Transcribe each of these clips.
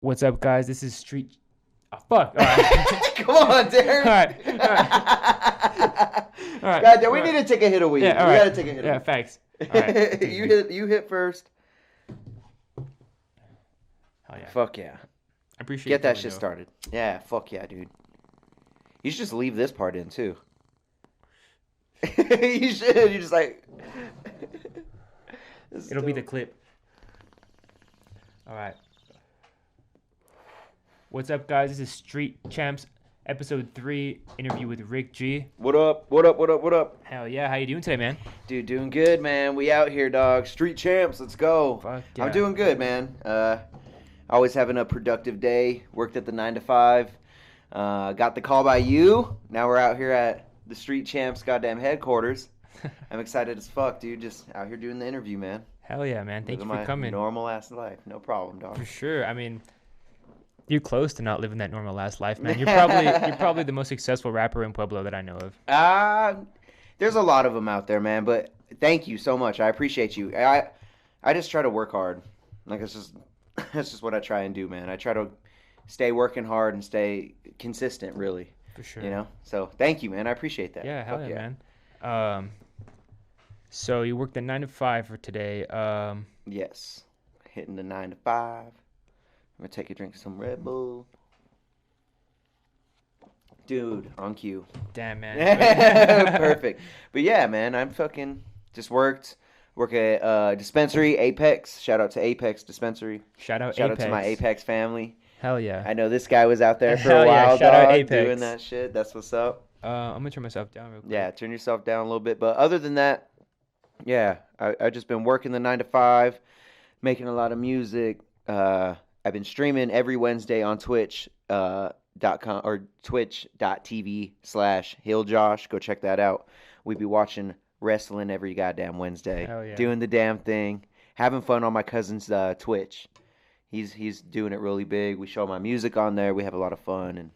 What's up, guys? This is Street. Oh, fuck. All right. Come on, Derek. All right. All right. All right. God damn, All we right. need to take a hit a week. Yeah. All We right. gotta take a hit a Yeah. week. Facts. All right. You hit first. Hell yeah. Fuck yeah. I appreciate Get that coming, shit though. started. Yeah, fuck yeah, dude. You should just leave this part in too. You should. You just like. It'll be the clip. All right. What's up, guys? This is Street Champs, episode 3, interview with Rick G. What up? What up? What up? What up? Hell yeah. How you doing today, man? Dude, doing good, man. We out here, dog. Street champs. Let's go. Fuck yeah. I'm doing good, man. Always having a productive day. Worked at the 9 to 5. Got the call by you. Now we're out here at the Street Champs goddamn headquarters. I'm excited as fuck, dude. Just out here doing the interview, man. Hell yeah, man. Thank you Living for my coming. normal ass life. No problem, dog. For sure. I mean, you're close to not living that normal ass life, man. You're probably the most successful rapper in Pueblo that I know of. There's a lot of them out there, man. But thank you so much. I appreciate you. I just try to work hard. Like it's just that's just what I try and do, man. I try to stay working hard and stay consistent, really. For sure. You know. So thank you, man. I appreciate that. Yeah, hell Fuck yeah, man. So you worked the 9 to 5 for today. Yes. Hitting the 9 to 5. I'm gonna take a drink of some Red Bull. Dude, on cue. Damn, man. Perfect. But yeah, man, I'm fucking just work at dispensary, Apex. Shout out to Apex Dispensary. Shout out Shout Apex. out to my Apex family. Hell yeah. I know this guy was out there for Hell a yeah, while, shout out dog, Apex. doing that shit. That's what's up. I'm gonna turn myself down real quick. Yeah, turn yourself down a little bit. But other than that, yeah, I just been working the 9 to 5, making a lot of music. I've been streaming every Wednesday on Twitch. .com or twitch.tv/HillJosh. Go check that out. We be watching wrestling every goddamn Wednesday. Hell yeah. Doing the damn thing. Having fun on my cousin's Twitch. He's doing it really big. We show my music on there. We have a lot of fun, and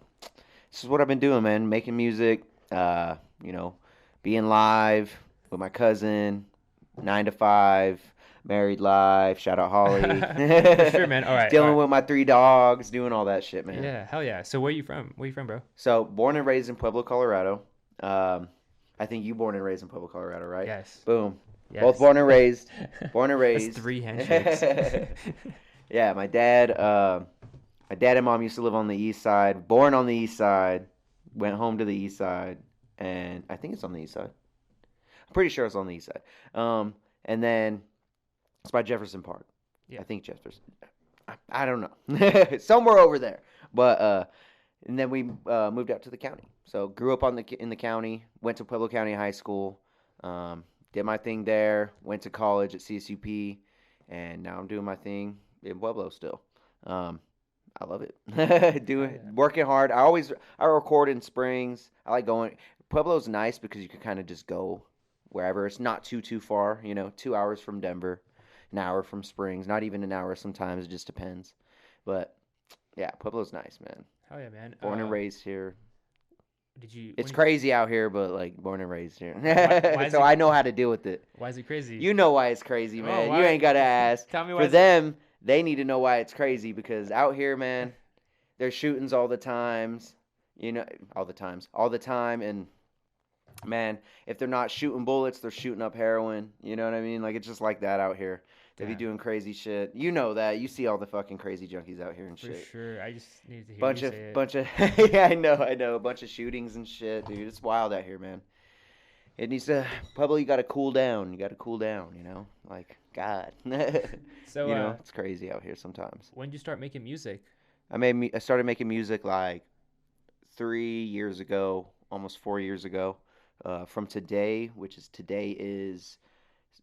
this is what I've been doing, man. Making music, being live with my cousin, 9 to 5. Married life, shout out Holly. For sure, man. All right. Dealing with my 3 dogs, doing all that shit, man. Yeah, hell yeah. So where you from? Where you from, bro? So born and raised in Pueblo, Colorado. I think you born and raised in Pueblo, Colorado, right? Yes. Boom. Yes. Both born and raised. Born and raised. That's 3 handshakes. Yeah, my dad and mom used to live on the east side. Born on the east side, went home to the east side, and I think it's on the east side. I'm pretty sure it's on the east side. And then it's by Jefferson Park. Yeah. I think Jefferson. I don't know. Somewhere over there. But and then we moved out to the county. So grew up in the county. Went to Pueblo County High School. Did my thing there. Went to college at CSUP, and now I'm doing my thing in Pueblo still. I love it. Working hard. I record in Springs. I like going. Pueblo's nice because you can kind of just go wherever. It's not too far. 2 hours from Denver. An hour from Springs, not even an hour sometimes, it just depends. But yeah, Pueblo's nice, man. Hell yeah, man. Born and raised here. It's when crazy out here, but like born and raised here. Why is So it- I know how to deal with it. Why is it crazy? You know why it's crazy, Oh, man. why? You ain't gotta ask. Tell me why For is it- them, they need to know why it's crazy because out here, man, there's shootings all the times. All the time, and man, if they're not shooting bullets, they're shooting up heroin. You know what I mean? Like it's just like that out here. They be Damn. doing crazy shit. You know that. You see all the fucking crazy junkies out here and For shit. sure. I just needed to hear Bunch you of say it. bunch of yeah, I know. A bunch of shootings and shit, dude. It's wild out here, man. It needs to probably you gotta cool down. Like God. So it's crazy out here sometimes. when did you start making music? I started making music like 3 years ago, almost 4 years ago. From today, today is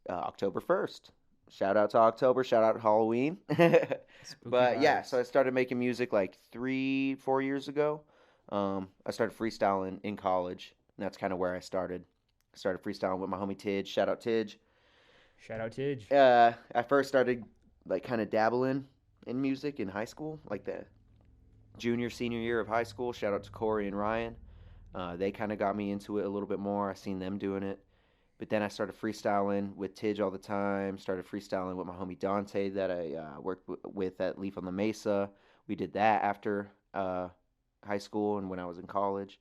October 1st. Shout out to October, shout out to Halloween. But yeah, so I started making music like 3-4 years ago. I started freestyling in college, and that's kind of where I started. I started freestyling with my homie Tidge. Shout out Tidge. Shout out Tidge. I first started like kind of dabbling in music in high school, like the senior year of high school. Shout out to Corey and Ryan. They kind of got me into it a little bit more. I seen them doing it. But then I started freestyling with Tidge all the time. Started freestyling with my homie Dante that I worked with at Leaf on the Mesa. We did that after high school and when I was in college.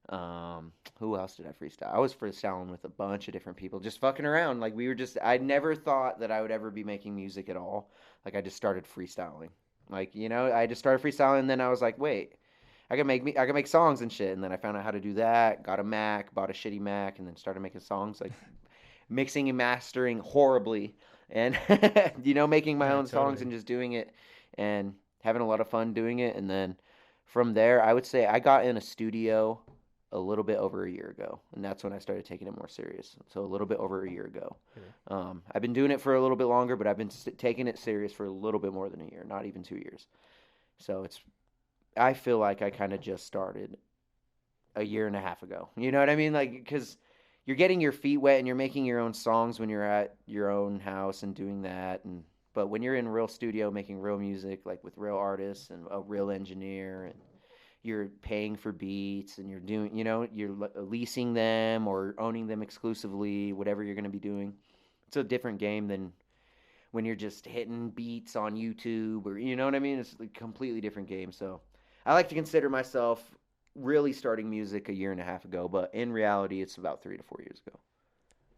Who else did I freestyle? I was freestyling with a bunch of different people, just fucking around. Like we were just, I never thought that I would ever be making music at all. Like I just started freestyling. Like, I just started freestyling and then I was like, wait, I can make songs and shit. And then I found out how to do that, got a Mac, bought a shitty Mac, and then started making songs, like mixing and mastering horribly. And, making my Yeah, own songs totally. and just doing it and having a lot of fun doing it. And then from there, I would say I got in a studio a little bit over a year ago, and that's when I started taking it more serious. So a little bit over a year ago. Really? I've been doing it for a little bit longer, but I've been taking it serious for a little bit more than a year, not even 2 years. So I feel like I kind of just started a year and a half ago. You know what I mean? Like, because you're getting your feet wet and you're making your own songs when you're at your own house and doing that. But when you're in real studio making real music, like with real artists and a real engineer, and you're paying for beats and you're doing, you're leasing them or owning them exclusively, whatever you're going to be doing. It's a different game than when you're just hitting beats on YouTube or, you know what I mean? It's a completely different game. So I like to consider myself really starting music a year and a half ago, but in reality, it's about 3 to 4 years ago.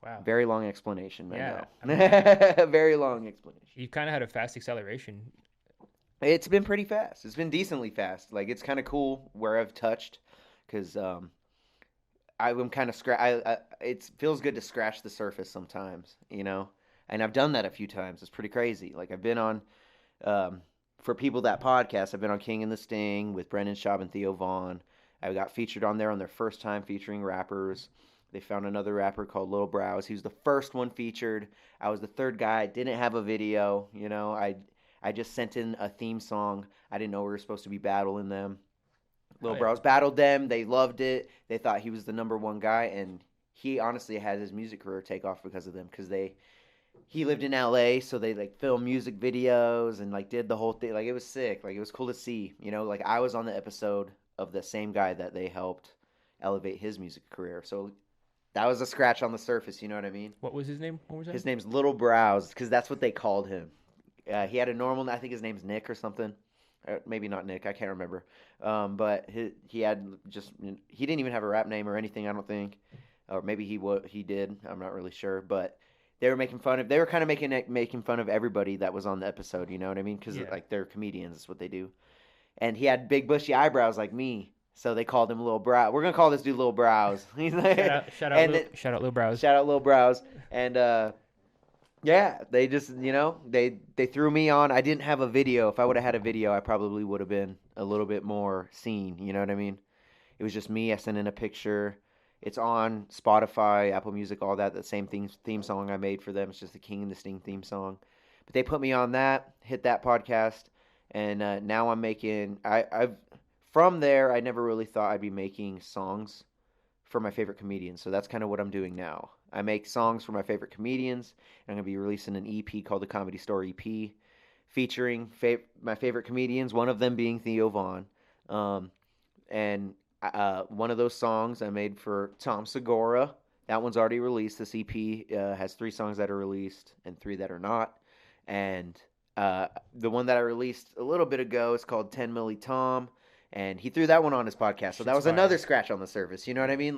Wow. Very long explanation, man. Yeah, No. Very long explanation. You kind of had a fast acceleration. It's been pretty fast. It's been decently fast. Like it's kind of cool where I've touched, because I'm kind of it feels good to scratch the surface sometimes, And I've done that a few times. It's pretty crazy. Like I've been on, for people that podcast, I've been on King and the Sting with Brendan Schaub and Theo Vaughn. I got featured on there on their first time featuring rappers. They found another rapper called Lil Brows. He was the first one featured. I was the third guy. Didn't have a video. I just sent in a theme song. I didn't know we were supposed to be battling them. Lil Oh, yeah. Brows battled them. They loved it. They thought he was the number one guy, and he honestly had his music career take off because of them. Because he lived in LA, so they like filmed music videos and like did the whole thing. Like it was sick. Like it was cool to see. Like I was on the episode of the same guy that they helped elevate his music career. So that was a scratch on the surface. You know what I mean? What was his name? What was that? His name's Little Brows because that's what they called him. He had a normal. I think his name's Nick or something. Maybe not Nick. I can't remember. But he had just he didn't even have a rap name or anything. I don't think, or maybe he did. I'm not really sure. But they were making fun of. They were kind of making fun of everybody that was on the episode. You know what I mean? Because Yeah. like they're comedians. That's what they do. And he had big bushy eyebrows like me. So they called him Little Brow. We're gonna call this dude Little Brows. Shout out Lil Brows. Shout out Little Brows. And yeah, they just they threw me on. I didn't have a video. If I would have had a video, I probably would have been a little bit more seen. You know what I mean? It was just me. I sent in a picture. It's on Spotify, Apple Music, all that. The same theme song I made for them. It's just the King and the Sting theme song. But they put me on that. Hit that podcast, and now I'm making. I've from there. I never really thought I'd be making songs for my favorite comedians. So that's kind of what I'm doing now. I make songs for my favorite comedians. And I'm going to be releasing an EP called the Comedy Store EP featuring my favorite comedians, one of them being Theo Vaughn. And one of those songs I made for Tom Segura. That one's already released. This EP has 3 songs that are released and 3 that are not. And the one that I released a little bit ago is called 10 Milli Tom. And he threw that one on his podcast. So that was another scratch on the surface. You know what I mean?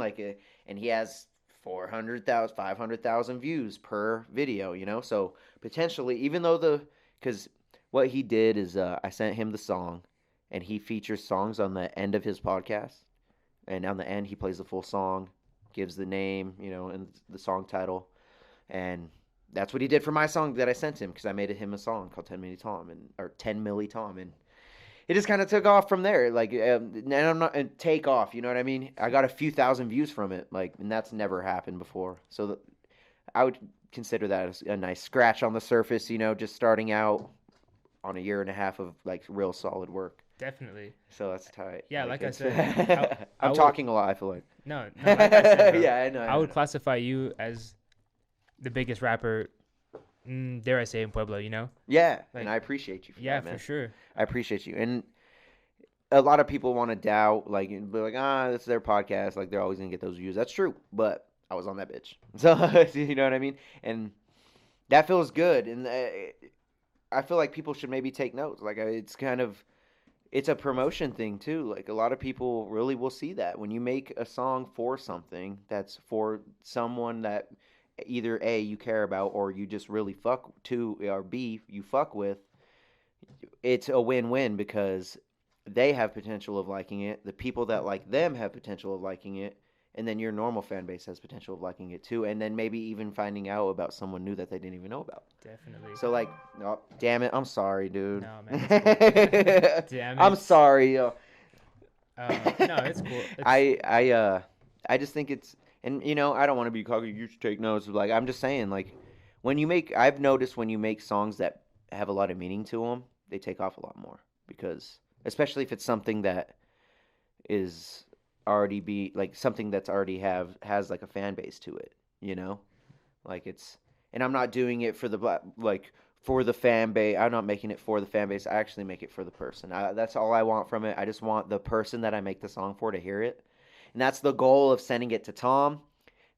And he has 400,000, 500,000 views per video, So potentially, even though because what he did is I sent him the song and he features songs on the end of his podcast. And on the end, he plays the full song, gives the name, and the song title. And that's what he did for my song that I sent him because I made him a song called 10 Milli Tom or 10 Milli Tom. And it just kind of took off from there. And I'm not take off. You know what I mean? I got a few thousand views from it. And that's never happened before. So I would consider that as a nice scratch on the surface. Just starting out on a year and a half of real solid work. Definitely. So that's tight. Yeah, like I said, I'm talking a lot. I feel like. No, like I said, bro, yeah, I know. I would classify you as the biggest rapper. Dare I say in Pueblo? Yeah, and I appreciate you for that, man. for sure. I appreciate you. And a lot of people want to doubt, be like, this is their podcast. They're always going to get those views. That's true. But I was on that bitch. So, you know what I mean? And that feels good. And I feel like people should maybe take notes. It's kind of, it's a promotion thing too. Like a lot of people really will see that when you make a song for something that's for someone that either A, you care about, or you just really fuck to, or B, you fuck with. It's a win-win because they have potential of liking it. The people that like them have potential of liking it. And then your normal fan base has potential of liking it too. And then maybe even finding out about someone new that they didn't even know about. Definitely. So like, oh, damn it. I'm sorry, dude. No, man. It's cool. Damn it. I'm sorry, yo. No, it's cool. I just think it's, and you know, I don't want to be cocky. You should take notes. Like, I'm just saying, like, I've noticed when you make songs that have a lot of meaning to them, they take off a lot more because, especially if it's something that is already something that's already has like a fan base to it, you know, like it's, and I'm not doing it for for the fan base. I'm not making it for the fan base. I actually make it for the person. That's all I want from it. I just want the person that I make the song for to hear it, and that's the goal of sending it to Tom.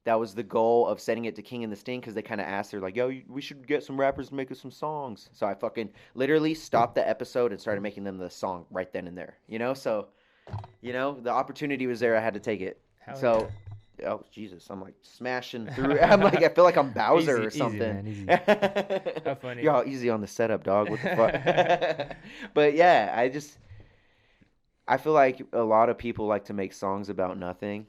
That was the goal of sending it to King and the Sting because they kind of asked, they're like, yo, we should get some rappers to make us some songs. So I fucking literally stopped the episode and started making them the song right then and there, you know. So, you know, the opportunity was there. I had to take it. Hell so, oh, Jesus. I'm like smashing through. I'm like, I feel like I'm Bowser or something. Easy, man, easy. How funny. You're all easy on the setup, dog. What the fuck? But yeah, I feel like a lot of people like to make songs about nothing.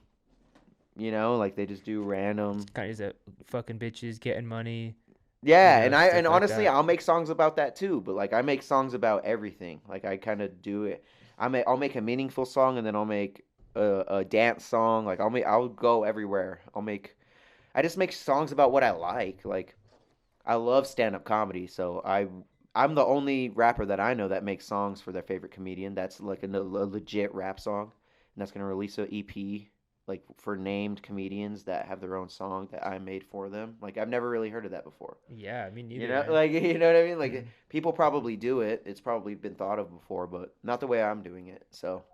You know, like they just do random. Kind of that fucking bitches getting money. Yeah, you know, and like honestly, that. I'll make songs about that too. But like, I make songs about everything. Like, I kind of do it. I'll make a meaningful song, and then I'll make a dance song. Like, I'll go everywhere. I just make songs about what I like. Like, I love stand-up comedy, so I'm the only rapper that I know that makes songs for their favorite comedian. That's like a legit rap song, and that's gonna release an EP like for named comedians that have their own song that I made for them. Like, I've never really heard of that before. Yeah, I mean, neither. You know, Man. like, you know what I mean? Like, Mhm. people probably do it. It's probably been thought of before, but not the way I'm doing it. So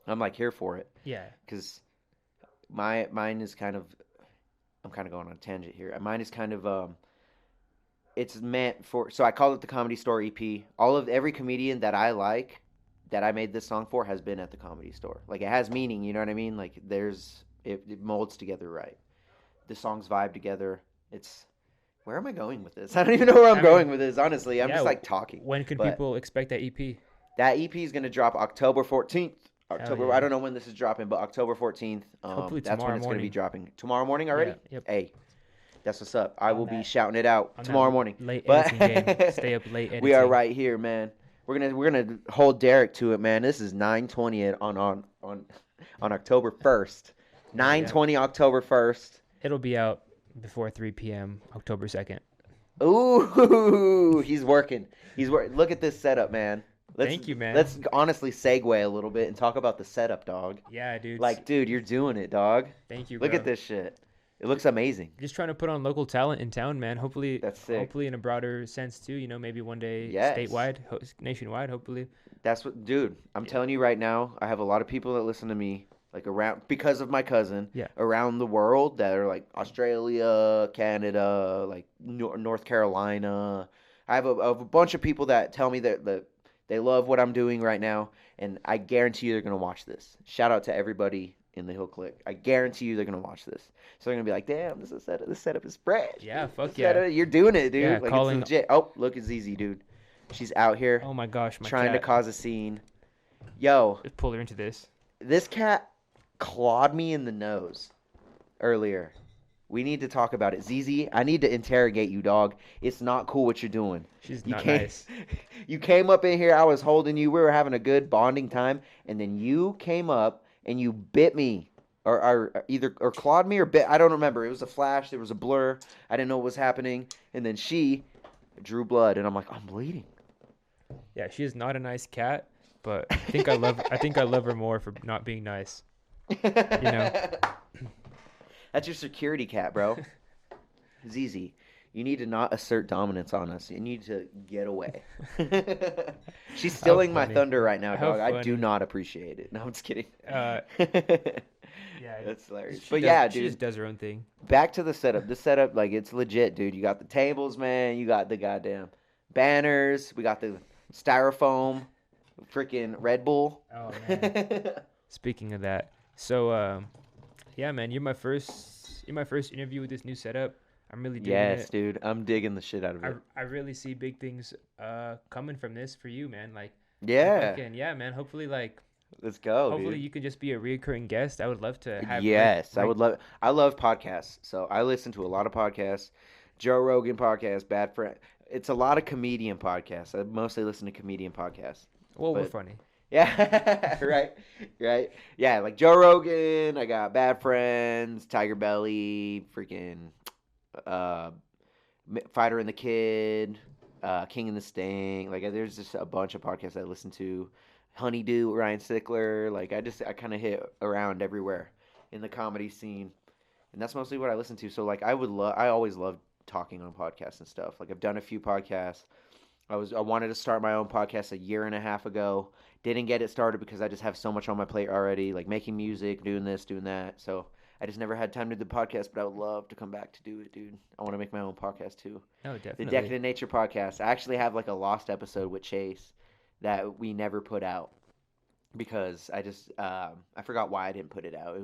I'm like here for it Yeah. because mine is kind of, I'm kind of going on a tangent here. Mine is kind of it's meant for, so I call it the Comedy Store EP. Every comedian that I like, that I made this song for, has been at the Comedy Store. Like, it has meaning, you know what I mean? Like, it molds together right. The songs vibe together. Where am I going with this? I don't even know where I'm going with this, honestly. I'm just like talking. When could But people expect that EP? that EP is going to drop October 14th. Yeah. I don't know when this is dropping, but October 14th. Hopefully that's when it's going to be tomorrow morning. dropping. Tomorrow morning already? Yeah, yep. Hey, that's what's up. I On will be that- shouting it out on tomorrow that morning. Late But editing game. Stay up late editing. we are right here, man. We're gonna hold Derek to it, man. This is 9/20 on October 1st. 9/20 October 1st. It'll be out before 3 p.m. October 2nd. Ooh, he's working. Look at this setup, man. Thank you, man. Let's honestly segue a little bit and talk about the setup, dog. Yeah, dude. Like, dude, you're doing it, dog. Thank you, Look bro. at this shit. It looks amazing. Just trying to put on local talent in town, man. Hopefully, That's sick. Hopefully, in a broader sense too. You know, maybe one day Yes. statewide, nationwide. Hopefully. That's what, dude. I'm telling you right now. I have a lot of people that listen to me, like around because of my cousin. Yeah. Around the world that are like Australia, Canada, like North Carolina. I have a bunch of people that tell me that they love what I'm doing right now, and I guarantee you they're gonna watch this. Shout out to everybody in the Hill Click. I guarantee you they're gonna watch this. So they're gonna be like, "Damn, this setup is fresh." Yeah, fuck This yeah. setup, you're doing it, dude. Yeah, like, calling- it's legit. Oh, look at ZZ, dude. She's out here Oh my gosh, my trying to cat. cause a scene. Yo, Just pull her into this. this cat clawed me in the nose earlier. We need to talk about it. ZZ, I need to interrogate you, dog. It's not cool what you're doing. She's You not came, nice. You came up in here, I was holding you, we were having a good bonding time, and then you came up and you bit me. Or either clawed me or bit. I don't remember. It was a flash. There was a blur. I didn't know what was happening. And then she drew blood, and I'm like, I'm bleeding. Yeah, she is not a nice cat, but I think I love her more for not being nice. You know. That's your security cat, bro. ZZ, you need to not assert dominance on us. You need to get away. She's stealing my funny. thunder right now, How dog. I do funny. not appreciate it. No, I'm just kidding. Yeah, That's hilarious. she But does- yeah, she dude. just does her own thing. Back to the setup. This setup, like, it's legit, dude. You got the tables, man. You got the goddamn banners. We got the styrofoam. freaking Red Bull. Oh man. Speaking of that, so yeah, man, you're my first interview with this new setup. I'm really digging Yes, it. dude. I'm digging the shit out of I it. I really see big things coming from this for you, man. Like, Yeah. fucking yeah, man. Let's go, Hopefully dude. you can just be a reoccurring guest. I would love to have Yes, I Rick. would love. I love podcasts, so I listen to a lot of podcasts. Joe Rogan podcast, Bad Friend. It's a lot of comedian podcasts. I mostly listen to comedian podcasts, Well, we're but funny. yeah, right, right. Yeah, like Joe Rogan. I got Bad Friends, Tiger Belly, freaking uh, Fighter and the Kid, King and the Sting. Like, there's just a bunch of podcasts I listen to. Honeydew, Ryan Sickler. Like, I kind of hit around everywhere in the comedy scene, and that's mostly what I listen to. So, like, I always loved talking on podcasts and stuff. Like, I've done a few podcasts. I wanted to start my own podcast a year and a half ago. Didn't get it started because I just have so much on my plate already, like making music, doing this, doing that. So I just never had time to do the podcast, but I would love to come back to do it, dude. I want to make my own podcast too. Oh, The definitely. Decadent Nature podcast. I actually have like a lost episode with Chase that we never put out because I forgot why I didn't put it out.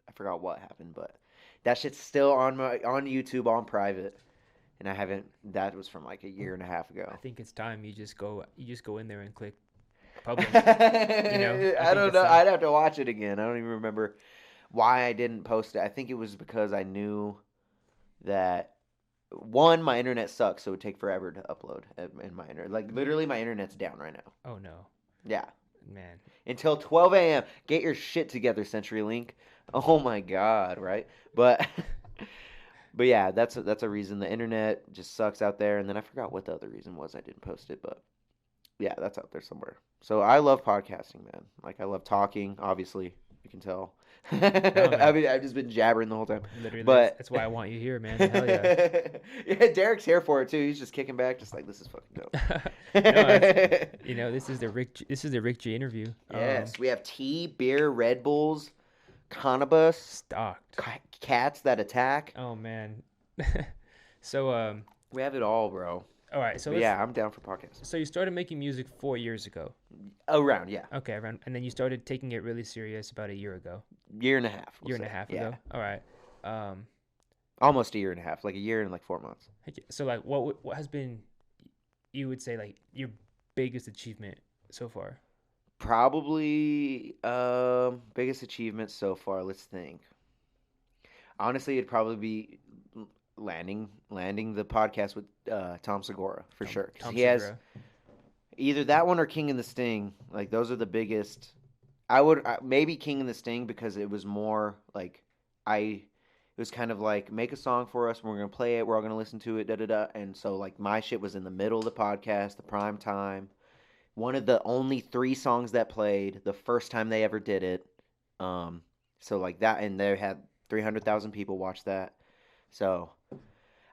I forgot what happened, but that shit's still on YouTube on private, and I haven't. That was from like a year and a half I ago. think it's time you just go in there and click publish. I I think don't it's know. time. I'd have to watch it again. I don't even remember why I didn't post it. I think it was because I knew that one, my internet sucks, so it would take forever to upload in my internet. Like literally, my internet's down right now. Oh no, Yeah, man. until 12 a.m. Get your shit together, CenturyLink. Oh my god, right? But but yeah, that's a reason. The internet just sucks out there, and then I forgot what the other reason was I didn't post it, but yeah, that's out there somewhere. So I love podcasting, man. Like I love talking. Obviously, you can tell. No, I man. mean, I've just been jabbering the whole time. Literally, that's, But that's why I want you here, man. Hell yeah. yeah, Derek's here for it too. He's just kicking back, just like this is fucking dope. No, this is the Rick G interview. Yes, we have tea, beer, Red Bulls, cannabis, Stocked. cats that attack. Oh man. So We have it all, bro. all right. So But yeah, I'm down for podcasts. So you started making music 4 years ago. Around, yeah, Okay, around, and then you started taking it really serious about a year ago. year and a half. We'll Year and a say. half Yeah, ago. All right. Um. almost a year and a half, like a year and like 4 months. So like, what has been, you would say, like your biggest achievement so far? Probably biggest achievement so far. Let's think. Honestly, it'd probably be landing the podcast with Tom Segura for sure. 'Cause Tom he has Segura. either that one or King and the Sting. Like those are the biggest. I would maybe King and the Sting because it was more like I. It was kind of like make a song for us. We're gonna play it. We're all gonna listen to it. Da da da. And so like my shit was in the middle of the podcast, the prime time. One of the only 3 songs that played the first time they ever did it. So like that, and they had 300,000 people watch that. So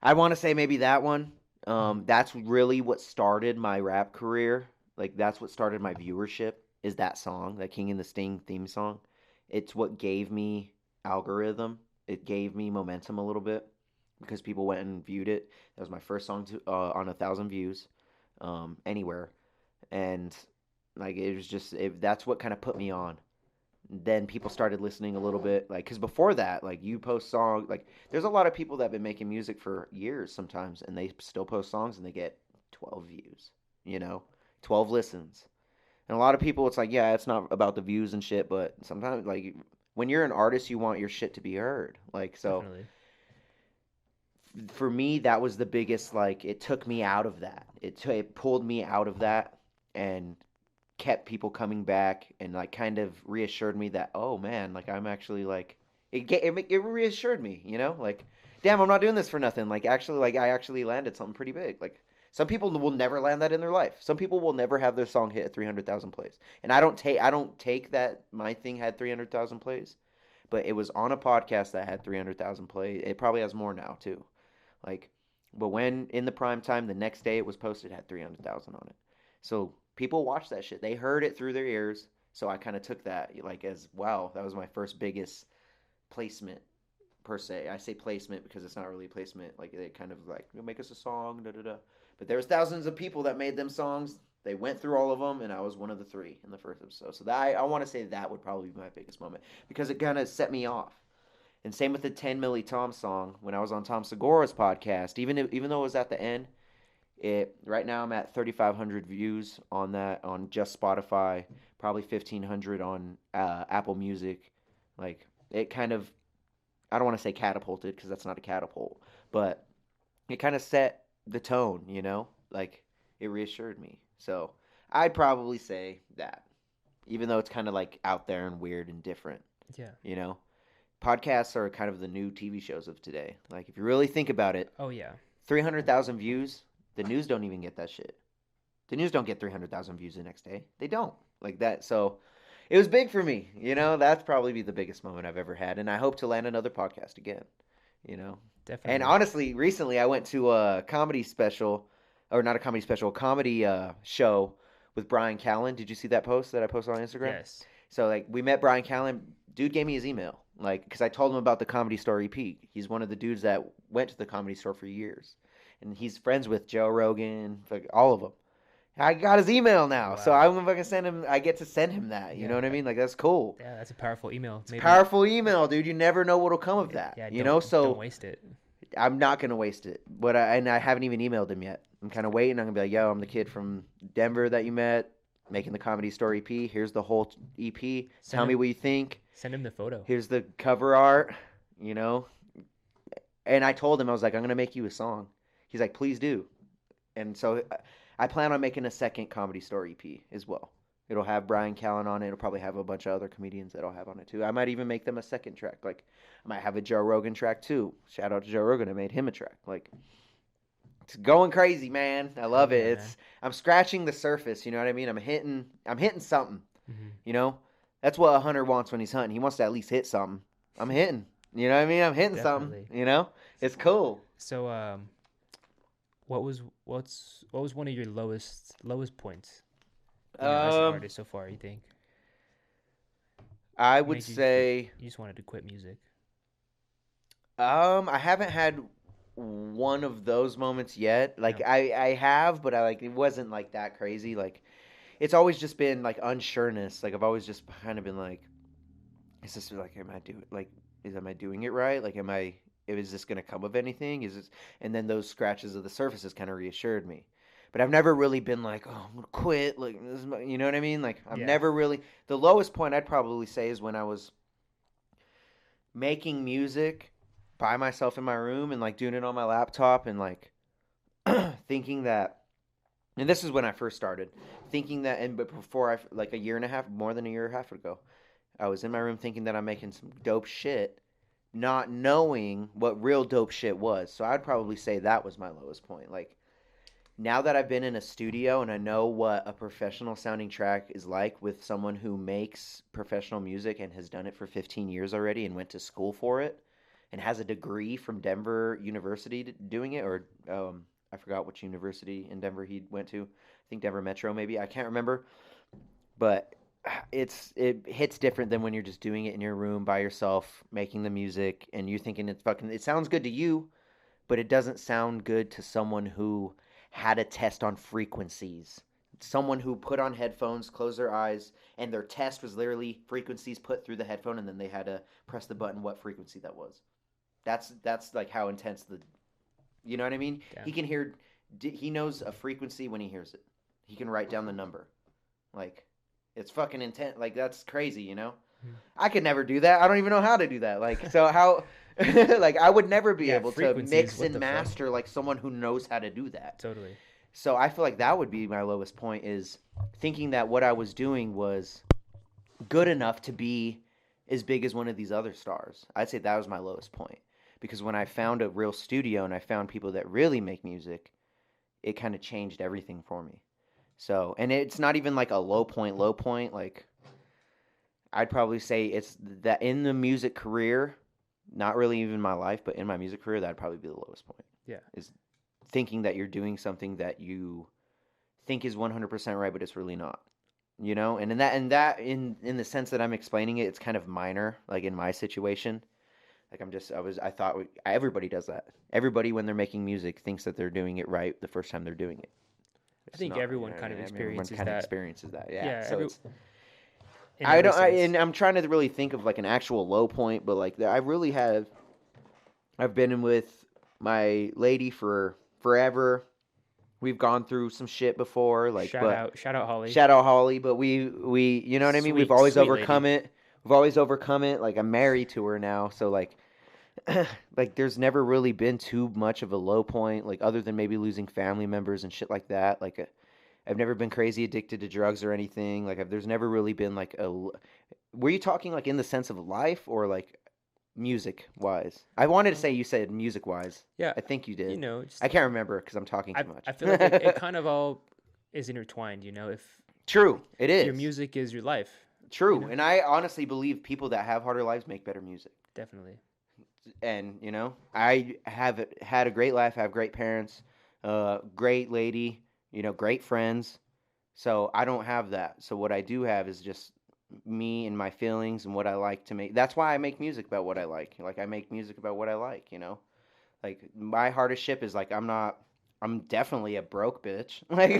I want to say maybe that one. That's really what started my rap career. Like that's what started my viewership. Is that song, that King and the Sting theme song? It's what gave me algorithm. It gave me momentum a little bit because people went and viewed it. That was my first song on 1,000 views anywhere, and like it was just that's what kind of put me on. Then people started listening a little bit, like because before that, like you post songs, like there's a lot of people that have been making music for years sometimes, and they still post songs and they get 12 views, 12 listens. And a lot of people, it's like, yeah, it's not about the views and shit, but sometimes, like, when you're an artist, you want your shit to be heard. Like, so Definitely. for me, that was the biggest, like, it took me out of that. It pulled me out of that and kept people coming back and, like, kind of reassured me that, oh, man, like, I'm actually, like, it reassured me, like, damn, I'm not doing this for nothing. Like, actually, like, I actually landed something pretty big. Like, some people will never land that in their life. Some people will never have their song hit 300,000 plays. And I don't take that my thing had 300,000 plays, but it was on a podcast that had 300,000 plays. It probably has more now too. Like, but when in the prime time, the next day it was posted, it had 300,000 on it. So people watched that shit. They heard it through their ears. So I kind of took that like as wow, that was my first biggest placement per se. I say placement because it's not really placement. Like they kind of like make us a song, da da da. But there was thousands of people that made them songs They went through all of them, and I was one of the 3 in the first episode. So that I want to say that would probably be my biggest moment because it kind of set me off. And same with the 10 Milli Tom song when I was on Tom Segura's podcast. Even though it was at the end, right now I'm at 3,500 views on that on just Spotify, probably 1,500 on Apple Music. Like it kind of, I don't want to say catapulted because that's not a catapult, but it kind of set the tone. Like it reassured me. So I'd probably say that, even though it's kind of like out there and weird and different. Yeah. Podcasts are kind of the new TV shows of today. Like if you really think about it, Oh yeah. 300,000 views. The news don't even get that shit. The news don't get 300,000 views the next day. They don't. Like that. So it was big for me. That's probably be the biggest moment I've ever had. And I hope to land another podcast again. Definitely. And honestly, recently I went to a comedy special, or not a comedy special, a comedy show with Brian Callen. Did you see that post that I posted on Instagram? Yes. So like we met Brian Callen. Dude gave me his email. Like, because I told him about the Comedy Store EP. He's one of the dudes that went to the Comedy Store for years. And he's friends with Joe Rogan, like all of them. I got his email now, so I'm gonna send him. I get to send him that. You know what I mean? Like that's cool. Yeah, that's a powerful email. It's a powerful email, dude. You never know what'll come of that. Yeah, So don't waste it. I'm not gonna waste it. But I haven't even emailed him yet. I'm kind of waiting. I'm gonna be like, yo, I'm the kid from Denver that you met, making the Comedy Store EP. Here's the whole EP. Tell me what you think. Send him the photo. Here's the cover art. And I told him, I was like, I'm gonna make you a song. He's like, please do. And so I plan on making a second Comedy Store EP as well. It'll have Brian Callen on it. It'll probably have a bunch of other comedians that I'll have on it too. I might even make them a second track. Like I might have a Joe Rogan track too. Shout out to Joe Rogan. I made him a track. Like it's going crazy, man. I love it. I'm scratching the surface. You know what I mean? I'm hitting something. Mm-hmm. That's what a hunter wants when he's hunting. He wants to at least hit something. I'm hitting. You know what I mean? I'm hitting Definitely. something. It's cool. So what was one of your lowest points as an artist so far, you think? I would say you just wanted to quit music. I haven't had one of those moments yet. Like no. I have, but it wasn't like that crazy. Like it's always just been like unsureness. Like I've always just kind of been like, is this like am I doing it right? Like is this gonna come of anything? And then those scratches of the surfaces kind of reassured me. But I've never really been like, oh, I'm gonna quit. Like, you know what I mean? Like, I've never really. The lowest point I'd probably say is when I was making music by myself in my room and like doing it on my laptop and like thinking that. And this is when I first started thinking that. But before like a year and a half, more than a year and a half ago, I was in my room thinking that I'm making some dope shit, not knowing what real dope shit was. So I'd probably say that was my lowest point. Like. Now that I've been in a studio and I know what a professional sounding track is like with someone who makes professional music and has done it for 15 years already and went to school for it and has a degree from Denver University doing it, or I forgot which university in Denver he went to. I think Denver Metro maybe. I can't remember. But it hits different than when you're just doing it in your room by yourself, making the music, and you're thinking it sounds good to you, but it doesn't sound good to someone who had a test on frequencies. Someone who put on headphones, closed their eyes, and their test was literally frequencies put through the headphone, and then they had to press the button what frequency that was. That's like how intense you know what I mean? Yeah. He can hear, he knows a frequency when he hears it. He can write down the number. Like, it's fucking intense. Like, that's crazy, you know? I could never do that. I don't even know how to do that. Like, so how... like I would never be able to mix and master like someone who knows how to do that. Totally. So I feel like that would be my lowest point, is thinking that what I was doing was good enough to be as big as one of these other stars. I'd say that was my lowest point, because when I found a real studio and I found people that really make music, it kind of changed everything for me. So, and it's not even like a low point. Like I'd probably say it's that in the music career, not really even my life, but in my music career, that'd probably be the lowest point. Yeah. Is thinking that you're doing something that you think is 100% right, but it's really not. You know? And in the sense that I'm explaining it, it's kind of minor, like in my situation. Like I thought everybody does that. Everybody when they're making music thinks that they're doing it right the first time they're doing it. I think everyone kind of experiences that. Yeah. Yeah, So it's. in every sense. And I'm trying to really think of like an actual low point, but like I really have. I've been with my lady for forever. We've gone through some shit before, like shout out Holly. Shout out Holly, but we you know what I mean? We've always overcome lady. it. We've always overcome it. Like I'm married to her now, so like like there's never really been too much of a low point, like other than maybe losing family members and shit like that. Like I've never been crazy addicted to drugs or anything. Like there's never really been like a. Were you talking like in the sense of life or like music wise? I wanted to say you said music wise. Yeah, I think you did. You know, just, I can't remember because I'm talking too much. I feel like it kind of all is intertwined. You know, if true, it is. Your music is your life. True, you know? And I honestly believe people that have harder lives make better music. Definitely. And you know, I have had a great life. I have great parents, great lady. You know, great friends. So I don't have that. So what I do have is just me and my feelings and what I like to make. That's why I make music about what I like. Like I make music about what I like, you know? Like my hardest ship is like I'm definitely a broke bitch. Like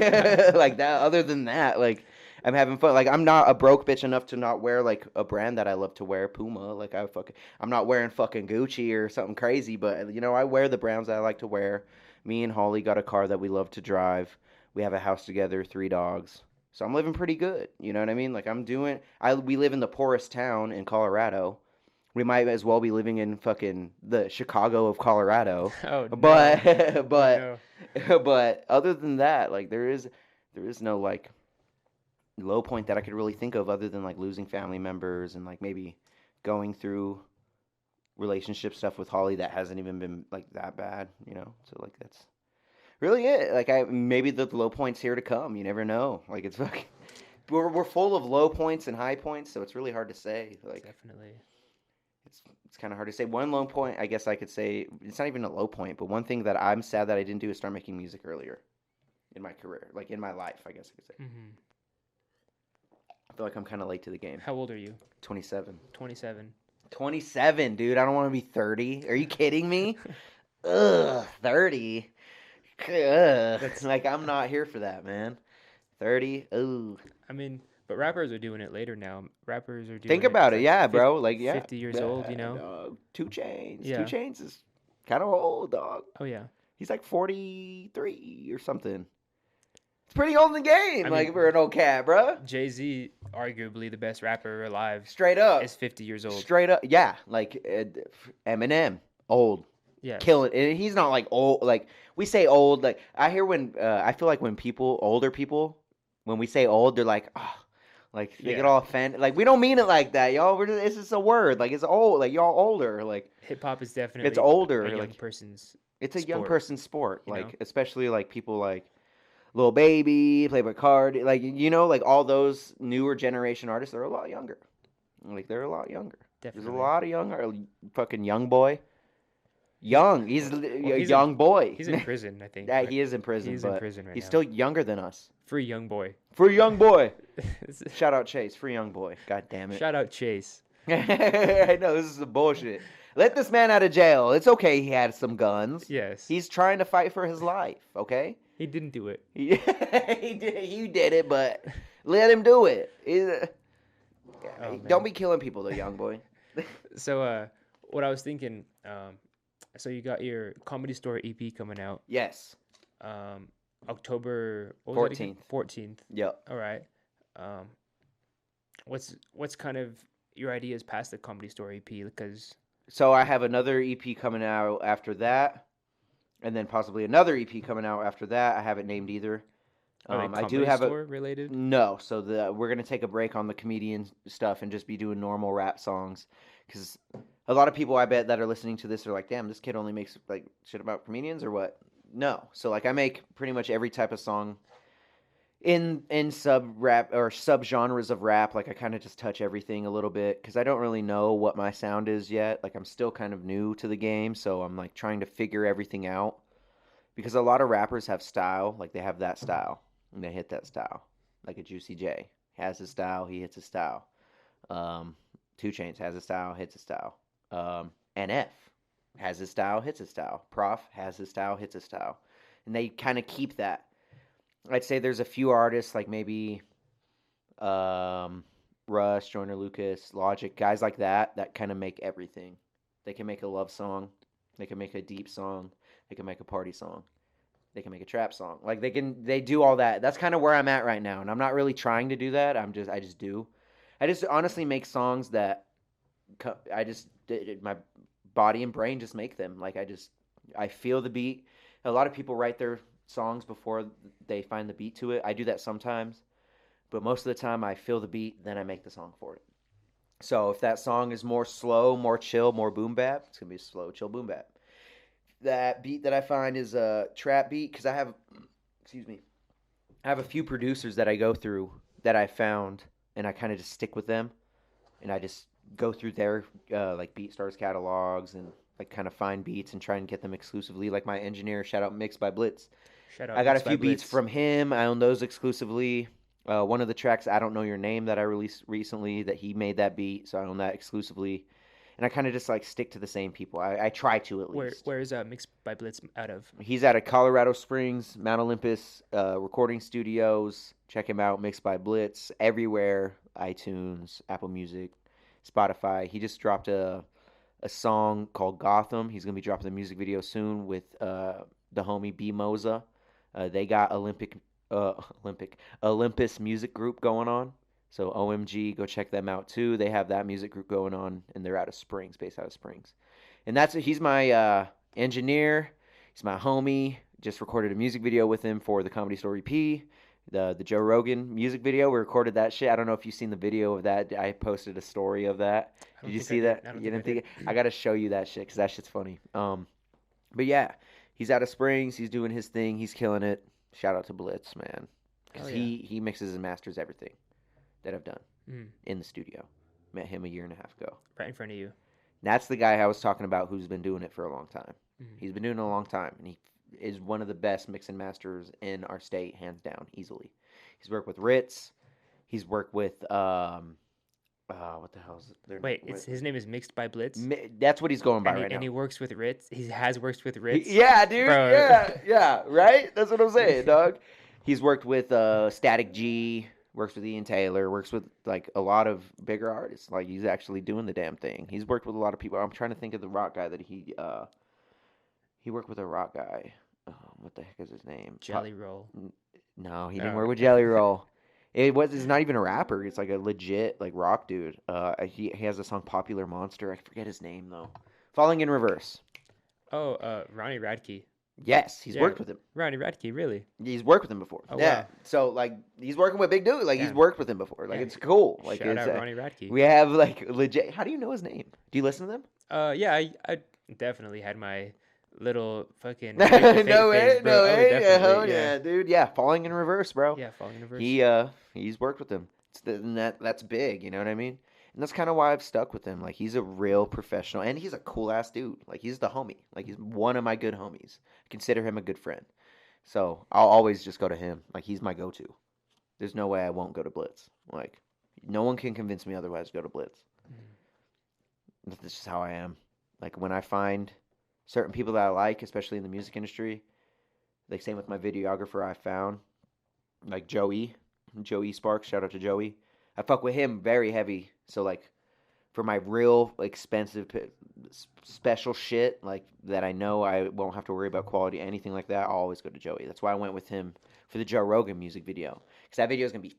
like that other than that, like I'm having fun. Like I'm not a broke bitch enough to not wear like a brand that I love to wear, Puma. Like I'm not wearing fucking Gucci or something crazy, but you know, I wear the brands that I like to wear. Me and Holly got a car that we love to drive. We have a house together, 3 dogs. So I'm living pretty good. You know what I mean? Like we live in the poorest town in Colorado. We might as well be living in fucking the Chicago of Colorado. Oh, but no. but other than that, like there is no like low point that I could really think of other than like losing family members and like maybe going through relationship stuff with Holly that hasn't even been like that bad, you know? So like that's really it. Like maybe the low point's here to come. You never know. Like it's fucking we're full of low points and high points, so it's really hard to say. Like definitely. It's kind of hard to say. One low point, I guess I could say, it's not even a low point, but one thing that I'm sad that I didn't do is start making music earlier in my career, like in my life, I guess I could say. Mm-hmm. I feel like I'm kind of late to the game. How old are you? 27. 27. 27, dude. I don't want to be 30. Are you kidding me? Ugh, 30. Ugh. Like, I'm not here for that, man. 30. Ooh. I mean, but rappers are doing it later now. Rappers are doing Think about it, yeah, bro. Like, 50 years old, you know? Dog. 2 Chainz. Yeah. 2 Chainz is kind of old, dog. Oh, yeah. He's like 43 or something. It's pretty old in the game, for an old cat, bro. Jay-Z, arguably the best rapper alive. Straight up. Is 50 years old. Straight up, yeah. Like, Eminem, old. Yeah. Killing. And he's not like old. Like, we say old. Like, I hear I feel like when older people, when we say old, they're like, oh. Like they get all offended. Like we don't mean it like that, y'all. It's just a word. Like it's old. Like y'all older. Like hip hop is definitely it's older. A young like person's. It's a sport, young person's sport. Like know? Especially like people like Lil Baby, Playboy Cardi. Like like all those newer generation artists. They're a lot younger. Like they're a lot younger. Definitely. There's a lot of younger. Fucking young boy. Young. He's a young boy. He's in prison, I think. Yeah, he is in prison. He's in prison right now. He's still younger than us. Free young boy. Free young boy. Shout out Chase. Free young boy. God damn it. Shout out Chase. I know, this is some bullshit. Let this man out of jail. It's okay he had some guns. Yes. He's trying to fight for his life, okay? He didn't do it. He did. You did it, but let him do it. Don't be killing people, though, young boy. So, what I was thinking, so you got your Comedy Store EP coming out. Yes. October 14th. 14th. Yep. All right. What's kind of your ideas past the Comedy Store EP? Because so I have another EP coming out after that, and then possibly another EP coming out after that. I haven't named either. I do have Store related. No, so we're gonna take a break on the comedian stuff and just be doing normal rap songs, because a lot of people I bet that are listening to this are like, damn, this kid only makes like shit about comedians or what? No, so like I make pretty much every type of song in sub rap or sub genres of rap. Like I kind of just touch everything a little bit because I don't really know what my sound is yet. Like I'm still kind of new to the game, so I'm like trying to figure everything out. Because a lot of rappers have style, like they have that style and they hit that style. Like a Juicy J has his style, he hits his style. 2 Chainz has his style, hits his style. NF has his style, hits his style. Prof has his style, hits his style. And they kind of keep that. I'd say there's a few artists like maybe Rush, Joyner Lucas, Logic, guys like that kind of make everything. They can make a love song, they can make a deep song, they can make a party song, they can make a trap song. Like they do all that. That's kind of where I'm at right now, and I'm not really trying to do that. I just do. I just honestly make songs that my body and brain just make them. Like I feel the beat. A lot of people write their songs before they find the beat to it. I do that sometimes, but most of the time I feel the beat, then I make the song for it. So if that song is more slow, more chill, more boom bap, it's gonna be slow, chill, boom bap. That beat that I find is a trap beat because I have a few producers that I go through that I found, and I kind of just stick with them, and I just go through their like BeatStars catalogs and like kind of find beats and try and get them exclusively. Like my engineer, shout out Mixed by Blitz. I got a few beats from him. I own those exclusively. One of the tracks, I Don't Know Your Name, that I released recently, that he made that beat, so I own that exclusively. And I kind of just like stick to the same people. I try to at least. Where is Mixed by Blitz out of? He's out of Colorado Springs, Mount Olympus recording studios. Check him out, Mixed by Blitz, everywhere. iTunes, Apple Music, Spotify. He just dropped a song called Gotham. He's going to be dropping the music video soon with the homie B Moza. They got Olympus music group going on. So OMG, go check them out too. They have that music group going on, and they're based out of Springs. And he's my engineer. He's my homie. Just recorded a music video with him for the Comedy Store EP, the Joe Rogan music video. We recorded that shit. I don't know if you've seen the video of that. I posted a story of that. Did you see that? You didn't think it? I got to show you that shit because that shit's funny. But yeah, he's out of Springs. He's doing his thing. He's killing it. Shout out to Blitz, man. Because he mixes and masters everything that I've done in the studio. Met him a year and a half ago. Right in front of you. That's the guy I was talking about who's been doing it for a long time. He's been doing it a long time, and he is one of the best mix and masters in our state, hands down, easily. He's worked with Ritz. He's worked with what the hell is it? Wait, his name is Mixed by Blitz? That's what he's going by right now. And he works with Ritz? He has worked with Ritz? Yeah, dude. Bro. Yeah, right? That's what I'm saying, dog. He's worked with Static G, works with Ian Taylor, works with like a lot of bigger artists. Like he's actually doing the damn thing. He's worked with a lot of people. I'm trying to think of the rock guy that he worked with a rock guy. What the heck is his name? Jelly Roll. No, he didn't work with Jelly Roll. It's not even a rapper. It's like a legit like rock dude. He has a song Popular Monster. I forget his name though. Falling in Reverse. Oh, Ronnie Radke. Yes, he's worked with him. Ronnie Radke, really? He's worked with him before. Oh, yeah. Wow. So like he's working with big dude. Like he's worked with him before. Like it's cool. Like Shout out Ronnie Radke. We have like legit. How do you know his name? Do you listen to them? Yeah, I definitely had my little fucking no way, Oh, yeah, dude. Yeah, Falling in Reverse, bro. Yeah, Falling in Reverse. He's worked with him. That's big. You know what I mean? And that's kind of why I've stuck with him. Like he's a real professional, and he's a cool ass dude. Like he's the homie. Like he's one of my good homies. I consider him a good friend. So I'll always just go to him. Like he's my go-to. There's no way I won't go to Blitz. Like no one can convince me otherwise to go to Blitz. That's just how I am. Like when I find certain people that I like, especially in the music industry, like same with my videographer I found, like Joey Sparks, shout out to Joey. I fuck with him very heavy. So like for my real expensive special shit, like that I know I won't have to worry about quality, anything like that, I'll always go to Joey. That's why I went with him for the Joe Rogan music video. Because that video is going to be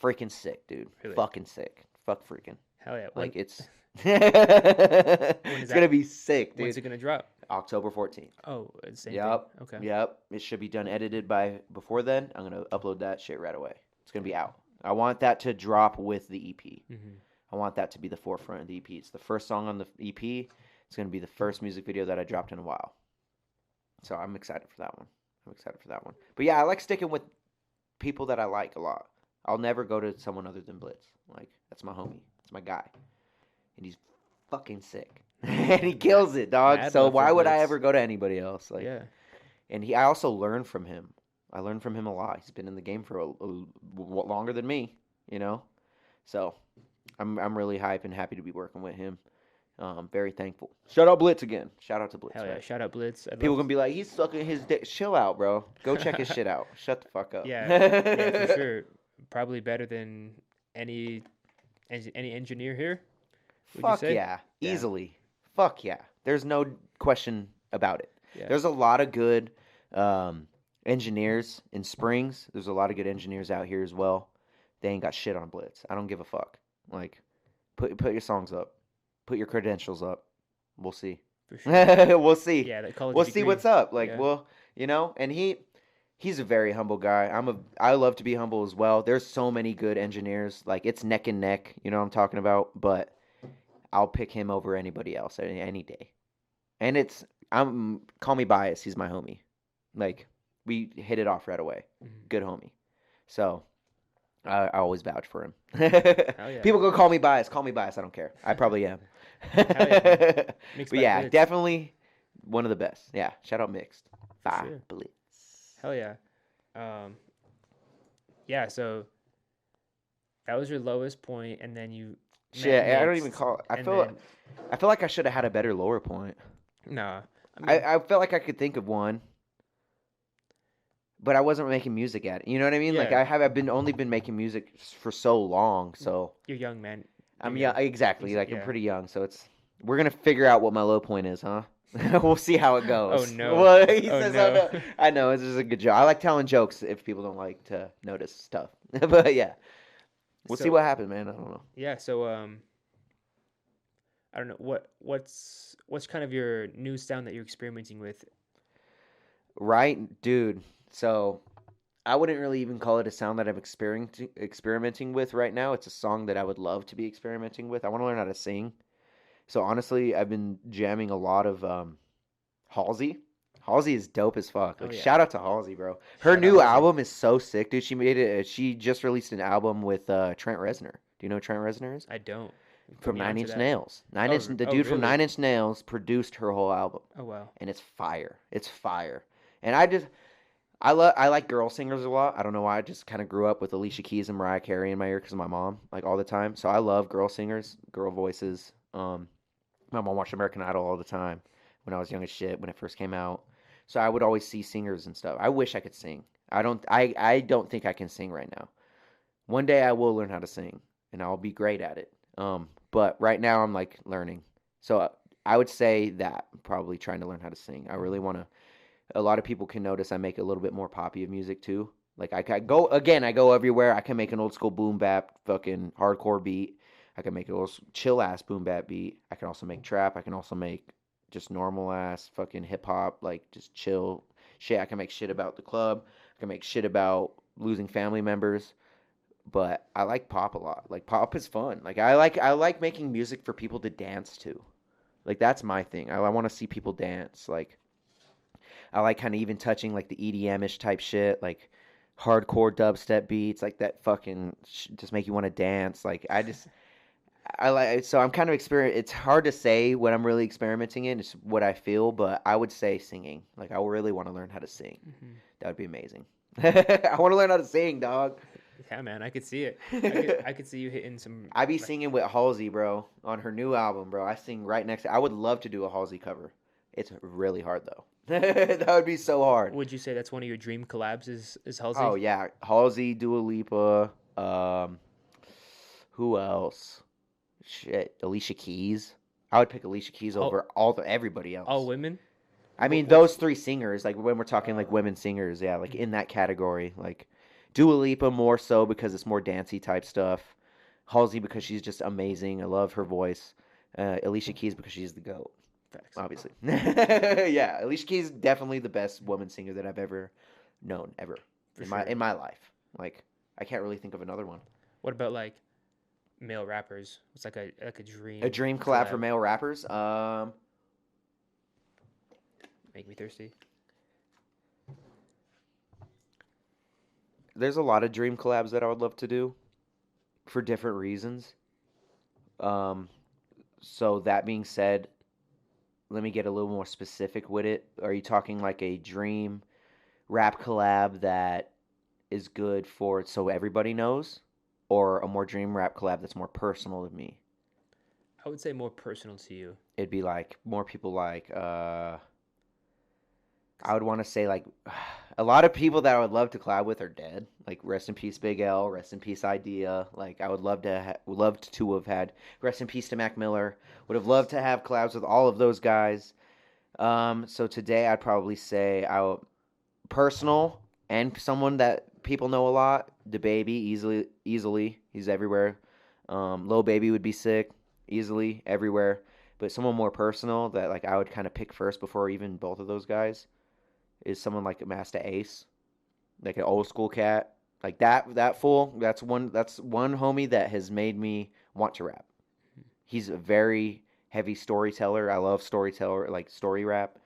freaking sick, dude. Really? Fucking sick. Fuck freaking. Hell yeah. Like it's... it's going to be sick, dude. When's it going to drop? October 14th. Oh, same Yep. thing. Okay. Yep. It should be done edited before then. I'm going to upload that shit right away. It's going to be out. I want that to drop with the EP. I want that to be the forefront of the EP. It's the first song on the EP. It's going to be the first music video that I dropped in a while. So I'm excited for that one. But yeah, I like sticking with people that I like a lot. I'll never go to someone other than Blitz. Like, that's my homie. That's my guy. And he's fucking sick. And he kills it, dog. So why would I ever go to anybody else? Like, yeah. And I also learned from him. I learned from him a lot. He's been in the game for longer than me, you know? So I'm really hype and happy to be working with him. Very thankful. Shout out Blitz again. Shout out to Blitz. Hell yeah! Right? Shout out Blitz. People gonna be like, he's sucking his dick. Chill out, bro. Go check his shit out. Shut the fuck up. Yeah, for sure. Probably better than any engineer here. Fuck yeah, easily. Fuck yeah. There's no question about it. Yeah. There's a lot of good engineers in Springs. There's a lot of good engineers out here as well. They ain't got shit on Blitz. I don't give a fuck. Like, put your songs up. Put your credentials up. We'll see. For sure. We'll see. Yeah, that college we'll degree. see what's up. Like, Yeah. well, and he's a very humble guy. I love to be humble as well. There's so many good engineers. Like, it's neck and neck, you know what I'm talking about? But I'll pick him over anybody else any day. And call me biased, he's my homie. Like, we hit it off right away. Mm-hmm. Good homie. So I always vouch for him. Yeah. People go call me biased. Call me biased. I don't care. I probably am. Yeah. But yeah, definitely one of the best. Yeah. Shout out Mixed. Bye, sure. Blitz. Hell yeah. Yeah, so that was your lowest point, and then you. Shit, I don't even call it. I feel like I should have had a better lower point. Nah. I felt like I could think of one. But I wasn't making music at it. You know what I mean? Yeah. Like I've only been making music for so long. So you're young, man. I'm young, exactly. Like yeah. I'm pretty young. So we're gonna figure out what my low point is, huh? We'll see how it goes. Oh no! Well, he says, no. "Oh no." I know it's just a good joke. I like telling jokes if people don't like to notice stuff. But yeah, we'll see what happens, man. I don't know. Yeah. So I don't know what's kind of your new sound that you're experimenting with. Right, dude. So I wouldn't really even call it a sound that I'm experimenting with right now. It's a song that I would love to be experimenting with. I want to learn how to sing. So honestly, I've been jamming a lot of Halsey. Halsey is dope as fuck. Like, shout out to Halsey, bro. Her new album is so sick, dude. She just released an album with Trent Reznor. Do you know who Trent Reznor is? I don't. From 9 Inch Nails. The dude from 9 Inch Nails produced her whole album. Oh wow. And it's fire. It's fire. And I like girl singers a lot. I don't know why. I just kind of grew up with Alicia Keys and Mariah Carey in my ear because of my mom, like all the time. So I love girl singers, girl voices. My mom watched American Idol all the time when I was young as shit when it first came out. So I would always see singers and stuff. I wish I could sing. I don't think I can sing right now. One day I will learn how to sing and I'll be great at it. But right now I'm like learning. So I would say that I'm probably trying to learn how to sing. I really want to. A lot of people can notice I make a little bit more poppy of music too. Like I go everywhere. I can make an old school boom bap fucking hardcore beat. I can make a little chill ass boom bap beat. I can also make trap. I can also make just normal ass fucking hip hop, like just chill shit. I can make shit about the club. I can make shit about losing family members. But I like pop a lot. Like pop is fun. Like I like making music for people to dance to. Like that's my thing. I want to see people dance. Like I like kind of even touching like the EDM-ish type shit, like hardcore dubstep beats, like that fucking just make you want to dance. Like I like, so I'm kind of it's hard to say what I'm really experimenting in. It's what I feel, but I would say singing. Like I really want to learn how to sing. Mm-hmm. That would be amazing. I want to learn how to sing, dog. Yeah, man, I could see it. I could see you hitting some. I be singing with Halsey, bro, on her new album, bro. I sing right next to. I would love to do a Halsey cover. It's really hard though. That would be so hard. Would you say that's one of your dream collabs? Is Halsey? Oh yeah, Halsey, Dua Lipa. Who else? Shit, Alicia Keys. I would pick Alicia Keys over everybody else. All women. I mean, those three singers. Like when we're talking like women singers, yeah, like in that category. Like Dua Lipa more so because it's more dancey type stuff. Halsey because she's just amazing. I love her voice. Alicia Keys because she's the GOAT. Facts. Obviously. Yeah, Alicia Keys is definitely the best woman singer that I've ever known in my life. Like I can't really think of another one. What about like male rappers? It's like a dream. A dream collab for male rappers. Make me thirsty. There's a lot of dream collabs that I would love to do for different reasons. So that being said, let me get a little more specific with it. Are you talking like a dream rap collab that is good so everybody knows? Or a more dream rap collab that's more personal to me? I would say more personal to you. It'd be like more people like I would want to say like a lot of people that I would love to collab with are dead. Like rest in peace Big L, rest in peace Idea. Like I would love to loved to have had rest in peace to Mac Miller. Would have loved to have collabs with all of those guys. So today I'd probably say personal and someone that people know a lot. The Baby easily he's everywhere. Lil Baby would be sick easily everywhere. But someone more personal that like I would kind of pick first before even both of those guys is someone like Master Ace, like an old school cat, like that fool. That's one homie that has made me want to rap. He's a very heavy storyteller. I love storyteller, like story rap.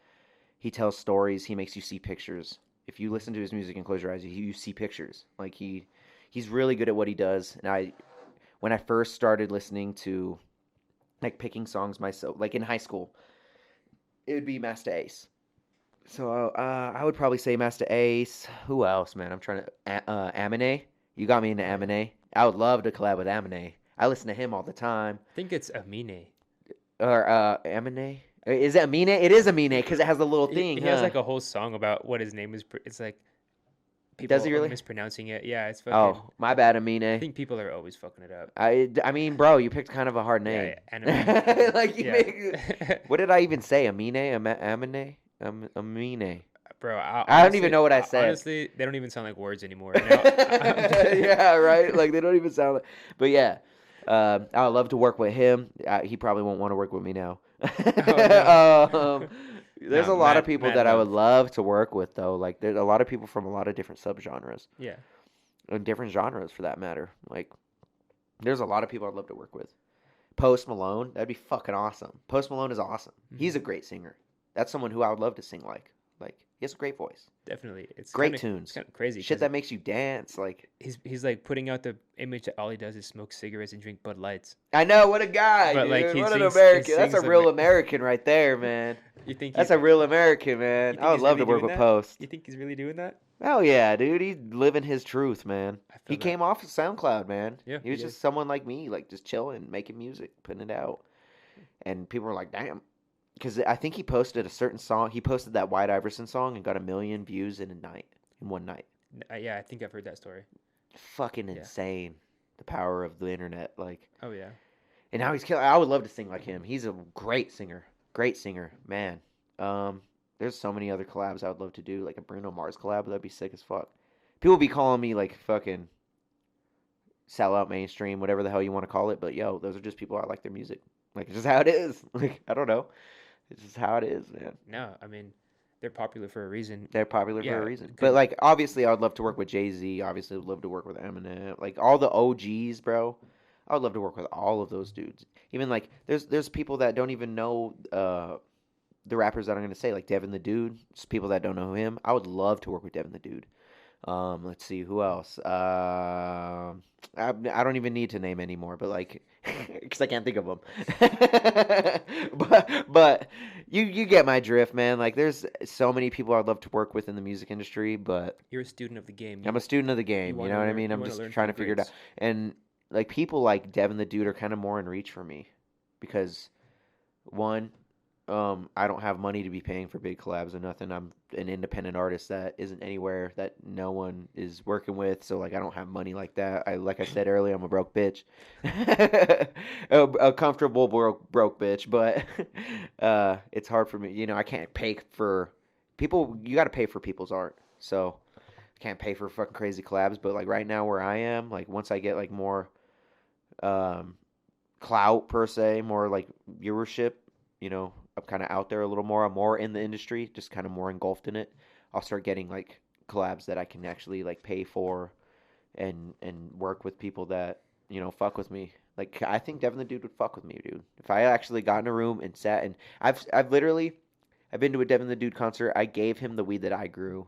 He tells stories. He makes you see pictures. If you listen to his music and close your eyes, you see pictures. Like he's really good at what he does. And when I first started listening to like picking songs myself, like in high school, it would be Master Ace. So I would probably say Master Ace. Who else, man? I'm trying to Amine. You got me into Amine. I would love to collab with Amine. I listen to him all the time. I think it's Amine. Or Amine. Is it Amine? It is Amine because it has the little thing. He has like a whole song about what his name is. It's like people Does he really? are mispronouncing it. Yeah, it's fucking. Oh, my bad, Amine. I think people are always fucking it up. I mean, bro, you picked kind of a hard name. Yeah, like you make. What did I even say? Amine? Amine? Amine. Bro, I don't even know what I said. Honestly, they don't even sound like words anymore. Yeah, right. Like they don't even sound like. But yeah, I would love to work with him. He probably won't want to work with me now. Oh, no. There's a lot of people that I would love to work with, though. Like there's a lot of people from a lot of different subgenres. Yeah. And different genres, for that matter. Like there's a lot of people I'd love to work with. Post Malone, that'd be fucking awesome. Post Malone is awesome. Mm-hmm. He's a great singer. That's someone who I would love to sing like. Like he has a great voice. Definitely, it's great tunes. It's kind of crazy. Shit that makes you dance. Like he's like putting out the image that all he does is smoke cigarettes and drink Bud Lights. I know, what a guy. But dude. Like what an American. That's a real American right there, man. You think that's a real American, man? I would love to work with Post. You think he's really doing that? Oh yeah, dude. He's living his truth, man. He came off of SoundCloud, man. Yeah, he was just someone like me, like just chilling, making music, putting it out, and people were like, "Damn." Because I think he posted a certain song. He posted that White Iverson song and got 1 million views in one night. Yeah, I think I've heard that story. Fucking insane. The power of the internet. Like. Oh, yeah. And now he's killing. I would love to sing like him. He's a great singer. Great singer. Man. There's so many other collabs I would love to do. Like a Bruno Mars collab. That'd be sick as fuck. People be calling me like fucking sellout mainstream, whatever the hell you want to call it. But yo, those are just people I like their music. Like, it's just how it is. Like, I don't know. It's just how it is, man. No, I mean, they're popular for a reason. They're popular for a reason. But, like, obviously, I would love to work with Jay-Z. Obviously, I would love to work with Eminem. Like, all the OGs, bro. I would love to work with all of those dudes. Even, like, there's people that don't even know the rappers that I'm going to say. Like, Devin the Dude. Just people that don't know him. I would love to work with Devin the Dude. Let's see. Who else? I don't even need to name anymore, but, like... because I can't think of them. but you get my drift, man. Like there's so many people I'd love to work with in the music industry, but you're a student of the game. I'm a student of the game. You know what I mean? I'm just trying to figure it out. And like people like Devin the Dude are kind of more in reach for me because one, I don't have money to be paying for big collabs or nothing. I'm an independent artist that isn't anywhere that no one is working with. So like I don't have money like that. Like I said earlier, I'm a broke bitch, a comfortable broke bitch. But it's hard for me. You know, I can't pay for people. You got to pay for people's art. So I can't pay for fucking crazy collabs. But like right now where I am, like once I get like more clout per se, more like viewership, you know. I'm kind of out there a little more. I'm more in the industry, just kind of more engulfed in it. I'll start getting like collabs that I can actually like pay for, and work with people that you know fuck with me. Like I think Devin the Dude would fuck with me, dude. If I actually got in a room and sat and I've been to a Devin the Dude concert. I gave him the weed that I grew,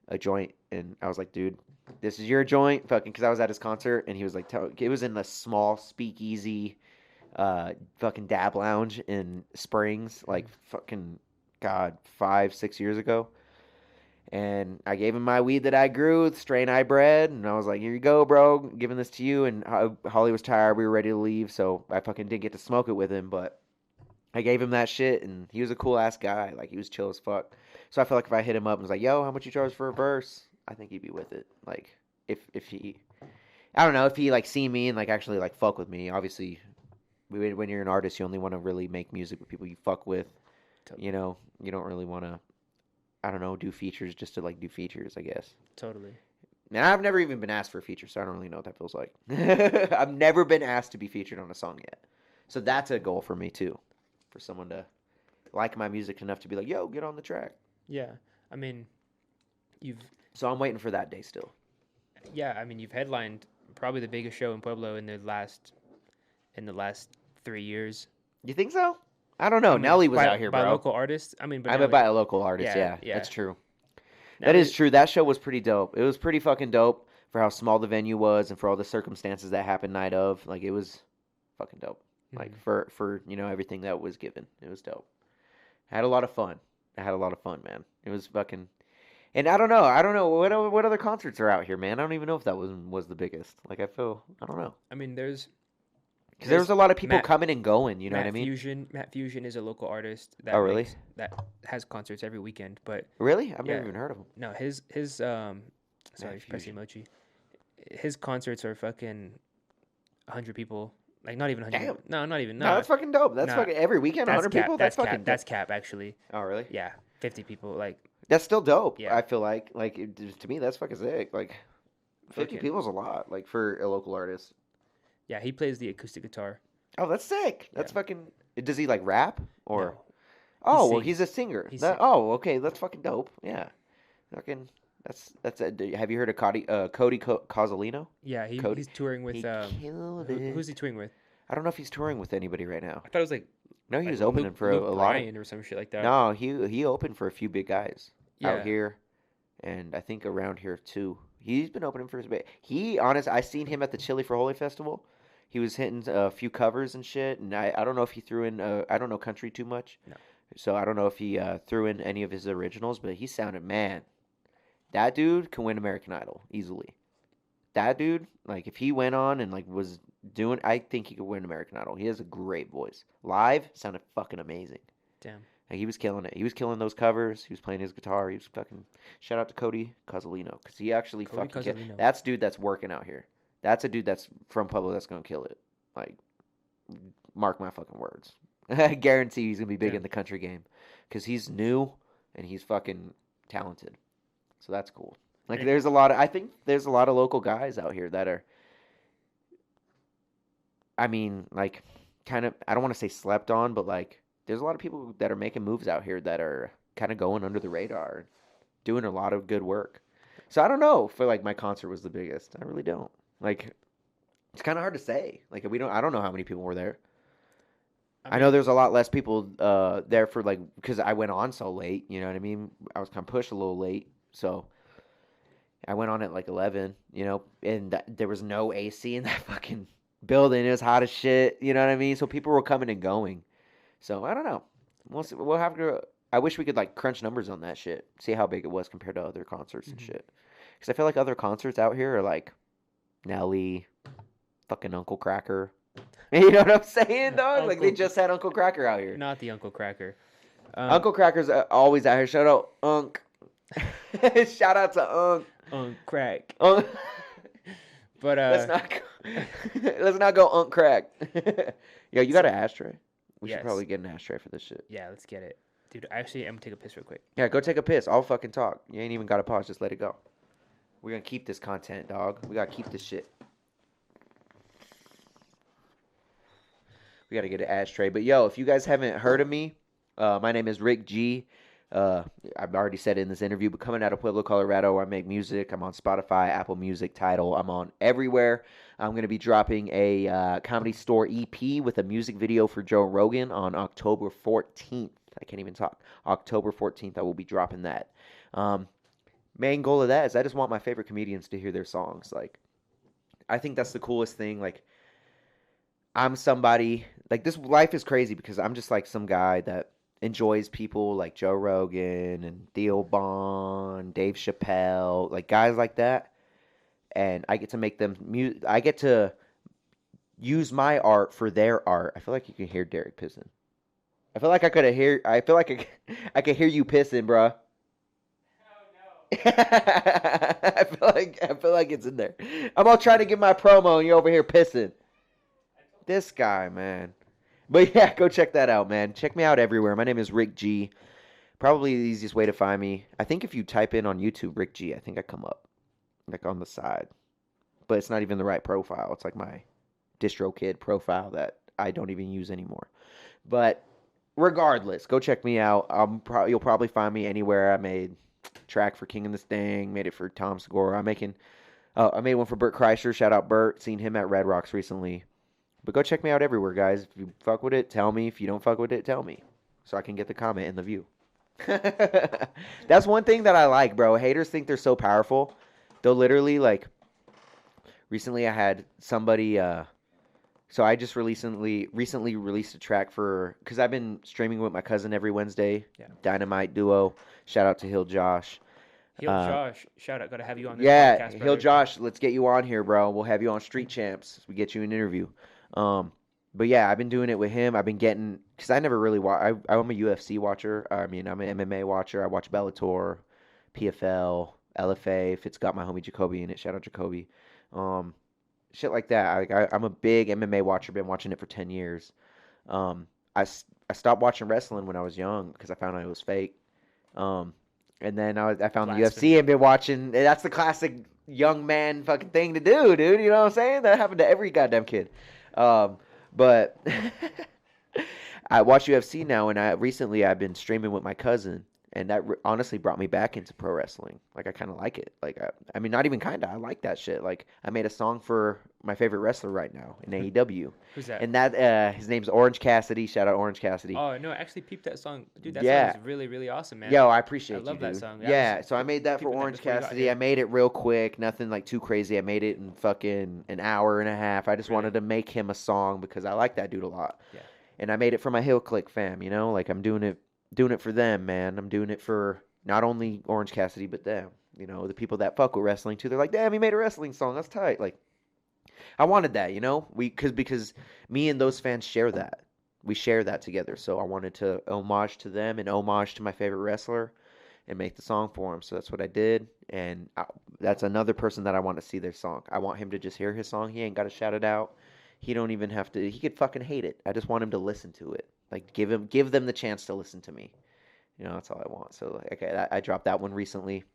a joint, and I was like, dude, this is your joint, fucking, because I was at his concert and he was like, it was in the small speakeasy. Fucking dab lounge in Springs, like fucking 5-6 years ago, And I gave him my weed that I grew, strain I bred, and I was like, "Here you go, bro, giving this to you." And Holly was tired, we were ready to leave, so I fucking didn't get to smoke it with him, but I gave him that shit, and he was a cool ass guy. Like, he was chill as fuck. So I feel like if I hit him up and was like, "Yo, how much you charge for a verse?" I think he'd be with it. Like, if he, I don't know, if he like see me and like actually like fuck with me. Obviously, when you're an artist, you only want to really make music with people you fuck with. Totally. You know, you don't really want to, I don't know, do features just to like do features, I guess. Totally. And I've never even been asked for a feature, so I don't really know what that feels like. I've never been asked to be featured on a song yet. So that's a goal for me too. For someone to like my music enough to be like, "Yo, get on the track." Yeah. I mean, you've So I'm waiting for that day still. you've headlined probably the biggest show in Pueblo in the last 3 years. You think so? I don't know. I mean, Nelly was by, out here, by bro. local artists. I mean, but I meant by a local artist. Yeah, yeah. that's true. That Nelly- is true. That show was pretty dope. It was pretty fucking dope for how small the venue was and for all the circumstances that happened night of. Like, it was fucking dope. Like, for you know, everything that was given. It was dope. I had a lot of fun. Man. It was fucking... And I don't know. What other concerts are out here, man? I don't even know if that was the biggest. Like, I don't know. I mean, there's Because there was a lot of people coming and going, you know what I mean? Matt Fusion is a local artist that really? that has concerts every weekend. But Really? I've never even heard of him. no, his sorry, pressy mochi. His concerts are fucking 100 people. Like, not even 100. Damn. No, not even. No, No, that's fucking dope. That's fucking every weekend, 100 people? That's fucking dope. That's cap, actually. Oh, really? Yeah, 50 people. Like, That's still dope. Yeah. I feel like to me that's fucking sick. Like 50 Fucking- people is a lot. Like for a local artist. yeah, he plays the acoustic guitar. Oh, that's sick. That's Yeah. fucking. Does he like rap or? No. Oh, He well, sings. he's a singer. He That, sings. oh, okay, that's fucking dope. Yeah, fucking. That's. Have you heard of Cody Cozzolino? Yeah, Cody? he's touring with He killed it. who's he touring with? I don't know if he's touring with anybody right now. I thought it was like No, he like was opening Luke, for a Luke lot. Bryan or some shit like that. No, he opened for a few big guys out Yeah. here, and I think around here too. He's been opening for his bit. I seen him at the Chili for Holy Festival. He was hitting a few covers and shit, and I don't know if he threw in. I don't know country too much, No. so I don't know if he threw in any of his originals. But he sounded, man, that dude can win American Idol easily. That dude, like, if he went on and like was doing, I think he could win American Idol. He has a great voice. Live, sounded fucking amazing. Damn. Like, he was killing it. He was killing those covers. He was playing his guitar. He was fucking. Shout out to Cody Cozzolino, because he actually Cody fucking. Cozzolino. That's dude that's working out here. That's a dude that's from Pueblo that's gonna kill it. Like, mark my fucking words. I guarantee he's gonna be big Yeah. in the country game, because he's new and he's fucking talented. So that's cool. Like, And- I think there's a lot of local guys out here that are. I mean, like, kind of. I don't want to say slept on, but like, there's a lot of people that are making moves out here that are kind of going under the radar, doing a lot of good work. So I don't know if like my concert was the biggest. I really don't. Like, it's kind of hard to say. Like, I don't know how many people were there. I know there's a lot less people there for like, because I went on so late. You know what I mean? I was kind of pushed a little late, so I went on at like 11. You know, and there was no AC in that fucking building. It was hot as shit. You know what I mean? So people were coming and going. So I don't know. We'll see. We'll have to. I wish we could like crunch numbers on that shit. See how big it was compared to other concerts and shit. Because I feel like other concerts out here are like Nelly, fucking Uncle Cracker. You know what I'm saying, dog? Like, they just had Uncle Cracker out here. Not the Uncle Cracker. Uncle Cracker's always out here. Shout out Unc. Shout out to Unc. Crack. Unc. But Let's not go Unc Crack. Yo, you got an ashtray? We should Yes. probably get an ashtray for this shit. yeah, let's get it, dude. Actually, I'm gonna take a piss real quick. Yeah, go take a piss. I'll fucking talk. You ain't even got to pause. Just let it go. We're gonna keep this content, dog. We gotta keep this shit. We gotta get an ashtray. But yo, if you guys haven't heard of me, my name is Rick G. I've already said it in this interview, but coming out of Pueblo, Colorado, I make music. I'm on Spotify, Apple Music, Tidal. I'm on everywhere. I'm going to be dropping a Comedy Store EP with a music video for Joe Rogan on October 14th. I can't even talk. October 14th, I will be dropping that. Main goal of that is I just want my favorite comedians to hear their songs. Like, I think that's the coolest thing. Like, I'm somebody, like, this life is crazy because I'm just like some guy that enjoys people like Joe Rogan and Theo Bond, Dave Chappelle, like guys like that. And I get to make them I get to use my art for their art. I feel like you can hear Derek pissing. I feel like I could hear you pissing, bruh. I feel like it's in there. I'm all trying to get my promo and you're over here pissing. This guy, man. But yeah, go check that out, man. Check me out everywhere. My name is Rick G. Probably the easiest way to find me. I think if you type in on YouTube Rick G, I think I come up. Like on the side. But it's not even the right profile. It's like my DistroKid profile that I don't even use anymore. But regardless, go check me out. You'll probably find me anywhere. I made a track for King and the Sting, made it for Tom Segura. I made one for Bert Kreischer. Shout out Bert. Seen him at Red Rocks recently. But go check me out everywhere, guys. If you fuck with it, tell me. If you don't fuck with it, tell me. So I can get the comment and the view. That's one thing that I like, bro. Haters think they're so powerful. They'll literally, like, recently I had somebody, so I just recently released a track because I've been streaming with my cousin every Wednesday. Yeah. Dynamite Duo. Shout out to Hill Josh. Josh, shout out. Got to have you on this podcast, Yeah, brother. Hill Josh, let's get you on here, bro. We'll have you on Street Champs. We get you an interview. But yeah, I've been doing it with him. I've been getting, because I never really watch. I'm a UFC watcher. I'm an MMA watcher. I watch Bellator, PFL, LFA. If it's got my homie Jacoby in it, shout out Jacoby. Shit like that. I'm a big MMA watcher. Been watching it for 10 years. I stopped watching wrestling when I was young because I found out it was fake. And then I found the UFC and been watching. That's the classic young man fucking thing to do, dude. You know what I'm saying? That happened to every goddamn kid. But I watch UFC now, and recently I've been streaming with my cousin, and that honestly brought me back into pro wrestling. Like, I kind of like it. Like, I mean, not even kind of. I like that shit. Like, I made a song for my favorite wrestler right now in AEW. Who's that? And that his name's Orange Cassidy. Shout out Orange Cassidy. Oh, no, I actually peeped that song. Dude, that song is really, really awesome, man. Yo, I appreciate you, I love dude. that song. Yeah, so I made that for Orange Cassidy. I made it real quick. Nothing, like, too crazy. I made it in fucking an hour and a half. I just wanted to make him a song because I like that dude a lot. Yeah. And I made it for my Hill Click fam, you know? Like, I'm doing it for them, man. I'm doing it for not only Orange Cassidy, but them. You know, the people that fuck with wrestling, too. They're like, damn, he made a wrestling song. That's tight. Like, I wanted that, you know? Because me and those fans share that. We share that together. So I wanted to homage to them and homage to my favorite wrestler and make the song for him. So that's what I did. And that's another person that I want to see their song. I want him to just hear his song. He ain't got to shout it out. He don't even have to. He could fucking hate it. I just want him to listen to it. Like, give them the chance to listen to me. You know, that's all I want. So, okay, I dropped that one recently.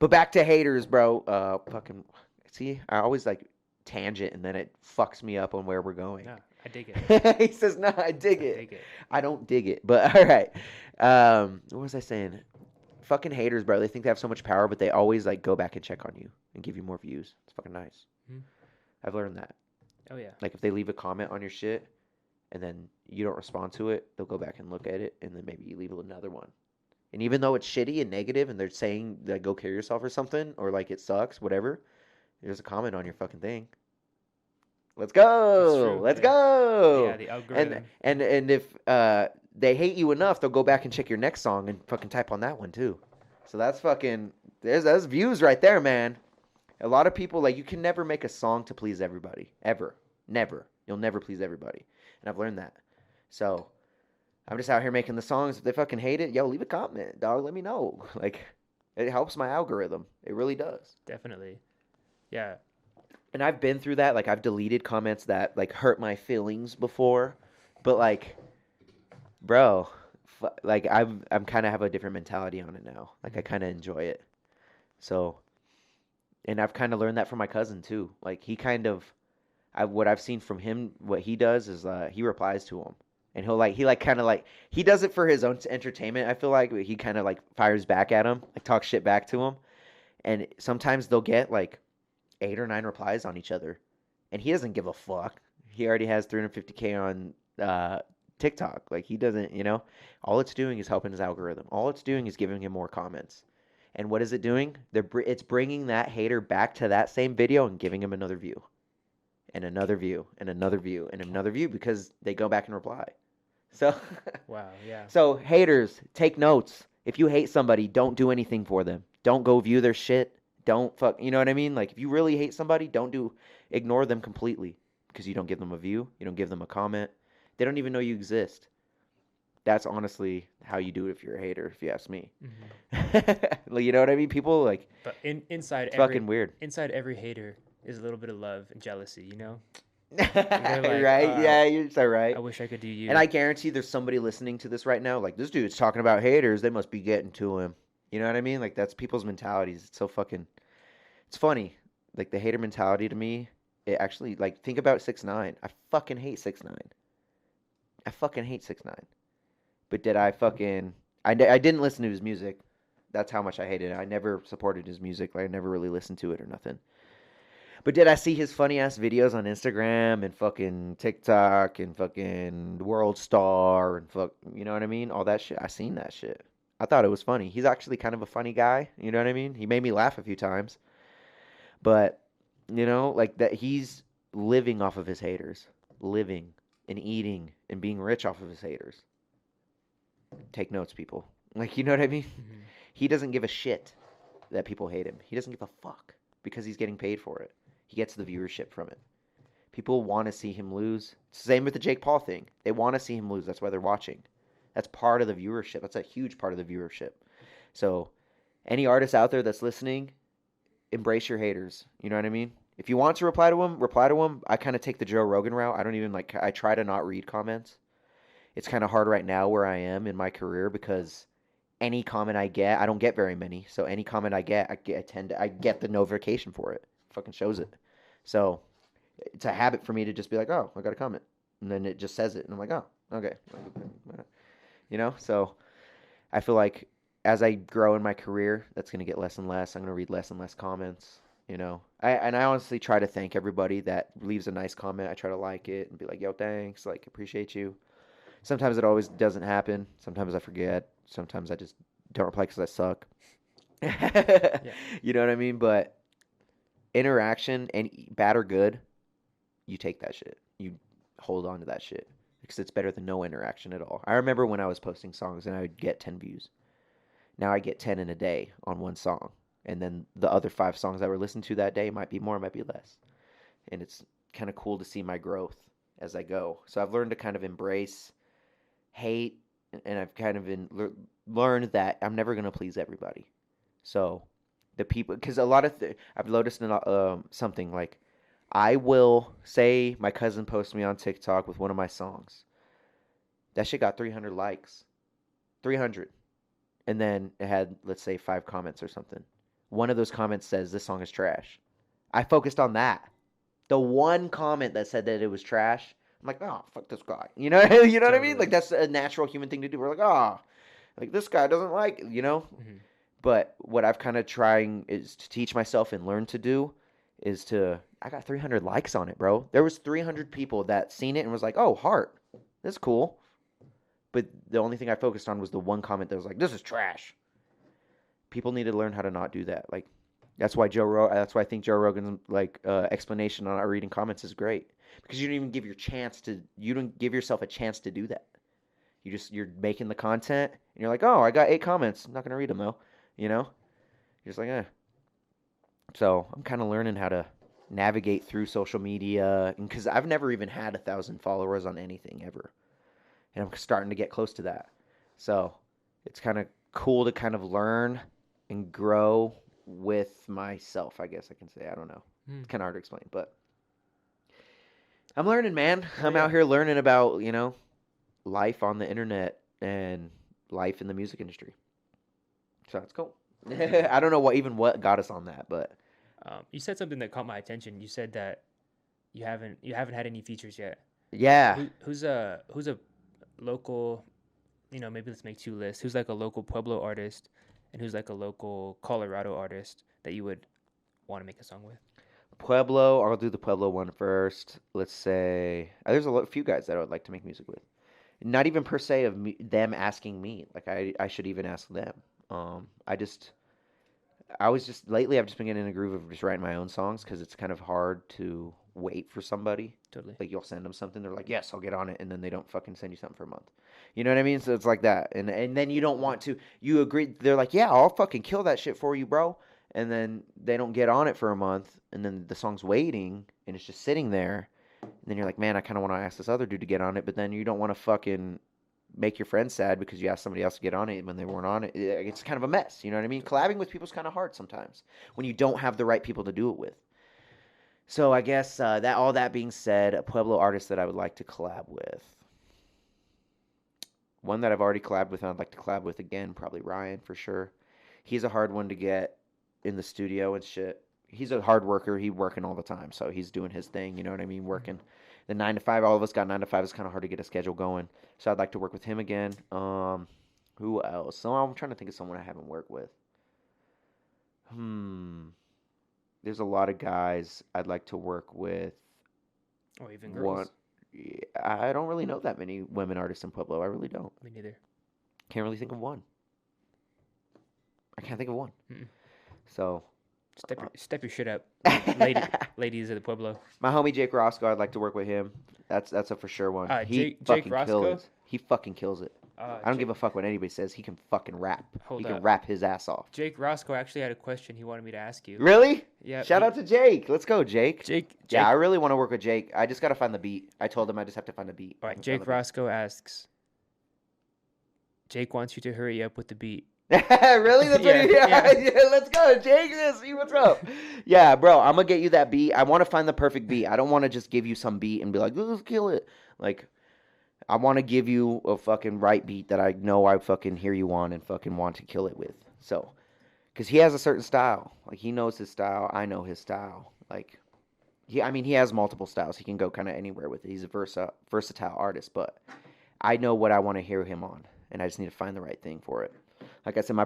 But back to haters, bro. Fucking, see, I always, like, tangent, and then it fucks me up on where we're going. No, I dig it. He says, no, I dig it. I don't dig it. But, all right. What was I saying? Fucking haters, bro. They think they have so much power, but they always, like, go back and check on you and give you more views. It's fucking nice. Mm-hmm. I've learned that. Oh, yeah. Like, if they leave a comment on your shit, and then you don't respond to it, they'll go back and look at it, and then maybe you leave another one. And even though it's shitty and negative, and they're saying, like, go kill yourself or something, or, like, it sucks, whatever, there's a comment on your fucking thing. Let's go! Let's go! Yeah, the algorithm. And if they hate you enough, they'll go back and check your next song and fucking type on that one, too. So that's fucking... There's views right there, man. A lot of people, like, you can never make a song to please everybody. Ever. Never. You'll never please everybody. And I've learned that. So, I'm just out here making the songs. If they fucking hate it, yo, leave a comment, dog. Let me know. Like, it helps my algorithm. It really does. Definitely. Yeah. And I've been through that. Like, I've deleted comments that, like, hurt my feelings before. But, like, bro, like, I'm kind of have a different mentality on it now. Like, I kind of enjoy it. So, and I've kind of learned that from my cousin, too. Like, he kind of... what I've seen from him, what he does is he replies to him, and he does it for his own entertainment. I feel like he kind of like fires back at him, like talks shit back to him, and sometimes they'll get like 8 or 9 replies on each other, and he doesn't give a fuck. He already has 350K on TikTok. Like, he doesn't, you know, all it's doing is helping his algorithm. All it's doing is giving him more comments. And what is it doing? It's bringing that hater back to that same video and giving him another view. And another view, and another view, and another view, because they go back and reply. So, Wow. Yeah. so haters, take notes. If you hate somebody, don't do anything for them. Don't go view their shit. Don't fuck. You know what I mean? Like if you really hate somebody, ignore them completely because you don't give them a view. You don't give them a comment. They don't even know you exist. That's honestly how you do it if you're a hater, if you ask me. Mm-hmm. Like, you know what I mean? People like, But inside it's every fucking weird. inside every hater is a little bit of love and jealousy. You know. They're like, Right? Yeah, you're so right. I wish I could do you. And I guarantee there's somebody listening to this right now. Like, this dude's talking about haters. They must be getting to him. You know what I mean? Like, that's people's mentalities. It's so fucking. It's funny. Like, the hater mentality to me, it actually, like, think about 6ix9ine. I fucking hate 6ix9ine. I fucking hate 6ix9ine. But did I fucking. I didn't listen to his music. That's how much I hated it. I never supported his music. Like, I never really listened to it or nothing. But did I see his funny ass videos on Instagram and fucking TikTok and fucking World Star and you know what I mean? All that shit. I seen that shit. I thought it was funny. He's actually kind of a funny guy. You know what I mean? He made me laugh a few times. But, you know, like that he's living off of his haters. Living and eating and being rich off of his haters. Take notes, people. Like, you know what I mean? Mm-hmm. He doesn't give a shit that people hate him. He doesn't give a fuck because he's getting paid for it. He gets the viewership from it. People want to see him lose. Same with the Jake Paul thing. They want to see him lose. That's why they're watching. That's part of the viewership. That's a huge part of the viewership. So, any artist out there that's listening, embrace your haters. You know what I mean? If you want to reply to them, reply to them. I kind of take the Joe Rogan route. I try to not read comments. It's kind of hard right now where I am in my career because any comment I get, I don't get very many. So any comment I get, I get the notification for it. Fucking shows it. So it's a habit for me to just be like, oh, I got a comment, and then it just says it, and I'm like, oh, okay, you know. So I feel like as I grow in my career, that's gonna get less and less. I'm gonna read less and less comments. You know, I honestly try to thank everybody that leaves a nice comment. I try to like it and be like, yo, thanks, like appreciate you. Sometimes it always doesn't happen. Sometimes I forget. Sometimes I just don't reply because I suck. Yeah. You know what I mean? But interaction, and bad or good, you take that shit. You hold on to that shit because it's better than no interaction at all. I remember when I was posting songs and I would get 10 views. Now I get 10 in a day on one song. And then the other 5 songs that were listened to that day might be more, might be less. And it's kind of cool to see my growth as I go. So I've learned to kind of embrace hate, and I've kind of learned that I'm never going to please everybody. So the people, because a lot of I've noticed something like I will say my cousin posted me on TikTok with one of my songs. That shit got 300 likes. 300. And then it had, let's say, 5 comments or something. One of those comments says, this song is trash. I focused on that. The one comment that said that it was trash, I'm like, oh, fuck this guy. You know, you know what I mean? Like, that's a natural human thing to do. We're like, oh, like, this guy doesn't like it, you know? Mm-hmm. But what I've kind of trying is to teach myself and learn to do is I got 300 likes on it, bro. There was 300 people that seen it and was like, oh, heart. That's cool. But the only thing I focused on was the one comment that was like, this is trash. People need to learn how to not do that. Like, that's why I think Joe Rogan's like explanation on our reading comments is great, because you don't give yourself a chance to do that. You're making the content and you're like, oh, I got 8 comments. I'm not gonna read them though. You know, you're just like, eh. So I'm kind of learning how to navigate through social media, and because I've never even had 1,000 followers on anything ever, and I'm starting to get close to that. So it's kind of cool to kind of learn and grow with myself, I guess I can say. I don't know. It's kind of hard to explain, but I'm learning, man. I'm out here learning about, you know, life on the internet and life in the music industry. So that's cool. I don't know what got us on that, but you said something that caught my attention. You said that you haven't had any features yet. yeah. Who's a local, you know, maybe let's make 2 lists. Who's like a local Pueblo artist and who's like a local Colorado artist that you would want to make a song with? Pueblo, I'll do the Pueblo one first. Let's say there's a few guys that I would like to make music with. Not even per se of them asking me. Like I should even ask them. Lately I've just been getting in a groove of just writing my own songs because it's kind of hard to wait for somebody. Totally. Like you'll send them something, they're like, yes, I'll get on it, and then they don't fucking send you something for a month. You know what I mean? So it's like that, and then you don't want to. You agree? They're like, yeah, I'll fucking kill that shit for you, bro. And then they don't get on it for a month, and then the song's waiting, and it's just sitting there. And then you're like, man, I kind of want to ask this other dude to get on it, but then you don't want to fucking make your friends sad because you asked somebody else to get on it when they weren't on it. It's kind of a mess. You know what I mean? Collabing with people is kind of hard sometimes when you don't have the right people to do it with. So I guess that all that being said, a Pueblo artist that I would like to collab with. One that I've already collabed with and I'd like to collab with again, probably Ryan for sure. He's a hard one to get in the studio and shit. He's a hard worker. He's working all the time, so he's doing his thing. You know what I mean? Working the 9 to 5. All of us got 9 to 5. It's kind of hard to get a schedule going. So I'd like to work with him again. Who else? So I'm trying to think of someone I haven't worked with. There's a lot of guys I'd like to work with. Or even girls. I don't really know that many women artists in Pueblo. I really don't. Me neither. Can't really think of one. I can't think of one. Mm-mm. So step your shit up, ladies of the Pueblo. My homie Jake Roscoe, I'd like to work with him. That's a for sure one. Jake Roscoe? He fucking kills it. I don't give a fuck what anybody says. He can fucking rap. He can rap his ass off. Jake Roscoe actually had a question he wanted me to ask you. Really? Yeah. Shout out to Jake. Let's go, Jake. Jake. Yeah, I really want to work with Jake. I just got to find the beat. I told him I just have to find the beat. All right, Jake Roscoe asks, Jake wants you to hurry up with the beat. Really? That's what yeah, let's go, Jake. Let's see what's up. Yeah, bro, I'm going to get you that beat. I want to find the perfect beat. I don't want to just give you some beat and be like, let's kill it. Like, I want to give you a fucking right beat that I know I fucking hear you on and fucking want to kill it with. So, because he has a certain style. Like, he knows his style. I know his style. Like, he has multiple styles. He can go kind of anywhere with it. He's a versatile artist, but I know what I want to hear him on, and I just need to find the right thing for it. Like I said,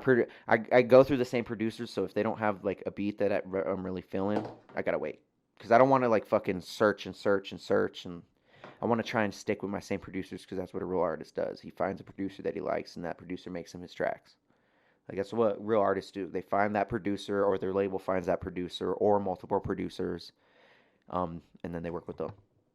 I go through the same producers, so if they don't have, like, a beat that I'm really feeling, I gotta wait. Because I don't want to, like, fucking search, and I want to try and stick with my same producers because that's what a real artist does. He finds a producer that he likes, and that producer makes him his tracks. Like, that's what real artists do. They find that producer, or their label finds that producer, or multiple producers, and then they work with them.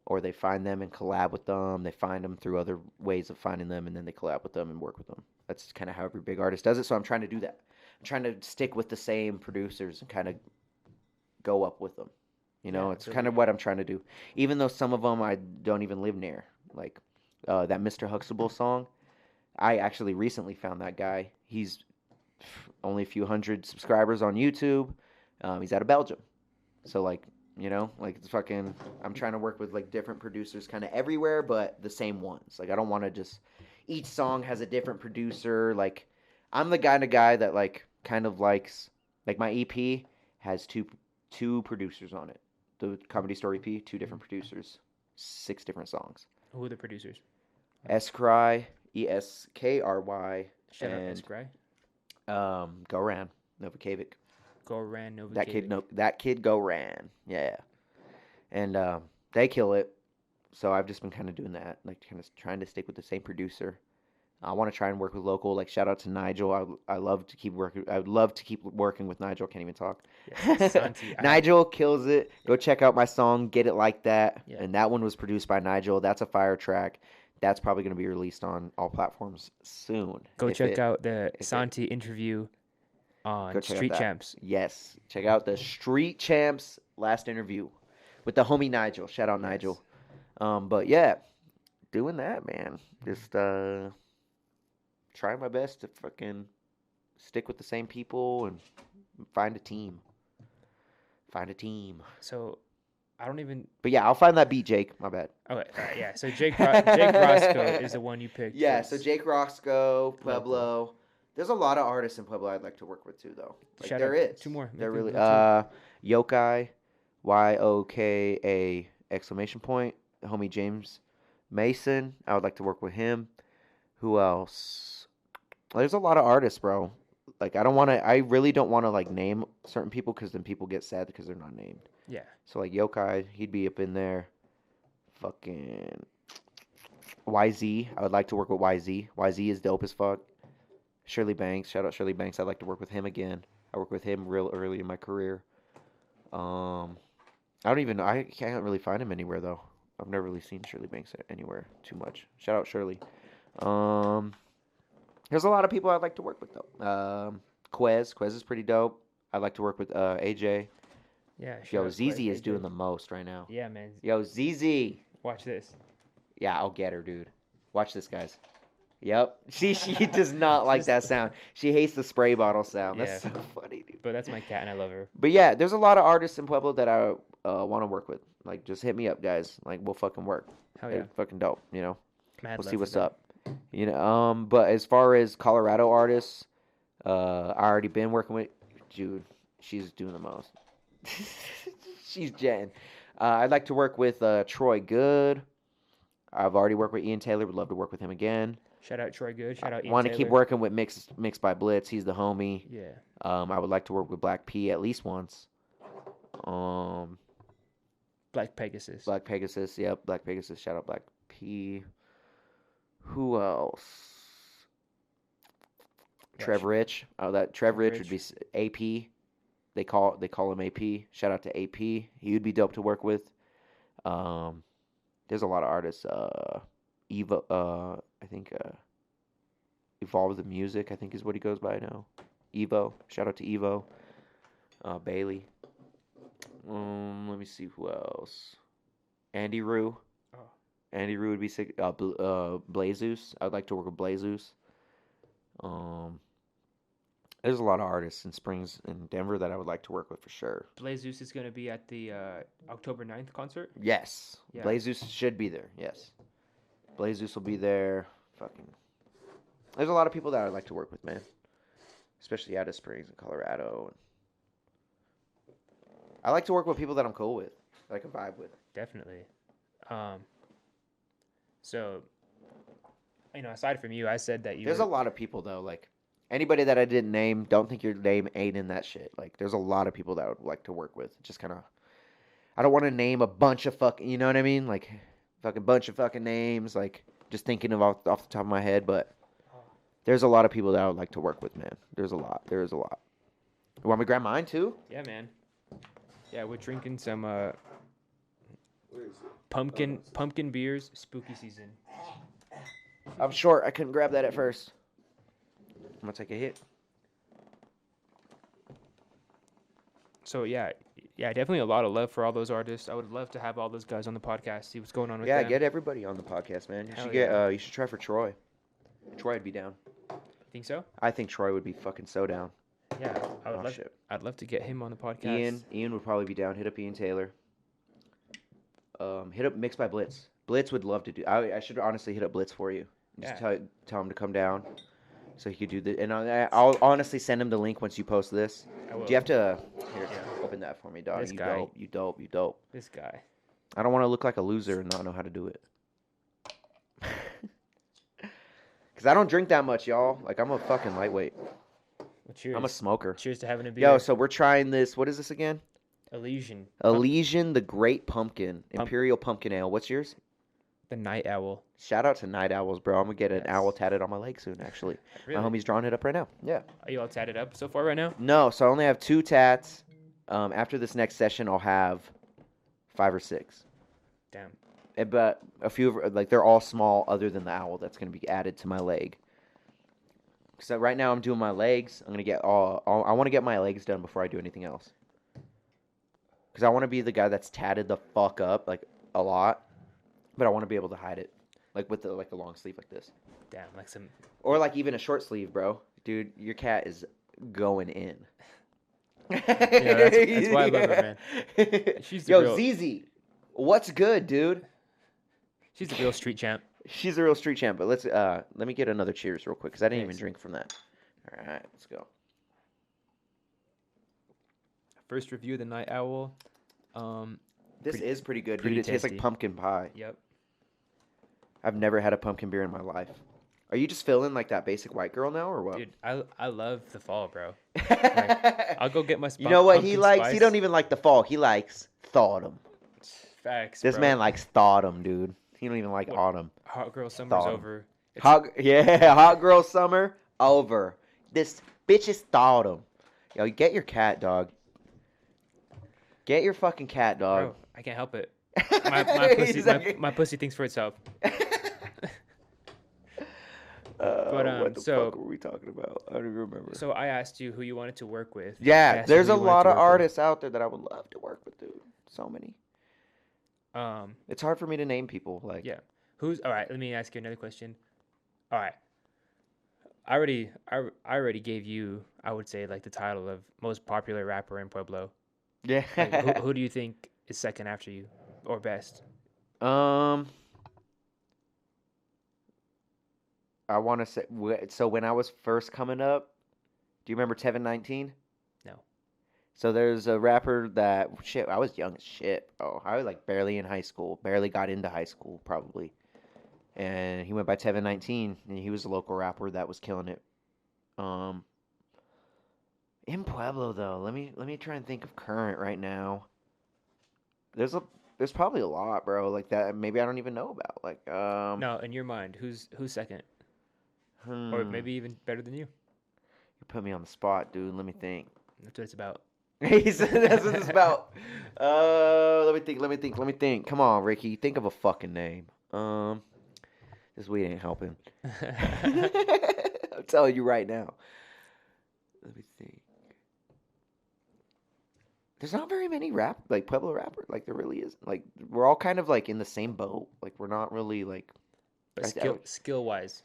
Or they find them and collab with them. They find them through other ways of finding them, and then they collab with them and work with them. That's kind of how every big artist does it, so I'm trying to do that. I'm trying to stick with the same producers and kind of go up with them. You know, it's kind of what I'm trying to do. Even though some of them I don't even live near. Like that Mr. Huxtable song. I actually recently found that guy. He's only a few hundred subscribers on YouTube. He's out of Belgium. So, like, you know, like, it's fucking, I'm trying to work with, like, different producers kind of everywhere, but the same ones. Like, I don't want to just, each song has a different producer. Like, I'm the kind of guy that, like, kind of likes, like, my EP has two producers on it. The Comedy Store EP, 2 different producers, 6 different songs. Who are the producers? Eskry, Eskry, Shout out Eskry. Goran Novakovic. Goran Novakovic. That kid Goran. Yeah. And they kill it. So I've just been kind of doing that, like, kind of trying to stick with the same producer. I want to try and work with local. Like, shout out to Nigel. I love to keep working. I would love to keep working with Nigel. Can't even talk. Yeah, Nigel kills it. Go check out my song, Get It Like That. Yeah. And that one was produced by Nigel. That's a fire track. That's probably going to be released on all platforms soon. Go check out the Santi interview on Street Champs. Yes. Check out the Street Champs last interview with the homie Nigel. Shout out Nigel. But yeah, doing that, man. Just trying my best to fucking stick with the same people and find a team. So, I don't even... But yeah, I'll find that beat, Jake. My bad. Okay, yeah. So, Jake Roscoe is the one you picked. Yeah, so Jake Roscoe, Pueblo. There's a lot of artists in Pueblo I'd like to work with, too, though. Like, there is. 2 more. There really... Yokai, YOKA, exclamation point. Homie James Mason. I would like to work with him. Who else? There's a lot of artists, bro. Like, I really don't want to, like, name certain people because then people get sad because they're not named. Yeah. So, like, Yokai, he'd be up in there. Fucking YZ. I would like to work with YZ. YZ is dope as fuck. Shirley Banks. Shout out Shirley Banks. I'd like to work with him again. I worked with him real early in my career. I can't really find him anywhere though. I've never really seen Shirley Banks anywhere too much. Shout out Shirley. There's a lot of people I'd like to work with though. Quez is pretty dope. I'd like to work with AJ. Yeah. Yo, ZZ is doing the most right now. Yeah, man. Yo, ZZ. Watch this. Yeah, I'll get her, dude. Watch this, guys. Yep. She does not like that sound. She hates the spray bottle sound. That's so funny, dude. But that's my cat, and I love her. But yeah, there's a lot of artists in Pueblo that I want to work with. Like, just hit me up, guys. Like, we'll fucking work. Hell yeah. They're fucking dope, you know? Mad We'll love see for what's them. up. You know, but as far as Colorado artists, I already been working with, dude, she's doing the most. She's jetting. I'd like to work with Troy Good. I've already worked with Ian Taylor. Would love to work with him again. Shout out Troy Good. Shout out Ian Want to Taylor. keep working with Mix by Blitz. He's the homie. Yeah. I would like to work with Black P at least once. Black Pegasus. Black Pegasus. Yep, Black Pegasus. Shout out Black P. Who else? Trev Rich. Oh, that Trev Rich would be AP. They call him AP. Shout out to AP. He would be dope to work with. There's a lot of artists. Evo. I think Evolve the Music. I think is what he goes by now. Evo. Shout out to Evo. Bailey. Let me see who else. Andy Rue. Oh. Andy Rue would be sick. Blazeus. I would like to work with Blazeus. There's a lot of artists in Springs and Denver that I would like to work with for sure. Blazeus is going to be at the October 9th concert? Yes. Yeah. Blazeus should be there. Yes. Blazeus will be there. Fucking. There's a lot of people that I'd like to work with, man. Especially out of Springs and Colorado. I like to work with people that I'm cool with. That I can vibe with. Definitely. So, you know, aside from you, I said that you. There's a lot of people though. Like anybody that I didn't name, don't think your name ain't in that shit. Like there's a lot of people that I would like to work with. Just kind of. I don't want to name a bunch of fucking. You know what I mean? Like fucking bunch of fucking names. Like just thinking of off the top of my head, but. There's a lot of people that I would like to work with, man. There's a lot. There is a lot. You want me to grab mine too? Yeah, man. Yeah, we're drinking some pumpkin beers, spooky season. I'm short. I couldn't grab that at first. I'm gonna take a hit. So yeah, definitely a lot of love for all those artists. I would love to have all those guys on the podcast. See what's going on with them. Yeah, get everybody on the podcast, man. You Hell should yeah. you should try for Troy. Troy would be down. Think so? I think Troy would be fucking so down. Yeah, Oh shit. I'd love to get him on the podcast. Ian would probably be down. Hit up Ian Taylor. Hit up Mix by Blitz. Blitz would love to do. I should honestly hit up Blitz for you. Just tell him to come down, so he could do the. And I'll honestly send him the link once you post this. I will. Do you have to open that for me, dog? This you guy. dope. You dope. You dope. This guy. I don't want to look like a loser and not know how to do it. Because I don't drink that much, y'all. Like, I'm a fucking lightweight. Well, cheers. I'm a smoker. Cheers to having a beer. Yo, so we're trying this. What is this again? Elysian. Elysian the Great Pumpkin. Imperial Pumpkin Ale. What's yours? The Night Owl. Shout out to Night Owls, bro. I'm going to get an Yes. owl tatted on my leg soon, actually. Really? My homie's drawing it up right now. Yeah. Are you all tatted up so far right now? No, so I only have 2 tats. After this next session, I'll have 5 or 6. Damn. But a few, like, they're all small other than the owl that's going to be added to my leg. So right now I'm doing my legs. I'm going to get I want to get my legs done before I do anything else. Because I want to be the guy that's tatted the fuck up, like, a lot. But I want to be able to hide it. Like, with the long sleeve like this. Damn, like some... Or, like, even a short sleeve, bro. Dude, your cat is going in. Yeah, that's why I love her, man. She's the Yo, real... ZZ. What's good, dude? She's the real street champ. She's a real street champ, but let me get another cheers real quick, because I didn't even Thanks. drink from that. All right, let's go. First review of the Night Owl. This is pretty good, pretty dude. It tastes like tasty. pumpkin pie. Yep. I've never had a pumpkin beer in my life. Are you just feeling like that basic white girl now, or what? Dude, I love the fall, bro. I'll go get my You know what he pumpkin likes? spice. He don't even like the fall. He likes autumn. Facts, This bro. man likes autumn, dude. He don't even like What? autumn. Hot girl summer's Thought 'em. over. It's- Hot girl summer over. This bitch is autumn. Yo, get your cat, dog. Get your fucking cat, dog. Bro, I can't help it. My pussy He's like- my pussy thinks for itself. But what the so fuck were we talking about? I don't even remember. so I asked you who you wanted to work with. I Yeah, asked you there's who a you wanted lot to of work with. artists out there that I would love to work with, dude. So many. It's hard for me to name people. Like, Yeah. Who's all right? Let me ask you another question. All right. I already gave you, I would say, like the title of most popular rapper in Pueblo. yeah. Like, who do you think is second after you, or best? I want to say so. When I was first coming up, do you remember Tevin 19? No. So there's a rapper that shit. I was young as shit. Oh, I was like barely in high school. Barely got into high school, probably. And he went by Tevin 19, and he was a local rapper that was killing it. In Pueblo though, let me try and think of current right now. There's probably a lot, bro. Like that maybe I don't even know about. Like No, in your mind, who's second, or maybe even better than you? You put me on the spot, dude. Let me think. That's what it's about. That's what it's about. Let me think. Come on, Ricky. Think of a fucking name. This weed ain't helping. I'm telling you right now. Let me think. There's not very many Pueblo rappers. Like there really is. Like we're all kind of like in the same boat. Like we're not really like. But skill wise,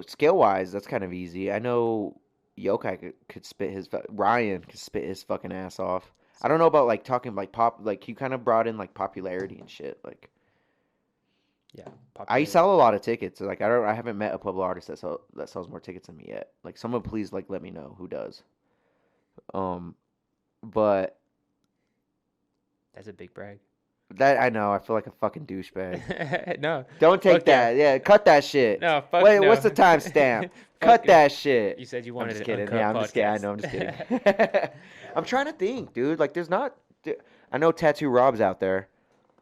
Scale wise, that's kind of easy. I know Yokai could spit his Ryan could spit his fucking ass off. I don't know about like talking like pop. Like he kind of brought in like popularity and shit. Like yeah. I sell a lot of tickets. Like I haven't met a Pueblo artist that sells more tickets than me yet. Like someone please like let me know who does. But That's a big brag. that I know. I feel like a fucking douchebag. No. Don't take Fuck yeah. that. Yeah, cut that shit. No, fuck Wait, no. what's the timestamp? Cut Fuck it. that shit. You said you I'm wanted just an kidding. uncut Yeah, I'm just kidding. I podcast. know. I'm just kidding. I'm trying to think, dude. Like, there's not. I know Tattoo Rob's out there.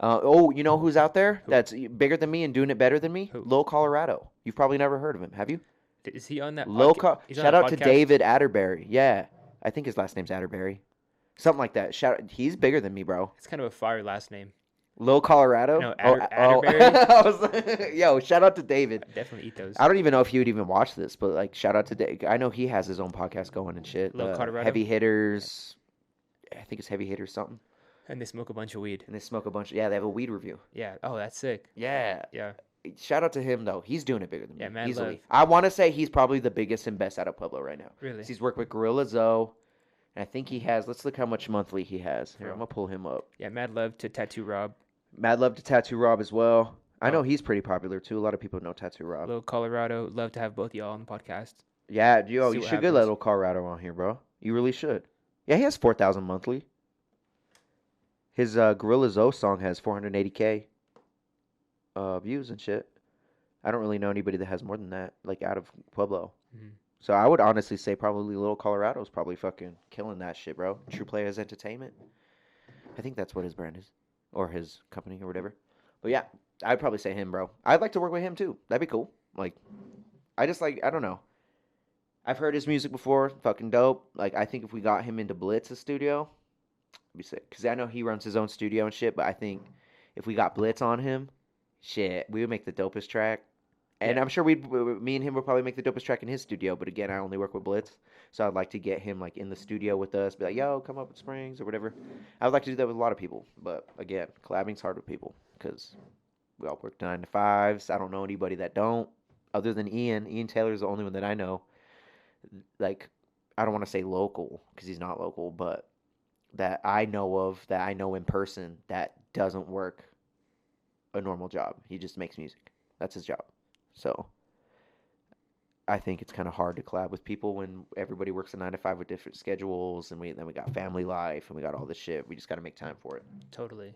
You know who's out there? Who? That's bigger than me and doing it better than me? Who? Lil Colorado. You've probably never heard of him, have you? Is he on that Lil podcast? He's on Shout that out to podcast? David Atterbury. Yeah, I think his last name's Atterbury. Something like that. He's bigger than me, bro. It's kind of a fire last name. Lil Colorado. No, Atterbury. Yo, shout out to David. I'd definitely eat those. I don't even know if he would even watch this, but like, shout out to Dave. I know he has his own podcast going and shit. Lil Colorado? Heavy Hitters. I think it's Heavy Hitters something. And they smoke a bunch of weed. And they smoke a bunch. Yeah, they have a weed review. Yeah. Oh, that's sick. Yeah. Yeah. Shout out to him though. He's doing it bigger than me. Yeah, mad easily. love. I want to say he's probably the biggest and best out of Pueblo right now. Really? He's worked with Gorilla Zoe, and I think he has. Let's look how much monthly he has. Here, Yeah. I'm gonna pull him up. Yeah. Mad love to Tattoo Rob. Mad love to Tattoo Rob as well. I Oh. know he's pretty popular too. A lot of people know Tattoo Rob. Lil Colorado. Love to have both y'all on the podcast. Yeah, See you what should get happens. Little Colorado on here, bro. You really should. Yeah, he has 4,000 monthly. His Gorilla Zoe song has 480K views and shit. I don't really know anybody that has more than that, like out of Pueblo. Mhm. So I would honestly say probably Little Colorado's probably fucking killing that shit, bro. True Players Entertainment. I think that's what his brand is, or his company or whatever. But yeah, I'd probably say him, bro. I'd like to work with him too. That'd be cool. Like, I don't know. I've heard his music before, fucking dope. Like, I think if we got him into Blitz's studio, it'd be sick. Because I know he runs his own studio and shit, but I think if we got Blitz on him, shit, we would make the dopest track. And Yeah. I'm sure me and him would probably make the dopest track in his studio. But again, I only work with Blitz, so I'd like to get him like in the studio with us. Be like, yo, come up with Springs or whatever. I would like to do that with a lot of people. But again, collabing's hard with people because we all work 9 to 5s. I don't know anybody that don't, other than Ian. Ian Taylor's the only one that I know. Like, I don't want to say local because he's not local, but that I know of, that I know in person, that doesn't work a normal job. He just makes music. That's his job. So I think it's kind of hard to collab with people when everybody works a 9 to 5 with different schedules, and then we got family life, and we got all this shit. We just got to make time for it. Totally.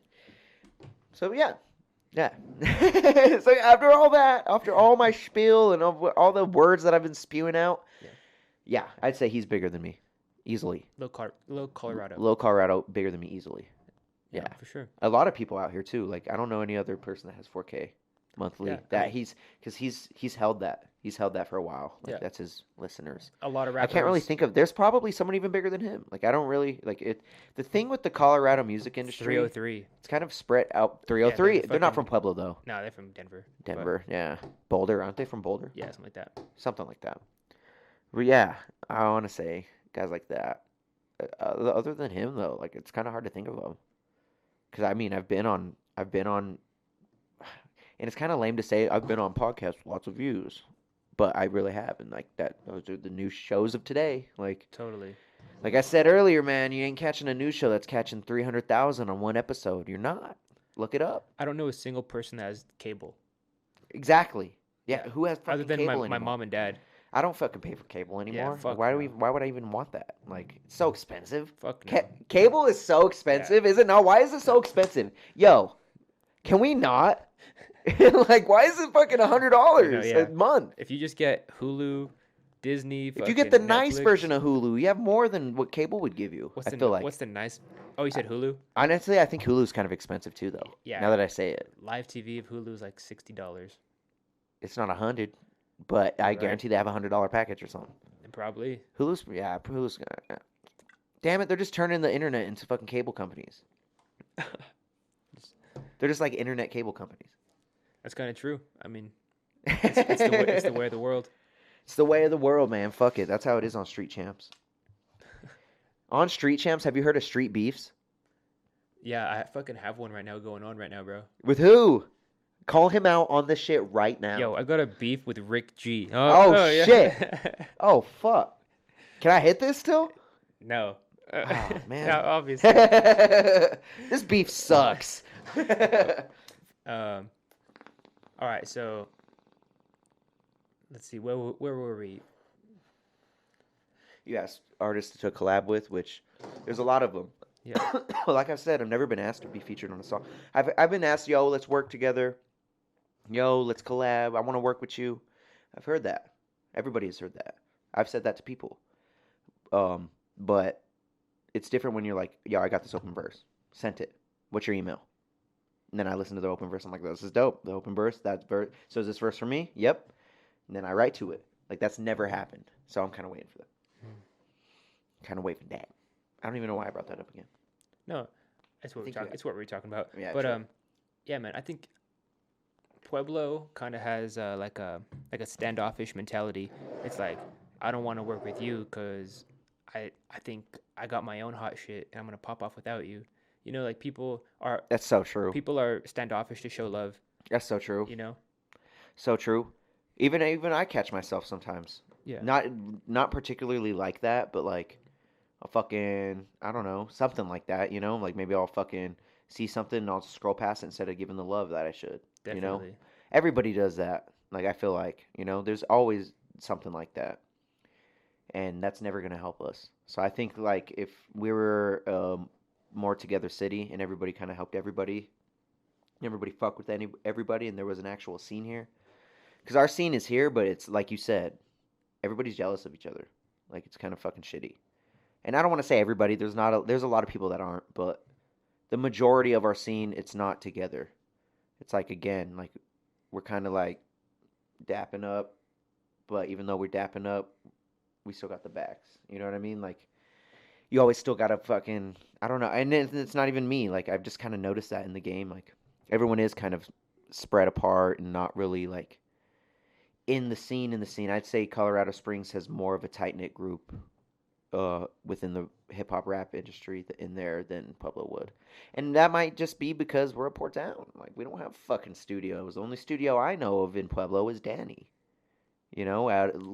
So yeah. So after all that, after all my spiel and all the words that I've been spewing out, yeah, I'd say he's bigger than me, easily. Lil Colorado. Lil Colorado, bigger than me easily. Yeah. For sure. A lot of people out here too. Like, I don't know any other person that has 4K. monthly. Yeah, That because he's held that. He's held that for a while. Like Yeah. that's his listeners. a lot of I rappers. can't really think of. There's probably someone even bigger than him. Like I don't really like it. The thing with the Colorado music industry, 303. it's kind of spread out. Yeah, 303. They're not from fucking- Pueblo though. No, they're from Denver. but- Denver, yeah. Boulder, aren't they from Boulder? yeah, something like that. Something like that. But yeah, I want to say guys like that. Other than him though, like it's kind of hard to think of them. Because I mean, I've been on, and it's kind of lame to say I've been on podcasts with lots of views, but I really have, and like that, those are the new shows of today. Totally. Like I said earlier, man, you ain't catching a news show that's catching 300,000 on one episode. You're not. Look it up. I don't know a single person that has cable. Exactly. Yeah. Yeah. Who has fucking Other than cable my anymore? mom and dad. I don't fucking pay for cable anymore. fuck Why do no. we? Why would I even want that? Like, it's so expensive. Fuck no. Cable is so expensive, is it not? Why is it so expensive? Yo, can we not? Like, why is it fucking $100 yeah. a month? If you just get Hulu, Disney, If you get the fucking nice Netflix- version of Hulu, you have more than what cable would give you. What's I the feel like. what's the nice? Oh, you said Hulu. Honestly, I think Hulu's kind of expensive too, though. Yeah. Now that I say it, Live TV of Hulu is like $60. it's not 100, but I Right. guarantee they have a $100 package or something. And probably. Hulu's. Damn it, they're just turning the internet into fucking cable companies. They're just like internet cable companies. That's kind of true. I mean, it's the way of the world. It's the way of the world, man. Fuck it. That's how it is on Street Champs. On Street Champs, have you heard of Street Beefs? Yeah, I fucking have one right now going on right now, bro. With who? Call him out on this shit right now. Yo, I got a beef with Rick G. Oh, yeah. shit. Oh, fuck. Can I hit this still? No. Oh, man. Yeah, obviously. This beef sucks. All right, so let's see. Where were we? You asked artists to collab with, which there's a lot of them. Yeah. Like I've said, I've never been asked to be featured on a song. I've been asked, yo, let's work together. Yo, let's collab. I want to work with you. I've heard that. Everybody's heard that. I've said that to people. But it's different when you're like, yo, I got this open verse. Sent it. What's your email? And then I listen to the open verse. I'm like, this is dope. The open verse, that's verse. So is this verse for me? Yep. And then I write to it. Like, that's never happened. So I'm kind of waiting for that. Kind of waiting for that. I don't even know why I brought that up again. No, it's what it's what we were talking about. Yeah, but sure. yeah, man, I think Pueblo kind of has like a standoffish mentality. It's like, I don't want to work with you because I think I got my own hot shit and I'm gonna pop off without you. You know, like That's so true. people are standoffish to show love. That's so true. You know. So true. Even I catch myself sometimes. Yeah. Not particularly like that, but like a fucking, I don't know, something like that, you know? Like maybe I'll fucking see something and I'll scroll past it instead of giving the love that I should. Definitely. You know? Everybody does that. Like I feel like, you know, there's always something like that. And that's never going to help us. So I think like if we were more together city and everybody kind of helped everybody fuck with everybody and there was an actual scene here. Because our scene is here, but it's like you said, everybody's jealous of each other. Like it's kind of fucking shitty. And I don't want to say everybody. There's a lot of people that aren't, but the majority of our scene, it's not together. It's like again, like we're kind of like dapping up, but even though we're dapping up, we still got the backs. You know what I mean? Like you always still gotta fucking, I don't know. And it's not even me. Like I've just kind of noticed that in the game. Like everyone is kind of spread apart and not really like in the scene. I'd say Colorado Springs has more of a tight-knit group within the hip-hop rap industry in there than Pueblo would. And that might just be because we're a poor town. Like, we don't have fucking studios. The only studio I know of in Pueblo is Danny. You know,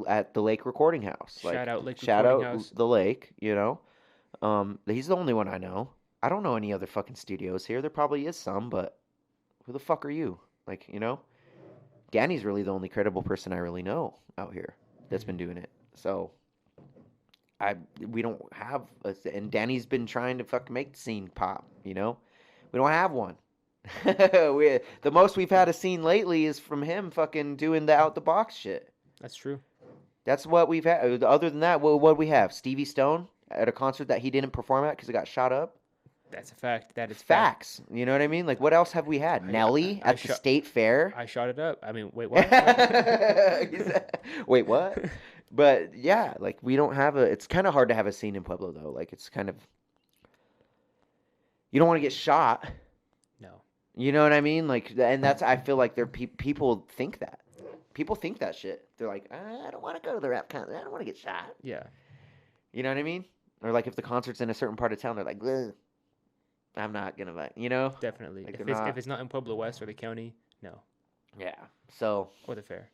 at the Lake Recording House. Like, Shout out Lake shout Recording out House. the Lake, you know. He's the only one I know. I don't know any other fucking studios here. There probably is some, but who the fuck are you? Like, you know? Danny's really the only credible person I really know out here that's been doing it. So we don't have and Danny's been trying to fucking make the scene pop, you know? We don't have one. The most we've had a scene lately is from him fucking doing the out the box shit. That's true. That's what we've had. Other than that, what we have? Stevie Stone at a concert that he didn't perform at because it got shot up. That's a fact. That is fact. Facts. You know what I mean? Like, what else have we had? Nelly I at the state fair. I shot it up. I mean, wait, what? Wait, what? But yeah, like we don't have a. It's kind of hard to have a scene in Pueblo though. Like it's kind of. You don't want to get shot. No. You know what I mean? Like, and that's. I feel like people think that. People think that shit. They're like, I don't want to go to the rap concert. I don't want to get shot. Yeah. You know what I mean? Or like if the concert's in a certain part of town, they're like, ugh, I'm not gonna buy. You know? Definitely. Like If it's not in Pueblo West or the county, no. Yeah. So. Or the fair.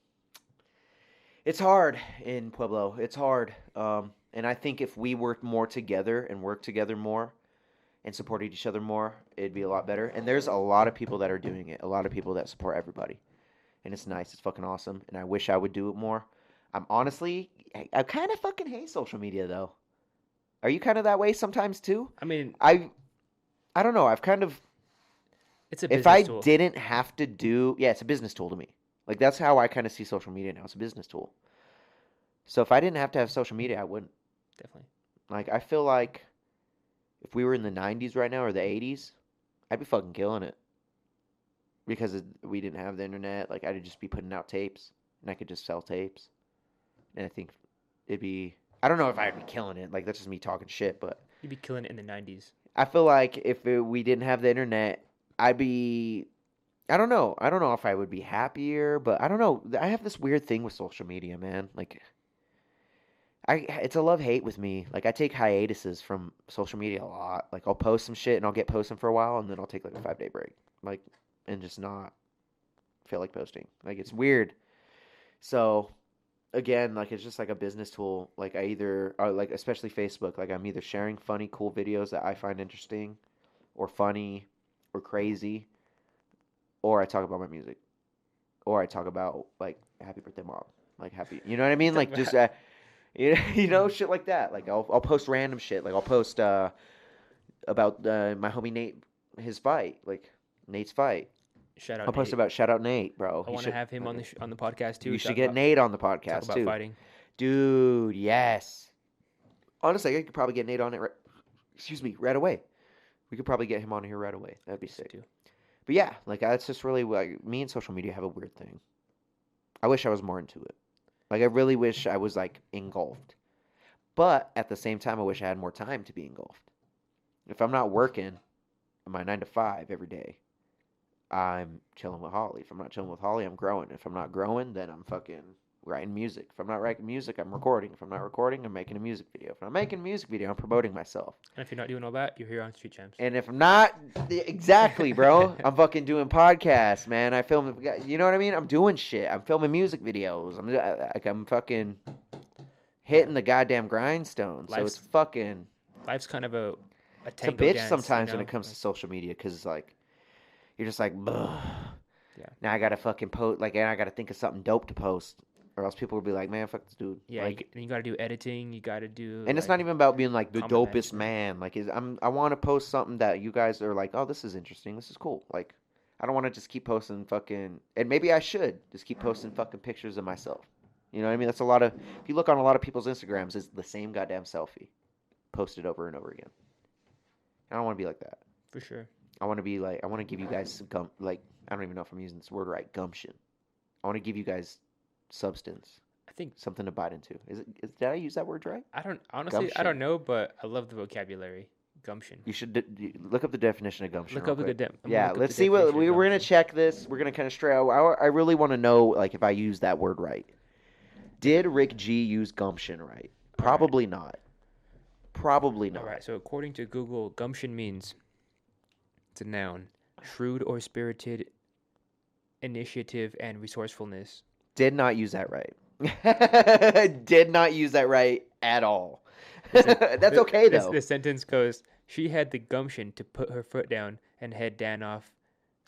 It's hard in Pueblo. It's hard. And I think if we worked more together and worked together more and supported each other more, it'd be a lot better. And there's a lot of people that are doing it. A lot of people that support everybody. And it's nice. It's fucking awesome. And I wish I would do it more. I kind of fucking hate social media though. Are you kind of that way sometimes too? I mean, I don't know. I've kind of. It's a business if I tool. didn't have to do, yeah, it's a business tool to me. Like that's how I kind of see social media now. It's a business tool. So if I didn't have to have social media, I wouldn't. Definitely. Like I feel like if we were in the 90s right now or the 80s, I'd be fucking killing it. Because we didn't have the internet, like I'd just be putting out tapes and I could just sell tapes. And I think it'd be, I don't know if I'd be killing it. Like that's just me talking shit, but You'd be killing it in the 90s. I feel like if we didn't have the internet, I'd be, I don't know. I don't know if I would be happier, but I don't know. I have this weird thing with social media, man. Like, it's a love-hate with me. Like, I take hiatuses from social media a lot. Like, I'll post some shit and I'll get posting for a while, and then I'll take like a 5-day break, like, and just not feel like posting. Like, it's weird. So, again, like, it's just like a business tool. Like, like, especially Facebook. Like, I'm either sharing funny, cool videos that I find interesting, or funny, or crazy. Or I talk about my music. Or I talk about, like, happy birthday, Mom. Like, happy, you know what I mean? Like, just, you know, shit like that. Like, I'll post random shit. Like, I'll post about my homie Nate, his fight. Like, Nate's fight. Shout out I'll post Nate. about, shout out Nate, bro. I want to have him on the podcast, too. You should get Nate on the Talk podcast, about too. fighting. Dude, yes. Honestly, I could probably get Nate on it, right away. We could probably get him on here right away. That'd be sick. Too. But yeah, like that's just really like me and social media have a weird thing. I wish I was more into it. Like I really wish I was like engulfed. But at the same time, I wish I had more time to be engulfed. If I'm not working my 9 to 5 every day, I'm chilling with Holly. If I'm not chilling with Holly, I'm growing. If I'm not growing, then I'm fucking writing music. If I'm not writing music, I'm recording. If I'm not recording, I'm making a music video. If I'm making a music video, I'm promoting myself. And if you're not doing all that, you're here on Street Champs. And if I'm not, exactly, bro, I'm fucking doing podcasts, man. I film, you know what I mean? I'm doing shit. I'm filming music videos. I'm fucking hitting the goddamn grindstone. So it's fucking. Life's kind of a tango tango bitch dance, sometimes you know? when it comes to social media because like you're just like, ugh. Yeah. Now I gotta fucking post, like, and I gotta think of something dope to post, or else people will be like, man, fuck this dude. Yeah, like, you got to do editing. You got to do. and it's not even about being like the comment dopest man. Like, I want to post something that you guys are like, oh, this is interesting. This is cool. Like, I don't want to just keep posting fucking, and maybe I should just keep posting fucking pictures of myself. You know what I mean? That's a lot of. If you look on a lot of people's Instagrams, it's the same goddamn selfie, posted over and over again. I don't want to be like that. For sure. I want to be like, I want to give you guys some like, I don't even know if I'm using this word right, gumption. I want to give you guys substance. I think something to bite into. Did I use that word right? I don't honestly. Gumption. I don't know, but I love the vocabulary. Gumption. You should look up the definition of gumption. Look up the yeah, let's see what we're gonna check this. We're gonna kind of stray out. I really want to know like if I use that word right. Did Rick G use gumption right? Probably not. Probably not. All right. So according to Google, gumption means it's a noun: shrewd or spirited initiative and resourcefulness. Did not use that right. Did not use that right at all. That's okay though. The sentence goes: she had the gumption to put her foot down and head Dan off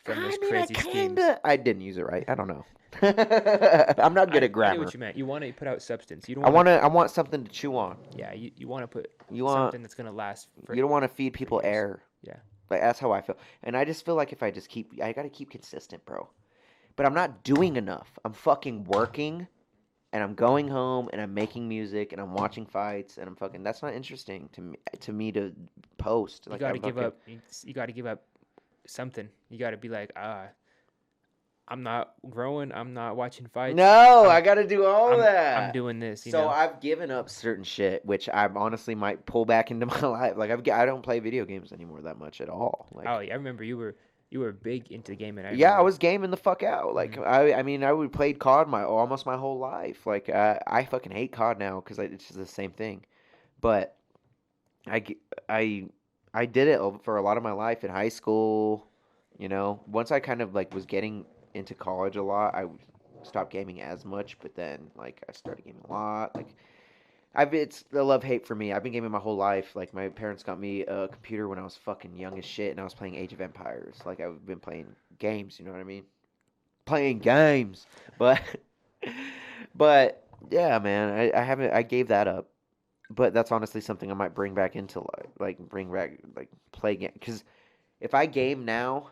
from those crazy schemes. I didn't use it right. I don't know. I'm not good at grammar. I knew what you meant. You want to put out substance. You don't. I want something to chew on. Yeah, you want to put something that's gonna last. You don't want to feed people air. Yeah. Like that's how I feel, and I just feel like if I gotta keep consistent, bro. But I'm not doing enough. I'm fucking working and I'm going home and I'm making music and I'm watching fights and I'm fucking. That's not interesting to me to post. You Like got to I'm give fucking. up. You got to give up something. You got to be like, I'm not growing. I'm not watching fights. No, I I'm got to do all I'm that. doing this. So I've given up certain shit, which I honestly might pull back into my life. Like I don't play video games anymore that much at all. Like Oh yeah, I remember you were big into gaming. I yeah, I remember. was gaming the fuck out. Like Mhm. I mean I would played COD almost my whole life. Like I fucking hate COD now because it's just the same thing. But I g- I I did it for a lot of my life in high school. You know, once I kind of like was getting into college a lot, I stopped gaming as much. But then like I started gaming a lot. Like it's the love hate for me. I've been gaming my whole life. Like my parents got me a computer when I was fucking young as shit, and I was playing Age of Empires. Like I've been playing games. You know what I mean? Playing games, but but yeah, man, I haven't. I gave that up. But that's honestly something I might bring back into bring back like play game. Because if I game now,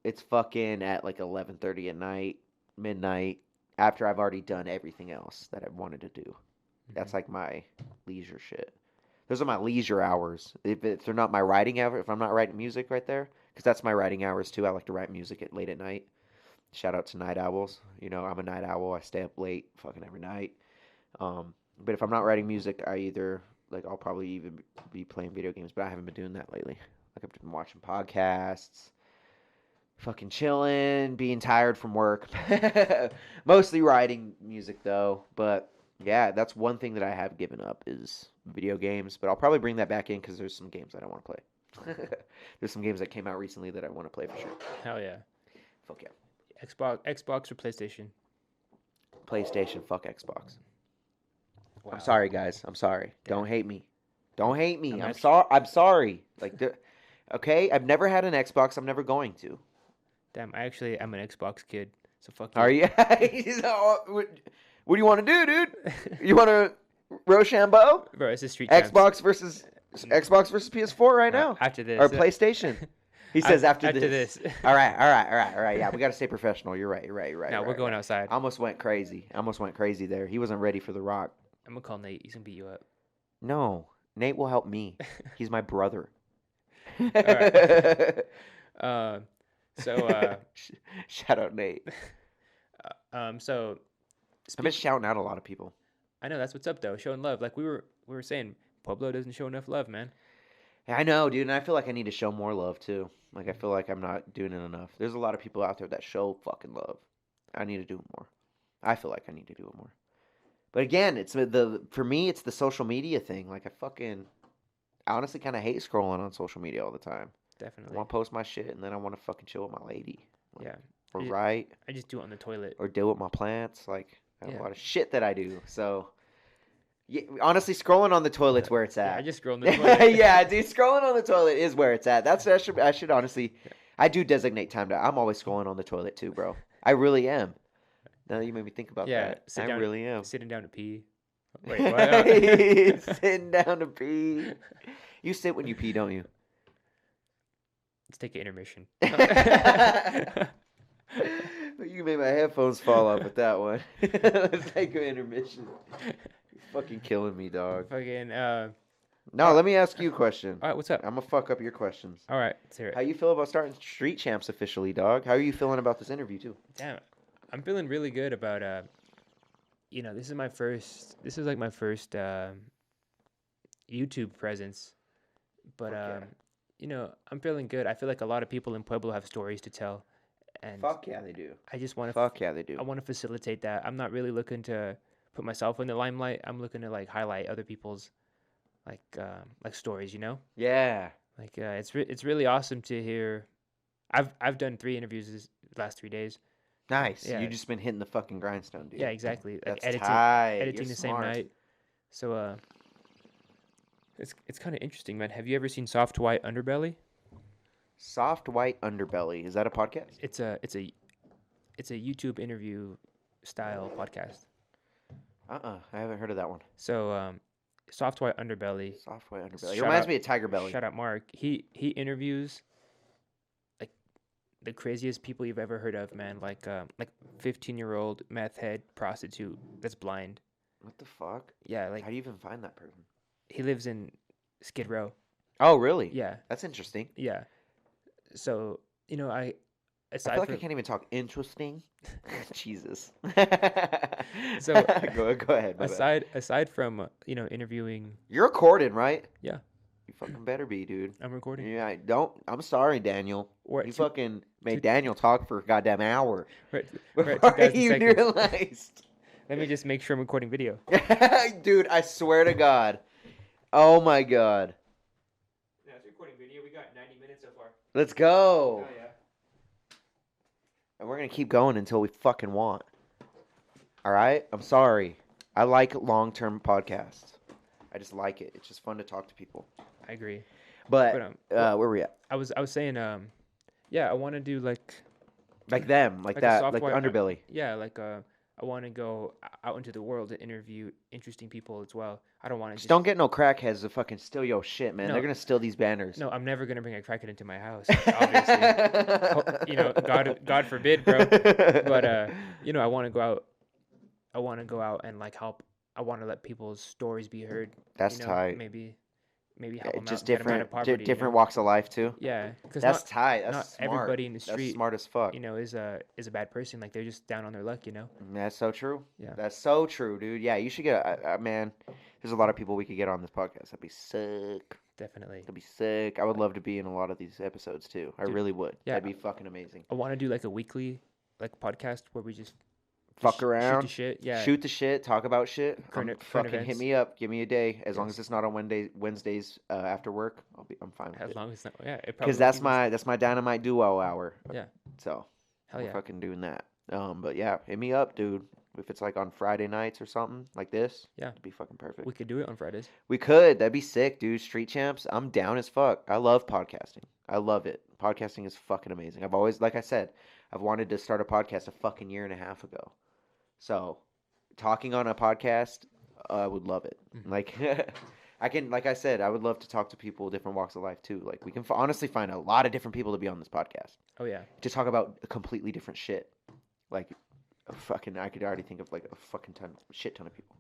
it's fucking at like 11:30 at night, midnight, after I've already done everything else that I wanted to do. Mhm. That's like my leisure shit. Those are my leisure hours. If they're not my writing hour, if I'm not writing music right there, because that's my writing hours too. I like to write music late at night. Shout out to night owls. You know, I'm a night owl. I stay up late fucking every night. But if I'm not writing music, I either like I'll probably even be playing video games. But I haven't been doing that lately. Like I've been watching podcasts, fucking chilling, being tired from work. Mostly writing music though. But yeah, that's one thing that I have given up is video games. But I'll probably bring that back in because there's some games that I want to play. There's some games that came out recently that I want to play for sure. Hell yeah. Fuck yeah. Xbox or PlayStation? PlayStation, fuck Xbox. Wow. I'm sorry, guys. I'm sorry. Damn. Don't hate me. Don't hate me. I'm I'm actually- sorry. I'm sorry. Okay. I've never had an Xbox. I'm never going to. Damn, I'm an Xbox kid. So fuck you. Are you? What do you want to do, dude? You want to Rochambeau? Bro, it's a street champs. Xbox versus PS4 right now, After this. or PlayStation? He says after After this. this. All right. Yeah, we got to stay professional. You're right. No, we're going outside. I almost went crazy. there. He wasn't ready for the rock. I'm gonna call Nate. He's gonna beat you up. No, Nate will help me. He's my brother. Alright. So Shout out Nate. so I've been shouting out a lot of people. I know that's what's up though, showing love. Like we were saying, Pueblo doesn't show enough love, man. I know, dude, and I feel like I need to show more love too. Like I feel like I'm not doing it enough. There's a lot of people out there that show fucking love. I need to do it more. I feel like I need to do it more. But again, it's for me, it's the social media thing. Like I honestly kind of hate scrolling on social media all the time. I Definitely. want to post my shit and then I want to fucking chill with my lady. Like, Yeah. Or I- write. I just do it on the toilet. Or deal with my plants. Like I have Yeah. a lot of shit that I do. So yeah, honestly, scrolling on the toilet's where it's Yeah, at. I just scroll on the toilet. Yeah, dude, scrolling on the toilet is where it's at. I should honestly, I do designate time to. I'm always scrolling on the toilet too, bro. I really am. Now that you made me think about Yeah, that, sit I down- really am. Sitting down to pee. Wait, what? Sitting down to pee. You sit when you pee, don't you? Let's take an intermission. You made my headphones fall off with that one. Let's take an intermission. You're fucking killing me, dog. Fucking No, let me ask you a question. all right, what's up? I'm gonna fuck up your questions. All right, let's hear How it. you feel about starting Street Champs officially, dog? How are you feeling about this interview too? Damn, I'm feeling really good about this is like my first YouTube presence. But Fuck yeah. I'm feeling good. I feel like a lot of people in Pueblo have stories to tell, and Fuck yeah, they do. I just want to Fuck yeah, they do. I want to facilitate that. I'm not really looking to put myself in the limelight. I'm looking to like highlight other people's like stories, Yeah. Like it's really awesome to hear. I've done 3 interviews this last 3 days. Nice. Yeah. You just been hitting the fucking grindstone, dude. Yeah, exactly. Like That's tight. editing You're the same smart. night. So it's kind of interesting, man. Have you ever seen Soft White Underbelly? Soft White Underbelly. Is that a podcast? It's a YouTube interview style podcast. I haven't heard of that one. So Soft White Underbelly. Soft White Underbelly. It Shout reminds out- me of Tiger Belly. Shout out Mark. He interviews like the craziest people you've ever heard of, man. Like 15-year-old meth head prostitute that's blind. What the fuck? Yeah, like How do you even find that person? he lives in Skid Row. Oh, really? Yeah, That's interesting. yeah. So I I aside feel like from I can't even talk interesting. Jesus. So, go ahead. My bad. aside from interviewing. You're recording, right? Yeah, You fucking better be, dude. I'm recording. Yeah, I'm sorry, Daniel. We're at You two- fucking made two- Daniel talk for a goddamn hour. we're at Before 2,000 you seconds. realized. Let me just make sure I'm recording video. Dude, I swear to God. Oh my God. Yeah, it's recording video. We got 90 minutes so far. Let's go. Oh yeah. And we're going to keep going until we fucking want. All right? I'm sorry. I like long-term podcasts. I just like it. It's just fun to talk to people. I agree. But where were we at? I was saying yeah, I want to do like them, like a that, like the software- underbelly. Yeah, like I want to go out into the world to interview interesting people as well. I don't want to Just don't get no crackheads to fucking steal your shit, man. No. They're going to steal these banners. No, I'm never gonna bring a crackhead into my house. Obviously, God forbid, bro. But I want to go out. I want to go out and like help. I want to let people's stories be heard. That's tight. Maybe help them Just out. Get 'em out different, of poverty, different walks of life too. Yeah, because That's tight. That's not smart. everybody in the That's street, smart as fuck. is a bad person. Like they're just down on their luck. That's so true. Yeah. That's so true, dude. Yeah, you should get man. There's a lot of people we could get on this podcast. That'd be sick. Definitely. That'd be sick. I would love to be in a lot of these episodes too. I Dude, really would. yeah. That'd be fucking amazing. I want to do like a weekly podcast where we just Fuck around. shoot the shit. Yeah. Shoot the shit. Talk about shit. Current Fucking hit events. me up. Give me a day. As long Yes. as it's not on Wednesdays after work, I'm fine with As it. long as it's not, yeah, it probably Because that's my dynamite duo hour. Yeah. So Hell we're yeah. fucking doing that. But yeah, hit me up, dude. If it's like on Friday nights or something like this, Yeah. it'd be fucking perfect. We could do it on Fridays. We could. That'd be sick, dude. Street Champs. I'm down as fuck. I love podcasting. I love it. Podcasting is fucking amazing. I've always, like I said, I've wanted to start a podcast a fucking year and a half ago. So, talking on a podcast, I would love it. Mhm. Like, like I said, I would love to talk to people, different walks of life too. Like, we can honestly find a lot of different people to be on this podcast Oh yeah. to talk about completely different shit. Like, I could already think of like a fucking shit ton of people.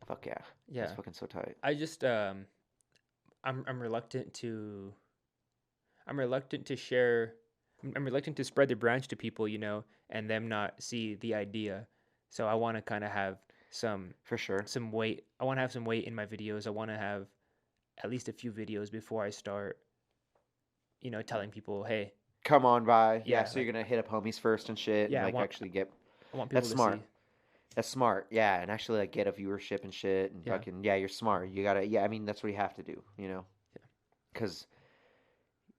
Fuck yeah. Yeah. That's fucking so tight. I just I'm reluctant to share. I'm reluctant to spread the branch to people, and them not see the idea. So I want to kind of have some For sure. weight. I want to have some weight in my videos. I want to have at least a few videos before I start, telling people, hey, Come on by. Yeah, Yeah, so you're gonna hit up homies first and shit, Yeah, and I like want- actually get. I want people That's to smart. see. That's smart. Yeah, and actually like get a viewership and shit, and Yeah. fucking you're smart. You gotta. Yeah, I mean that's what you have to do. Yeah. Because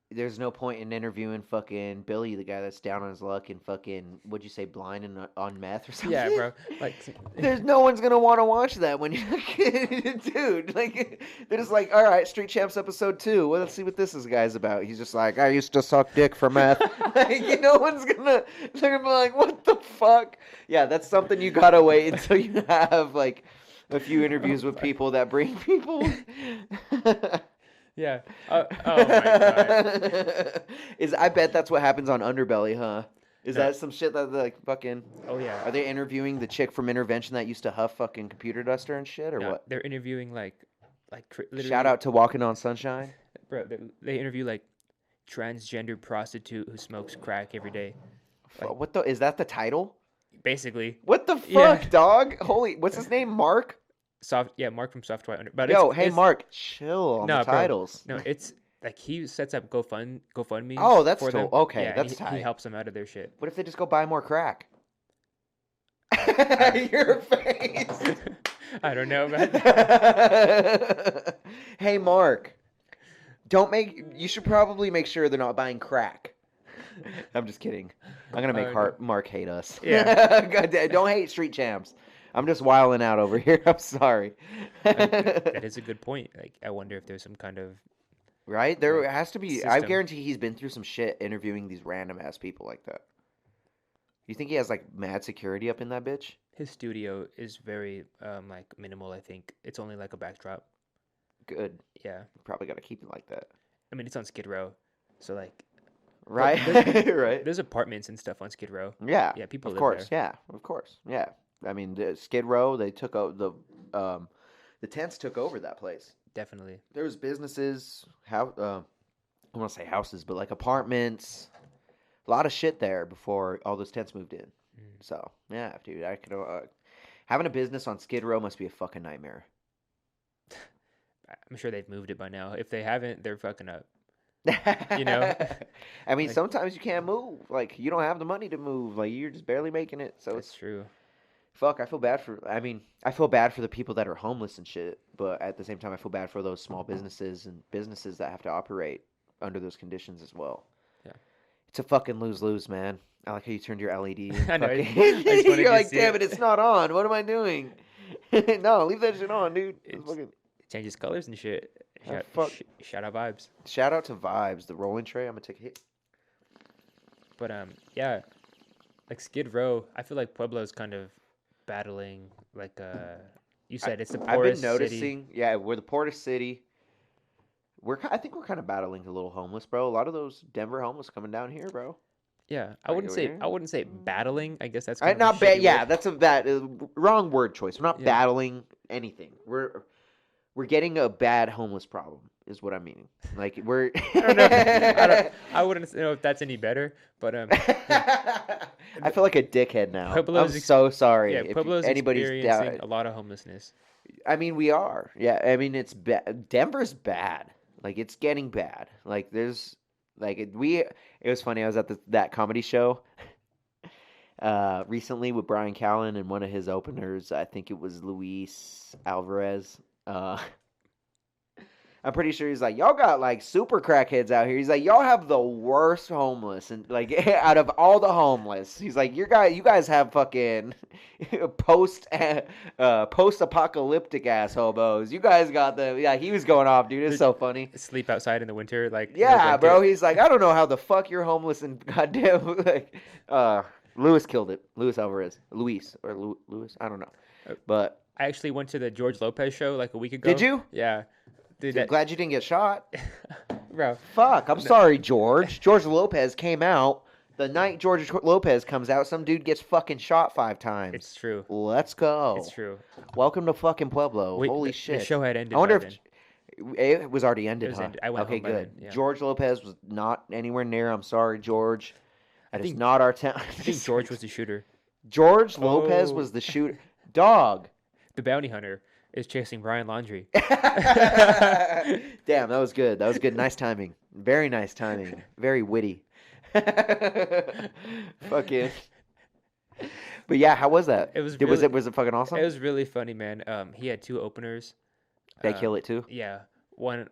there's no point in interviewing fucking Billy, the guy that's down on his luck and fucking what'd you say, blind and on meth or something. Yeah, bro. Like, There's no one's gonna want to watch that when you're dude. Like they're just like, all right, Street Champs episode 2. Well, let's see what this guy's about. He's just like, I used to suck dick for meth. Like, no one's gonna. They're gonna be like, what the fuck? Yeah, that's something you gotta wait until you have like a few interviews with people that bring people. yeah. Oh my god. I bet that's what happens on Underbelly, huh? Is No. that some shit that like fucking? Oh yeah. Are they interviewing the chick from Intervention that used to huff fucking computer duster and shit, or No, what? they're interviewing literally. Shout out to Walking on Sunshine. bro. They interview like transgender prostitute who smokes crack every day. Like- What the? Is that the title? Basically, What the fuck, Yeah. dog? Holy, what's his name? Mark? Mark from Software Under. But Yo, it's, hey it's- Mark, chill on No, the bro. titles. No, it's like he sets up GoFundMe. Oh, that's for them. cool. Okay, Yeah, that's he tight. helps them out of their shit. What if they just go buy more crack? Your face. I don't know about that. Hey Mark, you should probably make sure they're not buying crack. I'm just kidding. I'm gonna make No. Mark hate us. Yeah. God damn, don't hate Street Champs. I'm just wilding out over here. I'm sorry. That is a good point. Like, I wonder if there's some kind of Right? There has to be. I System. guarantee he's been through some shit interviewing these random ass people like that. You think he has like mad security up in that bitch? his studio is very like minimal. I think it's only like a backdrop. Good. Yeah, Probably got to keep it like that. I mean it's on Skid Row, so like right? Right. There's apartments and stuff on Skid Row. Yeah. Yeah, people Of live course. there. Yeah. Of course. Yeah. I mean, the Skid Row, they took out the tents took over that place. Definitely. There was businesses, how I want to say houses, but like apartments, a lot of shit there before all those tents moved in. Mm. So yeah, dude, I could having a business on Skid Row must be a fucking nightmare. I'm sure they've moved it by now. If they haven't, they're fucking up. I mean, Like, sometimes you can't move. Like you don't have the money to move. Like you're just barely making it. So that's it's true. fuck. I feel bad for. I mean, I feel bad for the people that are homeless and shit. But at the same time, I feel bad for those small businesses and businesses that have to operate under those conditions as well. Yeah. It's a fucking lose-lose, man. I like how you turned your LED. And I know, I fucking- just wanted You're to like, see damn it." it, it's not on. What am I doing? No, leave that shit on, dude. It's It's- fucking... It changes colors and shit. Oh, fuck. Shout out vibes. Shout out to Vibes, the rolling tray. I'm gonna take a hit. But yeah, like Skid Row, I feel like Pueblo's kind of battling like you said it's the I've been poorest city. noticing, yeah, we're the poorest city. I think we're kind of battling a little homeless, bro. A lot of those Denver homeless coming down here, bro. Yeah, Are you aware? I wouldn't say battling. I guess that's I kind of a not bad. shitty Yeah, word. that's a bad wrong word choice. We're not Yeah. battling anything. We're getting a bad homeless problem, is what I'm meaning. Like we're. I don't know. I wouldn't know if that's any better, but I feel like a dickhead now. Pueblo's I'm so sorry. yeah, if Pueblo's anybody's experiencing doubt. a lot of homelessness. I mean, we are. Yeah, I mean, it's Denver's bad. Like it's getting bad. Like there's like it was funny. I was at that comedy show recently with Brian Callen and one of his openers. I think it was Luis Alvarez. I'm pretty sure he's like, y'all got like super crackheads out here. He's like, y'all have the worst homeless, and like out of all the homeless, he's like, you guys have fucking post-apocalyptic ass hobos. You guys got the yeah. He was going off, dude. It's so funny. Sleep outside in the winter, like no Yeah, bro. blanket. He's like, I don't know how the fuck you're homeless and goddamn like, Luis killed it. Luis Alvarez, Luis or Luis, I don't know, but I actually went to the George Lopez show like a week ago. did you? Yeah. Dude, I'm glad you didn't get shot. bro. Fuck, I'm sorry, George. George Lopez came out. The night George Lopez comes out, some dude gets fucking shot 5 times. It's true. Let's go. It's true. Welcome to fucking Pueblo. Wait, Holy the shit. show had ended. I wonder by if then. it was already ended, It was huh? ended. I went okay, home by good. then, yeah. George Lopez was not anywhere near. I'm sorry, George. That is think- not our town. I think George was the shooter. George Lopez Oh. was the shooter. Dog. The bounty hunter is chasing Brian Laundrie. Damn, that was good. That was good. Nice timing. Very nice timing. Very witty. Fucking. But yeah, how was that? It was was really- it fucking awesome? It was really funny, man. He had 2 openers. They kill it too. Yeah. One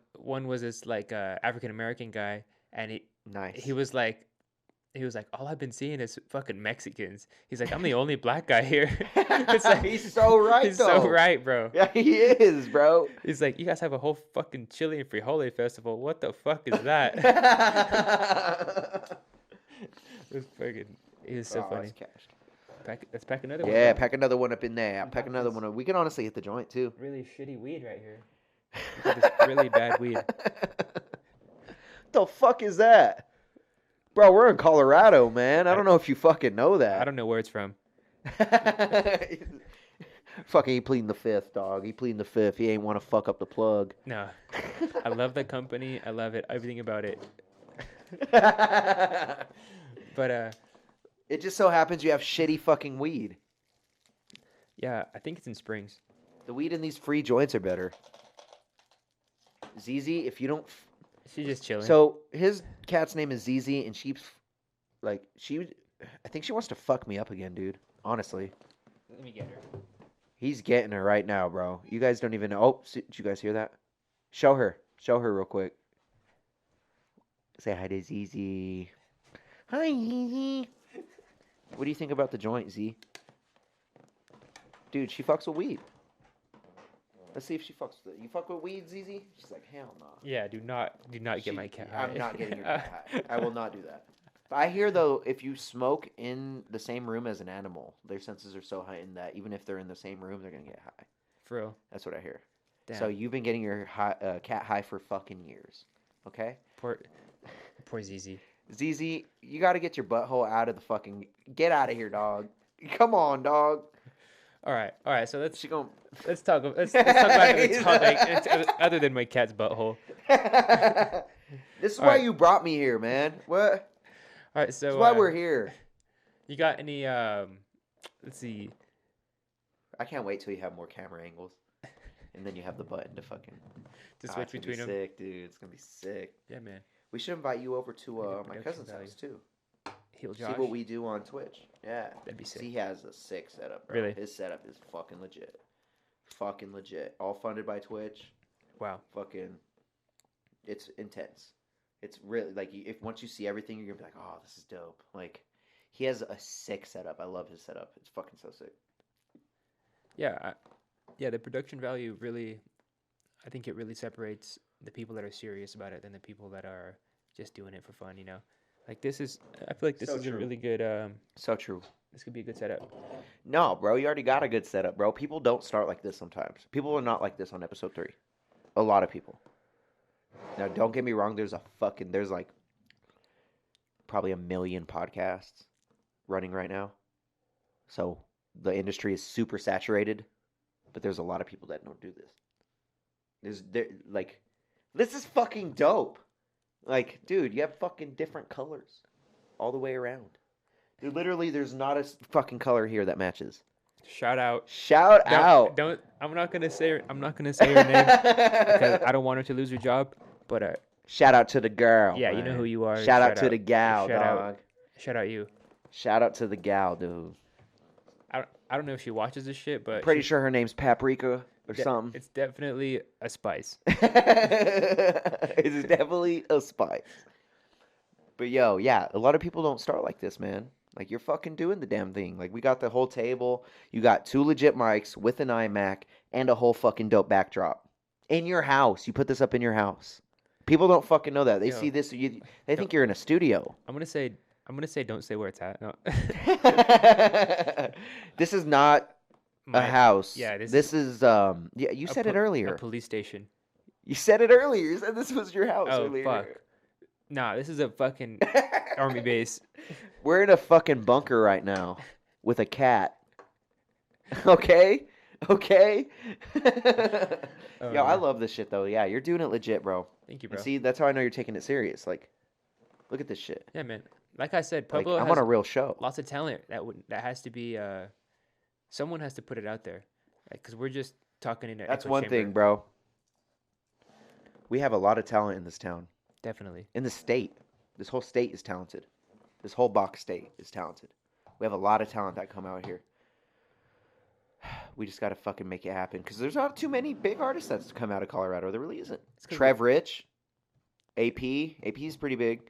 was this like African American guy, and Nice. he was like, all I've been seeing is fucking Mexicans. He's like, I'm the only black guy here. It's like, He's so right, He's though. so right, bro. Yeah, he is, bro. He's like, you guys have a whole fucking chili and frijole festival. What the fuck is that? It was fucking. It was so Oh, funny. it's cashed. Let's pack another one. Yeah, bro. pack another one up in there. And Pack pack another this- one up. We can honestly hit the joint too. Really shitty weed right here. Look at this really bad weed. The fuck is that? Bro, we're in Colorado, man. I don't know if you fucking know that. I don't know where it's from. Fucking, he pleading the 5th, dog. He pleading the 5th. He ain't want to fuck up the plug. No, I love the company. I love it. Everything about it. But It just so happens you have shitty fucking weed. yeah, I think it's in Springs. The weed in these free joints are better. ZZ, if you don't... She's just chilling. So, his cat's name is ZZ, and she's... Like, I think she wants to fuck me up again, dude. Honestly. let me get her. He's getting her right now, bro. You guys don't even know. Oh, did you guys hear that? Show her. Show her real quick. Say hi to ZZ. Hi, ZZ. What do you think about the joint, Z? Dude, she fucks with weed. Let's see if she fucks with it. You fuck with weed, ZZ? She's like, hell no. Yeah, do not get my cat high. I'm not getting your cat high. I will not do that. But I hear, though, if you smoke in the same room as an animal, their senses are so heightened that even if they're in the same room, they're going to get high. For real. That's what I hear. Damn. So you've been getting your cat high for fucking years. Okay? Poor ZZ. ZZ, you got to get your butthole out of the fucking. Get out of here, dog. Come on, dog. All right. So let's She gonna. let's talk. Let's talk about another topic other than my cat's butthole. This is All why right. you brought me here, man. What? All right. So This is why we're here. You got any? Let's see. I can't wait till you have more camera angles, and then you have the button to fucking. To switch between them. Sick, dude. It's gonna be sick. Yeah, man. We should invite you over to Good my production cousin's value. house too. Heel See Josh. what we do on Twitch. Yeah, That'd be sick. He has a sick setup, bro. Really? His setup is fucking legit. Fucking legit. All funded by Twitch. Wow. Fucking, it's intense. It's really like if once you see everything, you're gonna be like, oh, this is dope. Like, he has a sick setup. I love his setup. It's fucking so sick. Yeah. Yeah. The production value really, I think it really separates the people that are serious about it than the people that are just doing it for fun. You know, like this is. I feel like this So is a true. really good. So true. This could be a good setup. No, bro, you already got a good setup, bro. People don't start like this sometimes. People are not like this on episode 3. A lot of people. Now, don't get me wrong. There's like probably 1 million podcasts running right now. So the industry is super saturated, but there's a lot of people that don't do this. This is fucking dope. Like, dude, you have fucking different colors all the way around. Dude, literally, there's not a fucking color here that matches. Shout out. Shout out. Don't. I'm not gonna say her name because I don't want her to lose her job. But shout out to the girl. yeah, man. you know who you are. Shout out to the gal, dog. Shout out you. Shout out to the gal, dude. I don't know if she watches this shit, but Pretty sure her name's Paprika or something. It's definitely a spice. It's definitely a spice. But yo, yeah, a lot of people don't start like this, man. Like, you're fucking doing the damn thing. Like, we got the whole table. You got 2 legit mics with an iMac and a whole fucking dope backdrop. In your house. You put this up in your house. People don't fucking know that. They see this, they think you're in a studio. I'm gonna say don't say where it's at. No. This is not a house. Yeah, this is yeah, you said it earlier. A police station. You said it earlier. You said this was your house Oh earlier. fuck. Nah, this is a fucking army base. We're in a fucking bunker right now with a cat. Okay? Okay? Yo, I love this shit though. Yeah, you're doing it legit, bro. Thank you, bro. And see, that's how I know you're taking it serious. Like, look at this shit. Yeah, man. Like I said, Like, Pueblo I'm has on a real show. lots of talent that has to be someone has to put it out there, because we're just talking in an That's echo one chamber. thing, bro. We have a lot of talent in this town. Definitely. In the state. This whole state is talented. This whole box state is talented. We have a lot of talent that come out here. We just got to fucking make it happen. Because there's not too many big artists that's come out of Colorado. There really isn't. Trev Rich. AP. AP is pretty big.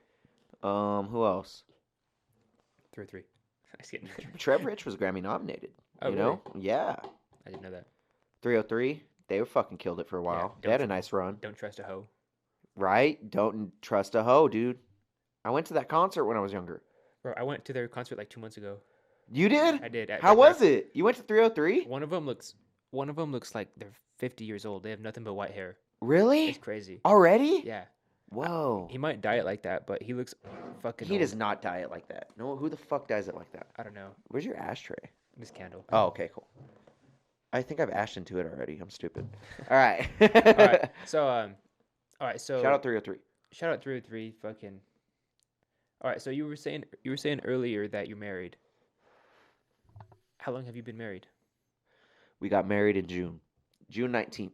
Who else? 3-3. Just kidding. Trev Rich was Grammy nominated. Oh, you know? Yeah. I didn't know that. 303. They were fucking killed it for a while. They had a nice run. Don't trust a hoe. Right? Don't trust a hoe, dude. I went to that concert when I was younger. Bro, I went to their concert like 2 months ago. You did? I did. How was it? You went to 303? One of them looks like they're 50 years old. They have nothing but white hair. Really? It's crazy. Already? Yeah. Whoa. He might dye it like that, but he looks fucking He old. does not dye it like that. No, who the fuck dyes it like that? I don't know. Where's your ashtray? This candle. Oh, okay, cool. I think I've ashed into it already. I'm stupid. All right. All right. So all right. So Shout out 303. Shout out 303. Fucking. All right. So you were saying earlier that you're married. How long have you been married? We got married in June 19th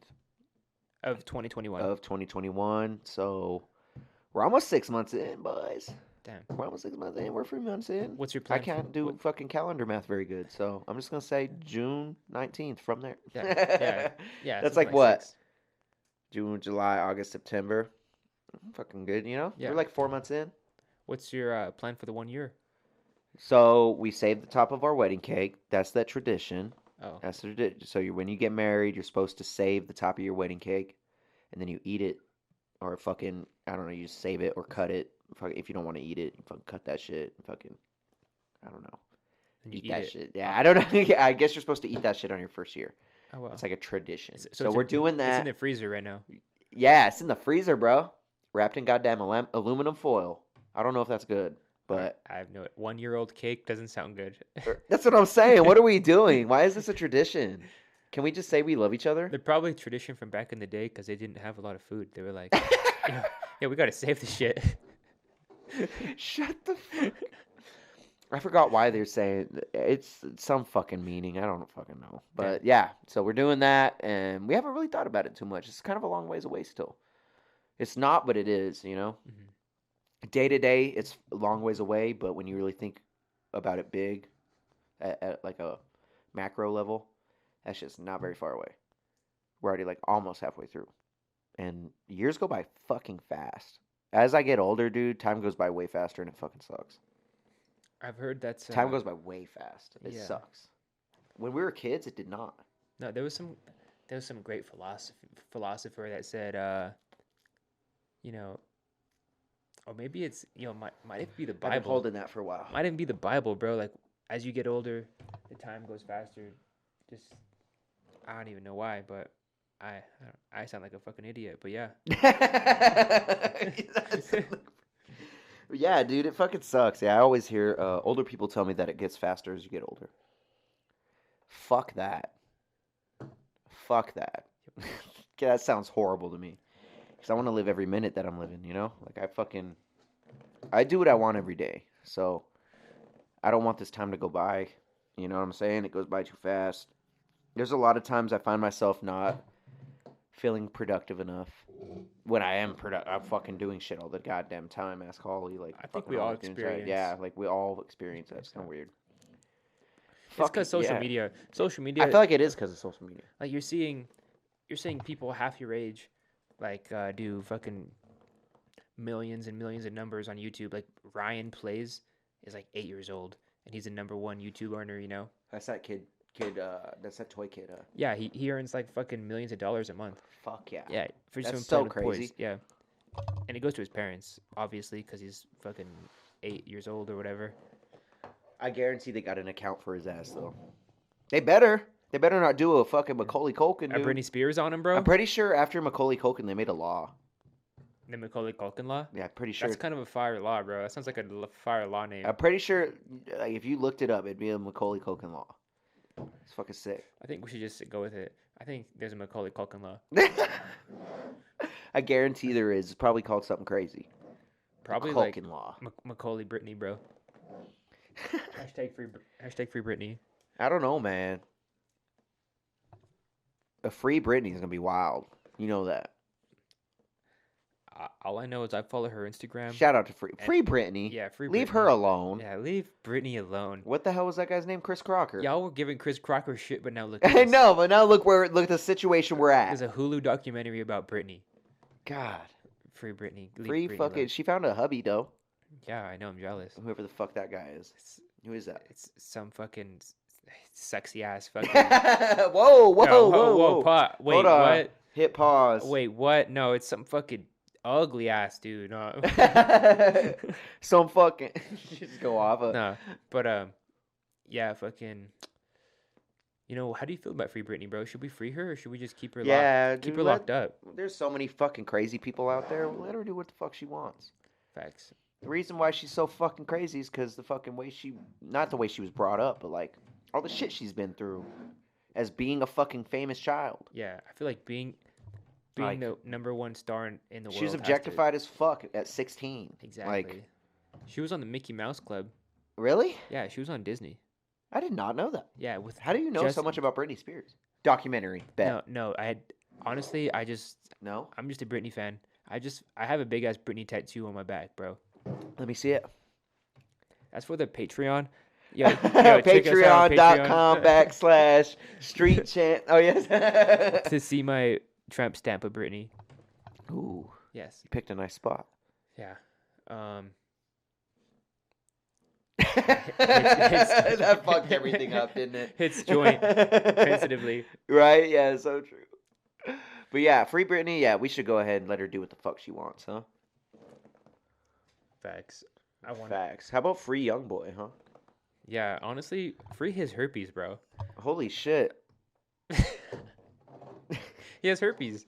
Of 2021. of 2021. So we're almost 6 months in, boys. Damn. We're almost 6 months in. We're 3 months in. What's your I plan? can't do fucking calendar math very good, so I'm just gonna say June 19th from there. Yeah. That's something like what? 6. June, July, August, September. Fucking good, you know? Yeah. We're like 4 months in. What's your plan for the 1 year? So we saved the top of our wedding cake. That's that tradition. Oh. That's the tradition. So when you get married, you're supposed to save the top of your wedding cake, and then you eat it, or fucking, I don't know, you just save it or cut it. If you don't want to eat it, you fucking cut that shit. Fucking, I don't know. And you Eat that it. shit. Yeah, I don't know. Yeah, I guess you're supposed to eat that shit on your first year. Oh wow. It's like a tradition. So So it's we're in- doing It's that. in the freezer right now. Yeah, it's in the freezer, bro. Wrapped in goddamn aluminum foil. I don't know if that's good, but I have no 1-year-old cake doesn't sound good. that's what I'm saying. What are we doing? Why is this a tradition? Can we just say we love each other? They're probably tradition from back in the day because they didn't have a lot of food. They were like, yeah, we gotta save the shit. Shut the fuck. I forgot why they're saying it's some fucking meaning. I don't fucking know. But yeah, so we're doing that, and we haven't really thought about it too much. It's kind of a long ways away still. It's not, but it is. Day to day, it's a long ways away. But when you really think about it big, at like a macro level, that's just not very far away. We're already like almost halfway through, and years go by fucking fast. As I get older, dude, time goes by way faster, and it fucking sucks. I've heard that's Time goes by way fast. It yeah. sucks. When we were kids, it did not. No, there was some great philosopher that said, or maybe it's might it be the Bible? I've been holding that for a while. Might even be the Bible, bro. Like as you get older, the time goes faster. Just I don't even know why, but I sound like a fucking idiot. But yeah. Yeah, dude, it fucking sucks. Yeah, I always hear older people tell me that it gets faster as you get older. Fuck that. Fuck that. That sounds horrible to me. Because I want to live every minute that I'm living, Like, I do what I want every day. So, I don't want this time to go by. You know what I'm saying? It goes by too fast. There's a lot of times I find myself not feeling productive enough. When I am I'm fucking doing shit all the goddamn time. Ask Holly. Like, I think we all experience. Yeah, like we all experience that. It's kind of weird. It's because social media. Social media. I feel like it is because of social media. Like you're seeing people half your age, like do fucking millions and millions of numbers on YouTube. Like Ryan Plays is like 8 years old, and he's a #1 YouTube earner. That's that kid. That's that toy kid. Yeah, he earns like fucking millions of dollars a month. Fuck yeah. Yeah, for That's just so playing with crazy. toys. Yeah, and it goes to his parents, obviously, because he's fucking 8 years old or whatever. I guarantee they got an account for his ass though. They better not do a fucking Macaulay Culkin. Dude. Britney Spears on him, bro. I'm pretty sure after Macaulay Culkin, they made a law. The Macaulay Culkin law? Yeah, pretty sure. That's kind of a fire law, bro. That sounds like a fire law name. I'm pretty sure, like, if you looked it up, it'd be a Macaulay Culkin law. It's fucking sick. I think we should just go with it. I think there's a Macaulay Culkin law. I guarantee there is. It's probably called something crazy. Probably Culkin like law. Macaulay Britney, bro. Hashtag free Britney. I don't know, man. A free Britney is gonna be wild. You know that. All I know is I follow her Instagram. Shout out to Free Britney. Yeah, free. Leave Britney. her alone. Yeah, leave Britney alone. What the hell was that guy's name? Chris Crocker. Y'all were giving Chris Crocker shit, but now look. At I know, but now look at the situation we're at. There's a Hulu documentary about Britney. God. Free Britney. Leave Free Britney fucking. alone. She found a hubby though. Yeah, I know. I'm jealous. Whoever the fuck that guy is. Who is that? It's some fucking sexy ass fucking. whoa. Wait, Hold on. what? Hit pause. Wait, what? No, it's some fucking ugly ass dude. No. Some fucking. Just go off. No, but yeah, fucking. How do you feel about Free Britney, bro? Should we free her or should we just keep her locked? Keep her locked up. There's so many fucking crazy people out there. Let her do what the fuck she wants. Facts. The reason why she's so fucking crazy is because the fucking way not the way she was brought up, but like all the shit she's been through as being a fucking famous child. Yeah, I feel like being the #1 star in the world. She was objectified as fuck at 16. Exactly. Like, she was on the Mickey Mouse Club. Really? Yeah, she was on Disney. I did not know that. Yeah, how do you know so much about Britney Spears? Documentary. Bet. No. Honestly, No. I'm just a Britney fan. I have a big ass Britney tattoo on my back, bro. Let me see it. That's for the Patreon. Yo, Patreon.com/street chant. Oh, yes. To see my tramp stamp of Britney. Ooh. Yes. You picked a nice spot. Yeah. That fucked everything up, didn't it? Hits joint sensitively. Right? Yeah, so true. But yeah, Free Britney, yeah, we should go ahead and let her do what the fuck she wants, huh? Facts. Facts. How about Free Youngboy, huh? Yeah, honestly, free his herpes, bro. Holy shit. He has herpes.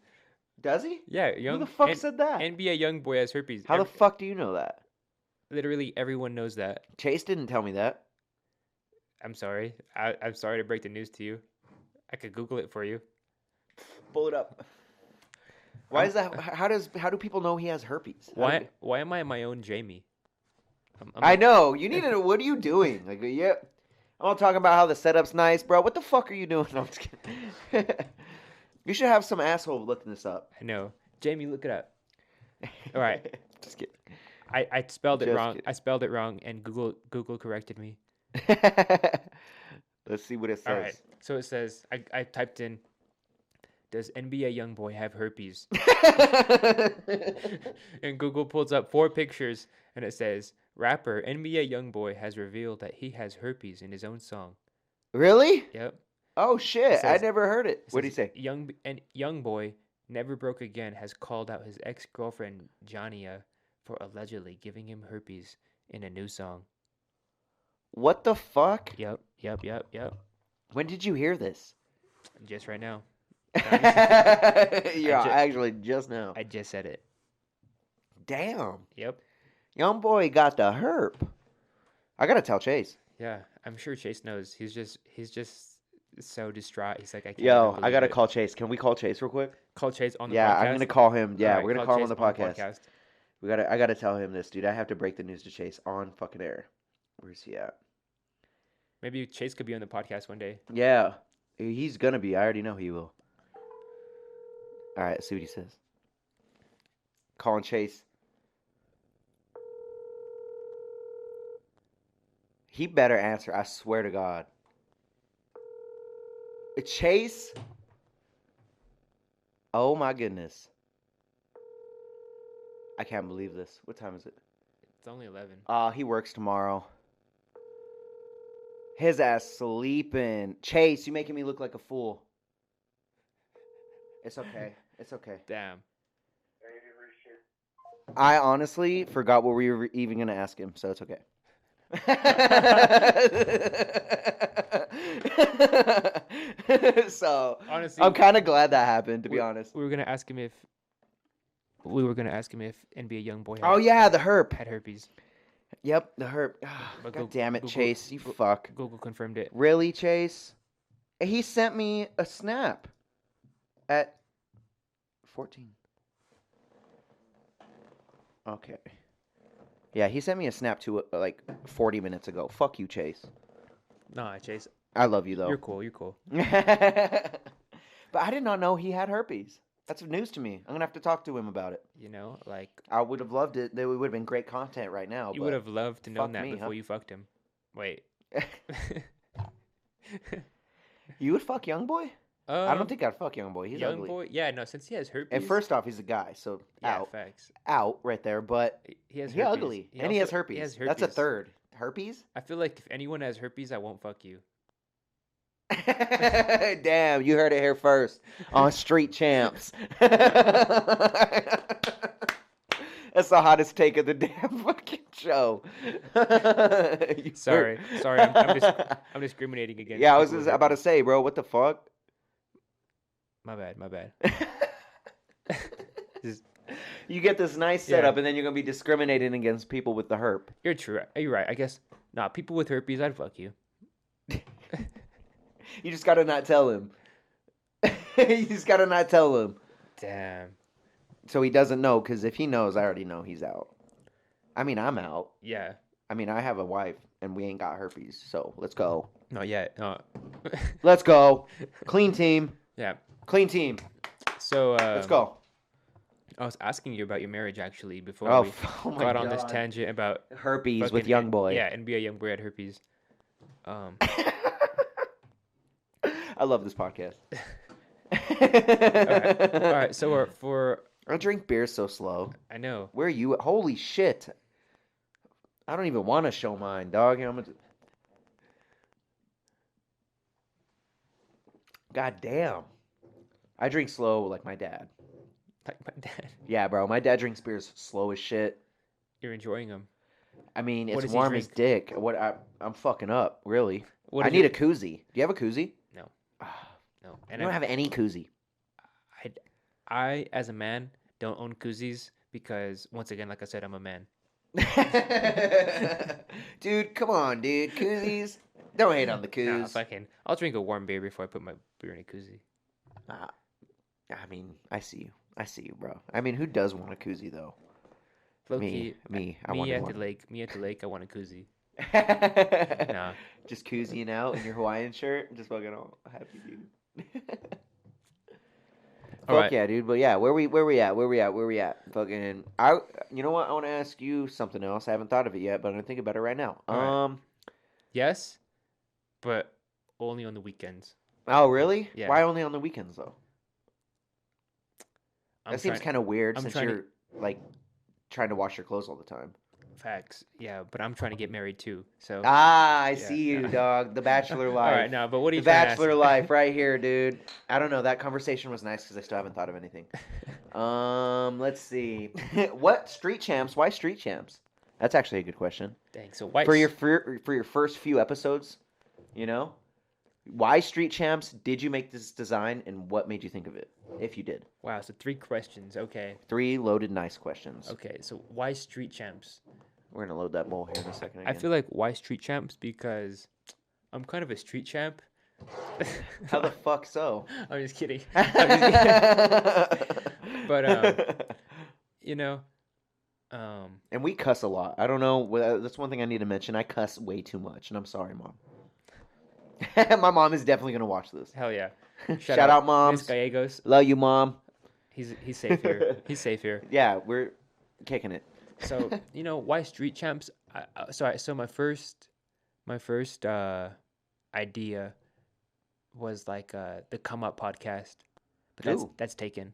Does he? Yeah, Who the fuck said that? NBA Youngboy has herpes. How the fuck do you know that? Literally everyone knows that. Chase didn't tell me that. I'm sorry. I'm sorry to break the news to you. I could Google it for you. Pull it up. Why I'm- is that? How do people know he has herpes? How do Why am I my own Jamie? I know. You need to know. What are you doing? Like, yeah. I'm not talking about how the setup's nice, bro. What the fuck are you doing? No, I'm just kidding. You should have some asshole looking this up. I know. Jamie, look it up. All right. Just kidding. I spelled it Just wrong. kidding. I spelled it wrong, and Google corrected me. Let's see what it says. All right. So it says I typed in, does NBA YoungBoy have herpes? And Google pulls up 4 pictures, and it says rapper NBA YoungBoy has revealed that he has herpes in his own song. Really? Yep. Oh shit! says- I never heard it. It What do you says, say? YoungBoy Never Broke Again has called out his ex-girlfriend Jania for allegedly giving him herpes in a new song. What the fuck? Yep. When did you hear this? Just right now. Yeah, actually, just now. I just said it. Damn, Yep. young boy got the herp. I gotta tell Chase. Yeah, I'm sure Chase knows. He's just so distraught. He's like, I can't. Yo, even I gotta believe it. call Chase. Can we call Chase real quick? Call Chase on the Yeah, podcast. I'm gonna call him. Yeah, Alright, we're gonna call him on Chase the podcast. I gotta tell him this, dude. I have to break the news to Chase on fucking air. Where's he at? Maybe Chase could be on the podcast one day. Yeah, he's gonna be. I already know he will. All right, let's see what he says. Calling Chase. He better answer. I swear to God. Chase. Oh my goodness. I can't believe this. What time is it? It's only 11. He works tomorrow. His ass sleeping. Chase, you making me look like a fool. It's okay. It's okay. Damn. I honestly forgot what we were even going to ask him, so it's okay. So, Honestly, I'm kind of glad that happened, to be honest. we were gonna ask him if NBA YoungBoy Oh, yeah, the herp. had herpes. Yep, the herp. But God damn it, Google- Chase. You fuck. Google confirmed it. Really, Chase? He sent me a snap at 14. Okay. Yeah, he sent me a snap to like 40 minutes ago. Fuck you, Chase. Nah, Chase, I love you though. you're cool. You're cool. But I did not know he had herpes. That's news to me. I'm gonna have to talk to him about it. You know, like I would have loved it. That would have been great content right now. you but would have loved to know fuck that me, before huh? you fucked him. Wait. You would fuck young boy? I don't think I'd fuck young boy. He's young ugly. boy. Yeah, no, since he has herpes. And first off, he's a guy, so yeah, out, facts. out right there. But He has he herpes. ugly, and he has also- herpes. That's a third. Herpes? I feel like if anyone has herpes, I won't fuck you. Damn, you heard it here first on Street Champs. That's the hottest take of the damn fucking show. You Sorry, heard- sorry, I'm discriminating against. Yeah, I was people with just about to herpes. say, bro, what the fuck? My bad. Just- You get this nice Yeah. setup, and then you're gonna be discriminating against people with the herp. You're true. You're right. I guess. Nah, people with herpes, I'd fuck you. You just gotta not tell him. You just gotta not tell him. Damn. So he doesn't know, because if he knows, I already know he's out. I mean, I'm out. Yeah. I mean, I have a wife, and we ain't got herpes, so let's go. Not yet. No. Let's go. Clean team. Yeah. Clean team. So. Let's go. I was asking you about your marriage actually before Oh, we oh my got on this God. tangent about Herpes with fucking young boy. Yeah, NBA YoungBoy had herpes. I love this podcast. All right. So for I drink beer so slow. I know. Where are you at? Holy shit. I don't even want to show mine, dog. God damn. I drink slow like my dad. Like my dad. Yeah, bro. My dad drinks beers slow as shit. You're enjoying them. I mean, What it's does he warm as drink? dick. I'm fucking up, really. What I is need your- a koozie. Do you have a koozie? No. Ah, No. I And don't have any koozie. I as a man don't own koozies because once again, like I said, I'm a man. Dude, come on, dude. Koozies. Don't hate on the Nah, coos. fucking. I'll drink a warm beer before I put my beer in a koozie. Uh, I mean, I see you. I see you, bro. I mean, who does want a koozie though? Low Me, key, me. I me wanted at the one. lake. Me at the lake. I want a koozie. Nah. Just koozieing out in your Hawaiian shirt, just fucking all happy, dude. All Fuck right. yeah, dude. But yeah, where we at? Fucking, you know what? I want to ask you something else. I haven't thought of it yet, but I'm gonna think about it right now. All right. Yes, but only on the weekends. Oh really? Yeah. Why only on the weekends though? I'm That seems trying. kind of weird I'm since trying to you're like trying to wash your clothes all the time. facts. Yeah, but I'm trying to get married too. So Ah, I yeah. see you, dog. The bachelor All life. right. Now, but what are The you trying to ask? bachelor life right here, dude. I don't know. That conversation was nice because I still haven't thought of anything. Let's see. What street champs? Why street champs? That's actually a good question. Dang. So why? For your first few episodes, you know, why street champs? Did you make this design, and what made you think of it? If you did, Wow. So 3 questions. Okay. 3 loaded nice questions. Okay. So why street champs? We're gonna load that bowl here in a second. I Again. feel like why street champs because I'm kind of a street champ. How the fuck so? I'm just kidding. I'm just kidding. But you know, And we cuss a lot. I don't know. That's one thing I need to mention. I cuss way too much, and I'm sorry, mom. My mom is definitely gonna watch this. hell yeah. Shout out, Miss moms. Gallegos. Love you, mom. He's safe here. He's safe here. Yeah, we're kicking it. So why street champs? So my first idea was like the Come Up podcast, but Ooh. that's taken.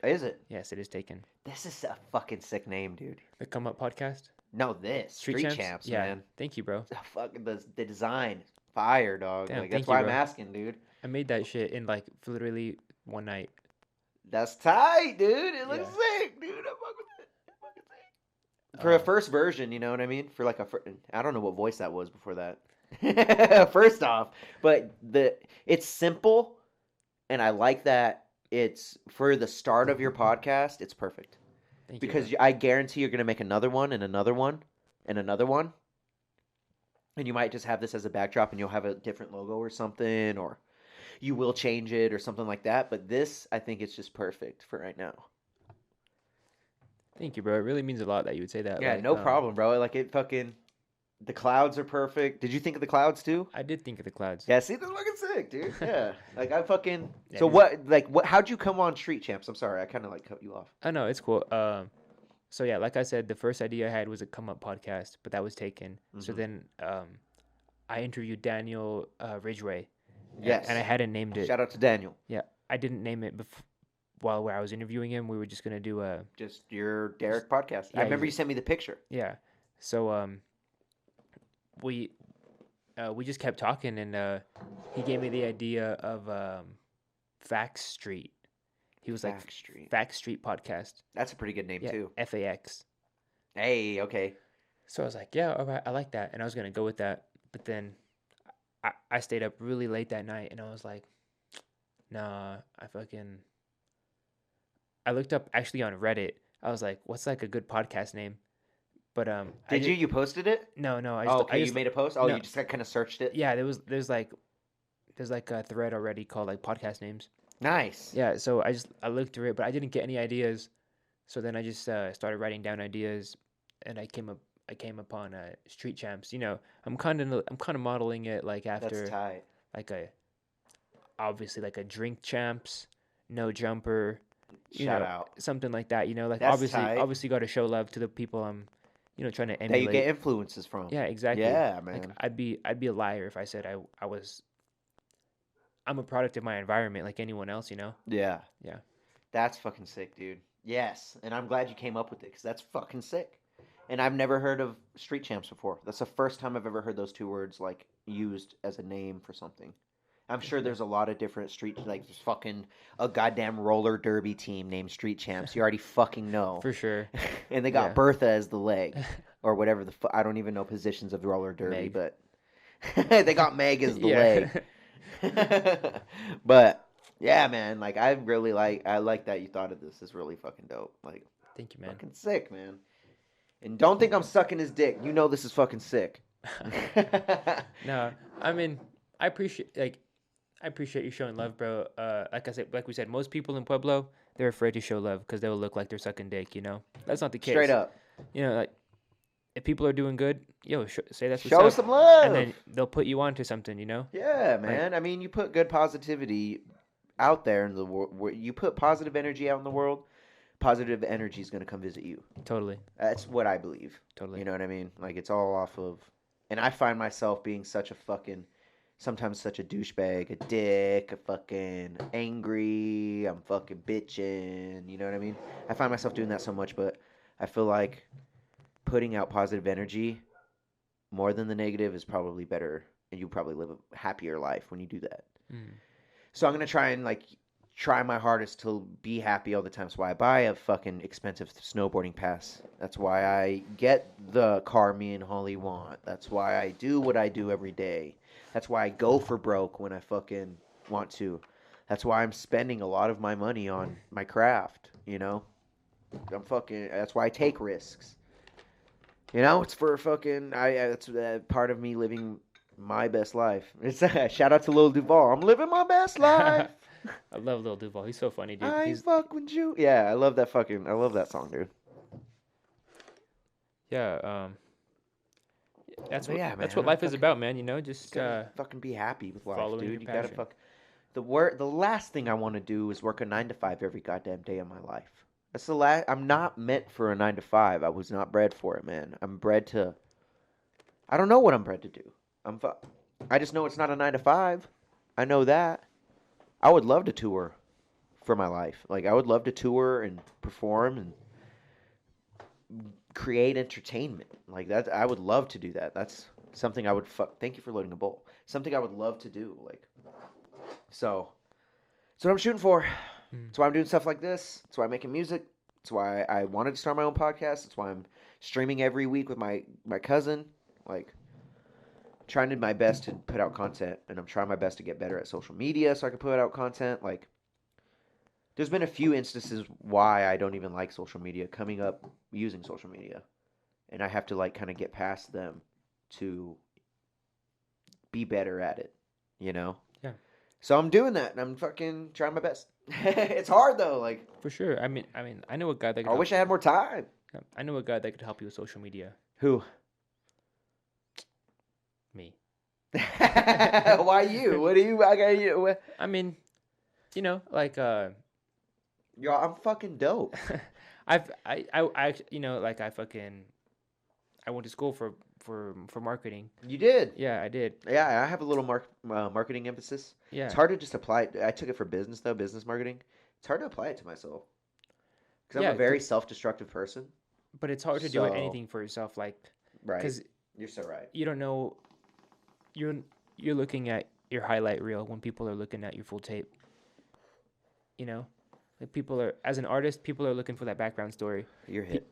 Is it? Yes, it is taken. This is a fucking sick name, dude. The Come Up podcast. No, this Street Champs, Yeah. man. Thank you, bro. Fucking the design, fire, dog. Damn, Like thank that's why you, I'm bro. asking, dude. I made that shit in like literally one night. That's tight, dude. It looks sick, dude. I fuck with it. I fucking sick. For a first version, you know what I mean? For like I don't know what voice that was before that. First off, but it's simple, and I like that. It's for the start of your podcast. It's perfect. Thank you, Because bro. I guarantee you're gonna make another one and another one and another one, and you might just have this as a backdrop, and you'll have a different logo or something, or you will change it or something like that. But this, I think, it's just perfect for right now. Thank you, bro. It really means a lot that you would say that. Yeah, like, no problem, bro. Like it fucking. The clouds are perfect. Did you think of the clouds too? I did think of the clouds. Yeah, see, that's fucking sick, dude. Yeah, like I fucking. Yeah, So these- what? How'd you come on Street Champs? I'm sorry, I kind of like cut you off. I know it's cool. So yeah, like I said, the first idea I had was a Come Up podcast, but that was taken. So Mhm. then, I interviewed Daniel Ridgway. Yes. And I hadn't named it. Shout out to Daniel. Yeah, I didn't name it while I was interviewing him. We were just gonna do a Just your Derek podcast. Yeah, I remember you sent me the picture. yeah. So we just kept talking, and he gave me the idea of Fax Street. He was like Fax Street. Fax Street podcast. That's a pretty good name Yeah, too. FAX. Hey, okay. So I was like, yeah, all right, I like that, and I was gonna go with that, but then I stayed up really late that night, and I was like, nah, I looked up actually on Reddit. I was like, what's like a good podcast name? But Did you posted it? No, I Oh, just, okay, you made a post. Oh, no. you just kind of searched it. Yeah, there's like a thread already called like podcast names. Nice. Yeah, so I looked through it, but I didn't get any ideas. So then I just started writing down ideas, and I came upon Street Champs. I'm kind of modeling it like That's after tight. like obviously like a Drink Champs, No Jumper, Shout out. something like that. Like That's obviously tight. obviously got to show love to the people I'm trying to That emulate. you get influences from. Yeah, exactly. Yeah, Like man. I'd be a liar if I said I'm a product of my environment like anyone else. Yeah. Yeah. That's fucking sick, dude. Yes, and I'm glad you came up with it because that's fucking sick. And I've never heard of Street Champs before. That's the first time I've ever heard those two words like used as a name for something. I'm sure there's a lot of different like there's fucking a goddamn roller derby team named Street Champs. You already fucking know. For sure. And they got Yeah. Bertha as the leg or whatever I don't even know positions of roller derby, Meg. but they got Meg as the Yeah. leg. But yeah, man, like I like that you thought of this. It's really fucking dope. Like Thank you, man. fucking sick, man. And don't think I'm sucking his dick. You know this is fucking sick. No, I mean, I appreciate you showing love, bro. Like we said, most people in Pueblo, they're afraid to show love because they'll look like they're sucking dick. You know, that's not the case. Straight up. You know, like if people are doing good, say that's what's Show up, some love. and then they'll put you on to something. You know. Yeah, man. I mean, you put good positivity out there in the world. You put positive energy out in the world. Positive energy is going to come visit you. Totally. That's what I believe. Totally. You know what I mean? Like, it's all off of. And I find myself being sometimes such a douchebag, a dick, a fucking angry, I'm fucking bitching. You know what I mean? I find myself doing that so much, but I feel like putting out positive energy more than the negative is probably better. And you probably live a happier life when you do that. Mm. So I'm going to try and, try my hardest to be happy all the time. That's why I buy a fucking expensive snowboarding pass. That's why I get the car me and Holly want. That's why I do what I do every day. That's why I go for broke when I fucking want to. That's why I'm spending a lot of my money on my craft, you know? That's why I take risks. You know, it's for fucking, that's part of me living my best life. It's shout out to Lil Duval. I'm living my best life. I love Lil Duval. He's so funny, dude. I fuck with you. Yeah, I love that song, dude. Yeah, that's man, what life is about, man. You know, just fucking be happy with life, following dude. your You gotta passion. The last thing I want to do is work a 9 to 5 every goddamn day of my life. That's I'm not meant for a 9 to 5. I was not bred for it, man. I'm bred to. I don't know what I'm bred to do. I just know it's not a 9 to 5. I know that. I would love to tour for my life. Like, I would love to tour and perform and create entertainment. Like, that, I would love to do that. That's something I would thank you for loading a bowl. Something I would love to do. Like, so that's what I'm shooting for. That's why I'm doing stuff like this. That's why I'm making music. That's why I wanted to start my own podcast. That's why I'm streaming every week with my cousin. Like, trying to my best to put out content, and I'm trying my best to get better at social media so I can put out content. Like, there's been a few instances why I don't even like social media coming up using social media, and I have to kind of get past them to be better at it, you know? Yeah. So I'm doing that, and I'm fucking trying my best. It's hard though, like. For sure. I mean, I know a guy that could I wish I had more time. I know a guy that could help you with social media. Who? Me. Why you? What do you? I got you. I mean, you know, like Yo, I'm fucking dope. I you know, like I went to school for marketing. You did? Yeah, I did. Yeah, I have a little marketing emphasis. Yeah. It's hard to just apply it. I took it for business though, business marketing. It's hard to apply it to myself because I'm a very self-destructive person. But it's hard to do anything for yourself, like, right? Because you're so right. You don't know. You're looking at your highlight reel when people are looking at your full tape. You know, like as an artist, people are looking for that background story. You're hit.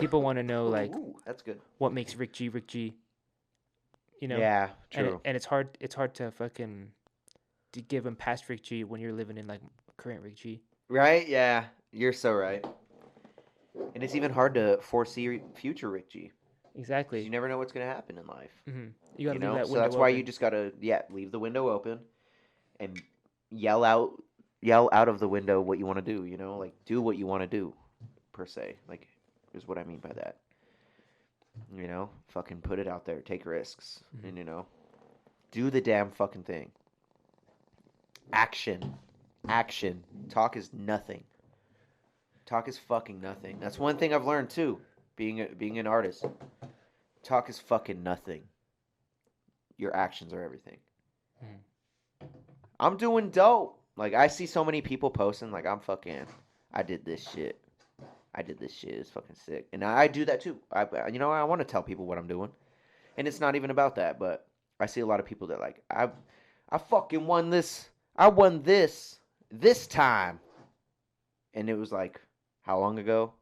People want to know like, ooh, that's good. What makes Rick G? You know. Yeah, true. And it's hard to fucking to give him past Rick G when you're living in like current Rick G. Right? Yeah, you're so right. And it's even hard to foresee future Rick G. Exactly. You never know what's going to happen in life. Mm-hmm. You got to leave that window So that's why you just got to leave the window open and yell out of the window what you want to do, you know? Like, do what you want to do, per se. Like, is what I mean by that. You know? Fucking put it out there. Take risks. Mm-hmm. And, do the damn fucking thing. Action. Talk is nothing. Talk is fucking nothing. That's one thing I've learned, too, being an artist. Talk is fucking nothing. Your actions are everything. I'm doing dope. Like, I see so many people posting, like, I did this shit. It's fucking sick. And I do that, too. I want to tell people what I'm doing. And it's not even about that, but I see a lot of people that, like, I fucking won this. I won this time. And it was, like, how long ago?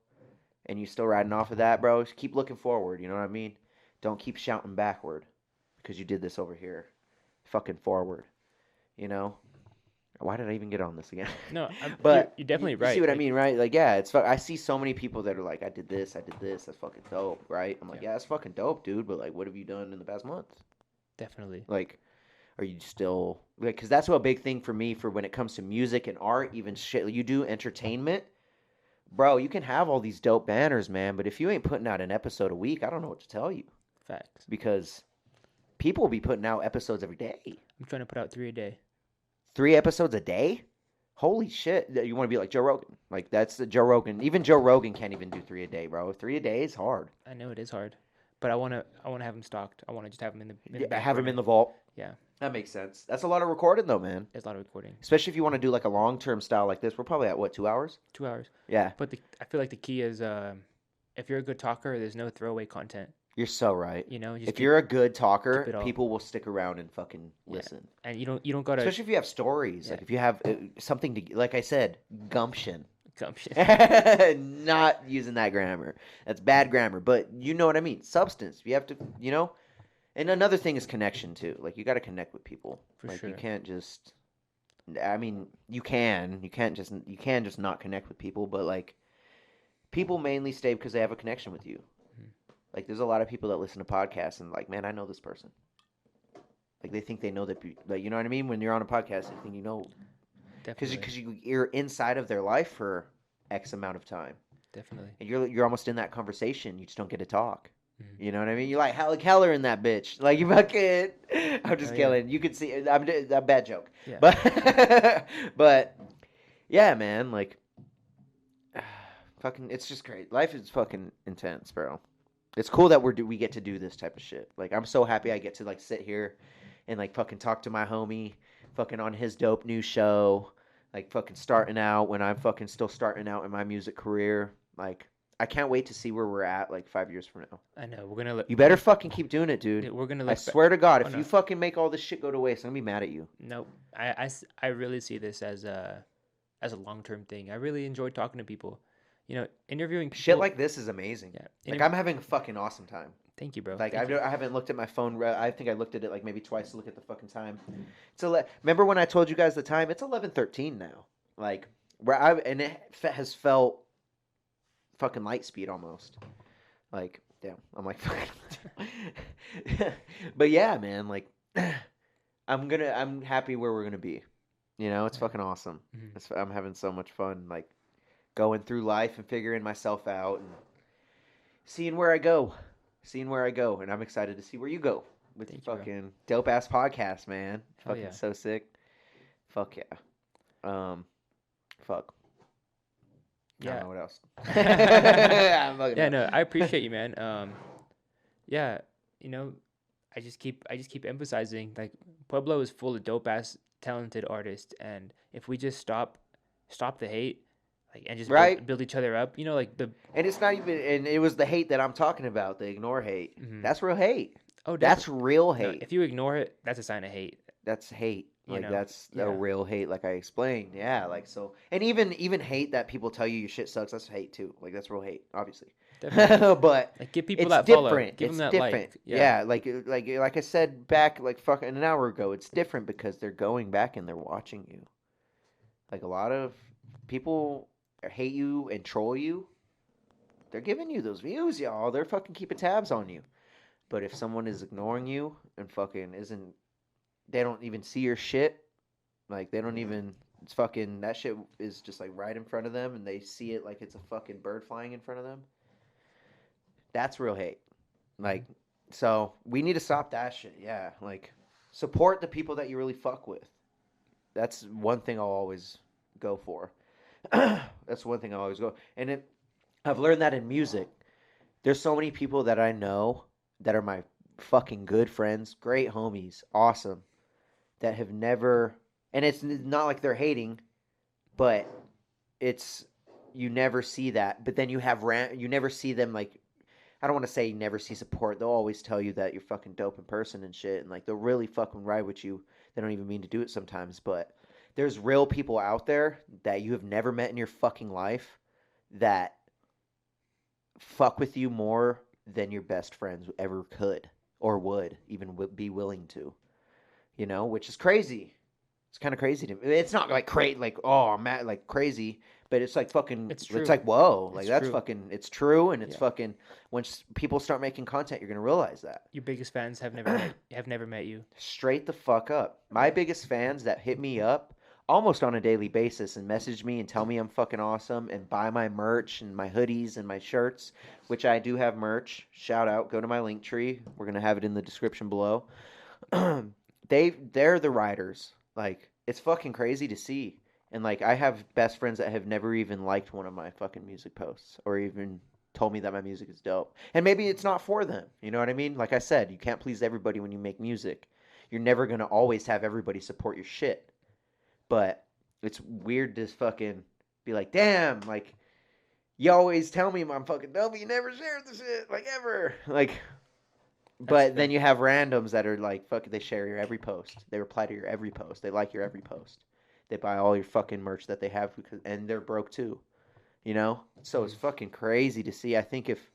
And you still riding off of that, bro? Just keep looking forward, you know what I mean? Don't keep shouting backward because you did this over here. Fucking forward, you know? Why did I even get on this again? No, But you're definitely you right. see what I Like, mean, right? Like, yeah, I see so many people that are like, I did this, that's fucking dope, right? I'm like, yeah, yeah, that's fucking dope, dude. But like, what have you done in the past month? definitely. Like, are you still like? Because that's a big thing for me for when it comes to music and art, even shit you do entertainment, bro. You can have all these dope banners, man, but if you ain't putting out an episode a week, I don't know what to tell you Facts. because people will be putting out episodes every day. I'm trying to put out 3 a day. 3 episodes a day? Holy shit. You want to be like Joe Rogan. Like, that's the Joe Rogan. Even Joe Rogan can't even do 3 a day, bro. 3 a day is hard. I know it is hard, but I wanna have them stocked. I wanna just have them in the Yeah, back have them burner. in the vault. Yeah, That makes sense. That's a lot of recording, though, man. there's a lot of recording. Especially if you want to do like a long term style like this. We're probably at what, 2 hours? 2 hours. Yeah. But I feel like the key is if you're a good talker, there's no throwaway content. You're so right. You know, just If you're a good keep talker, it all. people will stick around and fucking listen. and you don't gotta Especially if you have stories. Yeah. Like if you have something to, like I said, gumption. gumption. Not using that grammar. That's bad grammar. But you know what I mean. Substance. You have to, you know. And another thing is connection too. Like you got to connect with people. For like sure. you can't just. I mean, you can just not connect with people. But like, people mainly stay because they have a connection with you. Like, there's a lot of people that listen to podcasts and like, man, I know this person. Like, they think they know that, like, you know what I mean? When you're on a podcast, you think you know, Definitely. because you're inside of their life for X amount of time, Definitely. and you're almost in that conversation. You just don't get to talk. Mhm. You know what I mean? You're like Halle Keller in that bitch. Like you fucking. I'm just Oh, yeah. killing. You can see. I'm a bad joke. Yeah. But yeah, man. Like, fucking. It's just great. Life is fucking intense, bro. It's cool that we get to do this type of shit. Like, I'm so happy I get to like sit here and like fucking talk to my homie, fucking on his dope new show, like fucking starting out when I'm fucking still starting out in my music career. Like, I can't wait to see where we're at like 5 years from now. I know we're gonna. You better fucking keep doing it, dude. We're gonna. I swear to God, if no. you fucking make all this shit go to waste, I'm gonna be mad at you. Nope. I really see this as a long-term thing. I really enjoy talking to people. You know, interviewing people. Shit like this is amazing. Yeah. Like, I'm having a fucking awesome time. Thank you, bro. Like, Thank you. I haven't looked at my phone. I think I looked at it like maybe twice to look at the fucking time. Remember when I told you guys the time? It's 11:13 now. Like, and it has felt fucking light speed almost. Like, damn. I'm like, fucking. But yeah, man. Like, I'm happy where we're gonna be. You know, it's fucking awesome. Mhm. I'm having so much fun. Like, going through life and figuring myself out and seeing where I go. And I'm excited to see where you go with Thank your you, bro. fucking dope ass podcast, man. Hell Fucking yeah. so sick. Fuck yeah. Fuck. I Yeah. don't know what else. I'm fucking Yeah, no, I appreciate you, man. Yeah, you know, I just keep emphasizing like Pueblo is full of dope ass talented artists, and if we just stop the hate, like, and just Right. build each other up, you know, like the And it's not even, and it was the hate that I'm talking about, the ignore hate. Mhm. That's real hate. oh, That's real no, hate. if you ignore it, that's a sign of hate. That's hate. You Like, know, that's yeah. a real hate, like I explained. Yeah, like, so, and even hate that people tell you your shit sucks, that's hate too. Like, that's real hate, obviously. Definitely. But Like give people it's that different. follow, give It's them that different. like, Yeah, like I said back like fucking an hour ago, it's different because they're going back and they're watching you. Like, a lot of people hate you and troll you. They're giving you those views, y'all. They're fucking keeping tabs on you. But if someone is ignoring you and fucking they don't even see your shit. Like, they don't even, it's fucking, that shit is just like right in front of them and they see it like it's a fucking bird flying in front of them. That's real hate. Like, so we need to stop that shit. Yeah. Like, support the people that you really fuck with. That's one thing I'll always go for. That's one thing I'll always go. And I've learned that in music. There's so many people that I know that are my fucking good friends, great homies, awesome, that have never, and it's not like they're hating, but it's, you never see that. But then you never see them, like, I don't want to say you never see support. They'll always tell you that you're fucking dope in person and shit, and like they'll really fucking ride with you. They don't even mean to do it sometimes, but there's real people out there that you have never met in your fucking life that fuck with you more than your best friends ever could or would even be willing to. You know, which is crazy. It's kind of crazy to me. It's not like like oh man, like crazy, but it's like fucking. It's true. It's like whoa, like It's that's true. fucking. It's true, and it's Yeah. fucking. When people start making content, you're gonna realize that. Your biggest fans have never met you. Straight the fuck up. My biggest fans that hit me up almost on a daily basis and message me and tell me I'm fucking awesome and buy my merch and my hoodies and my shirts, which I do have merch. Shout out, go to my link tree. We're gonna have it in the description below. They're the writers. Like it's fucking crazy to see. And like I have best friends that have never even liked one of my fucking music posts or even told me that my music is dope. And maybe it's not for them. You know what I mean? Like I said, you can't please everybody when you make music. You're never going to always have everybody support your shit. But it's weird to fucking be like, damn, like, you always tell me I'm fucking dope, but you never share the shit, like, ever. Like, but then you have randoms that are like, fuck, they share your every post. They reply to your every post. They like your every post. They buy all your fucking merch that they have, because, and they're broke too. You know? So it's fucking crazy to see. I think if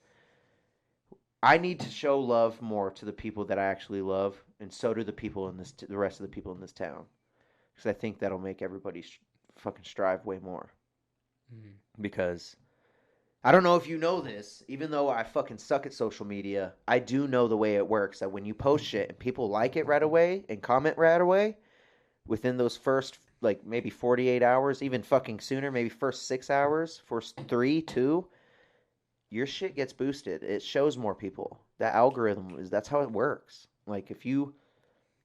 I need to show love more to the people that I actually love, and so do the people in this, the rest of the people in this town, because I think that'll make everybody fucking strive way more. Because I don't know if you know this, even though I fucking suck at social media, I do know the way it works. That when you post shit and people like it right away and comment right away, within those first like maybe 48 hours, even fucking sooner, maybe first 6 hours, first 3, 2, your shit gets boosted. It shows more people. That algorithm that's how it works. Like if you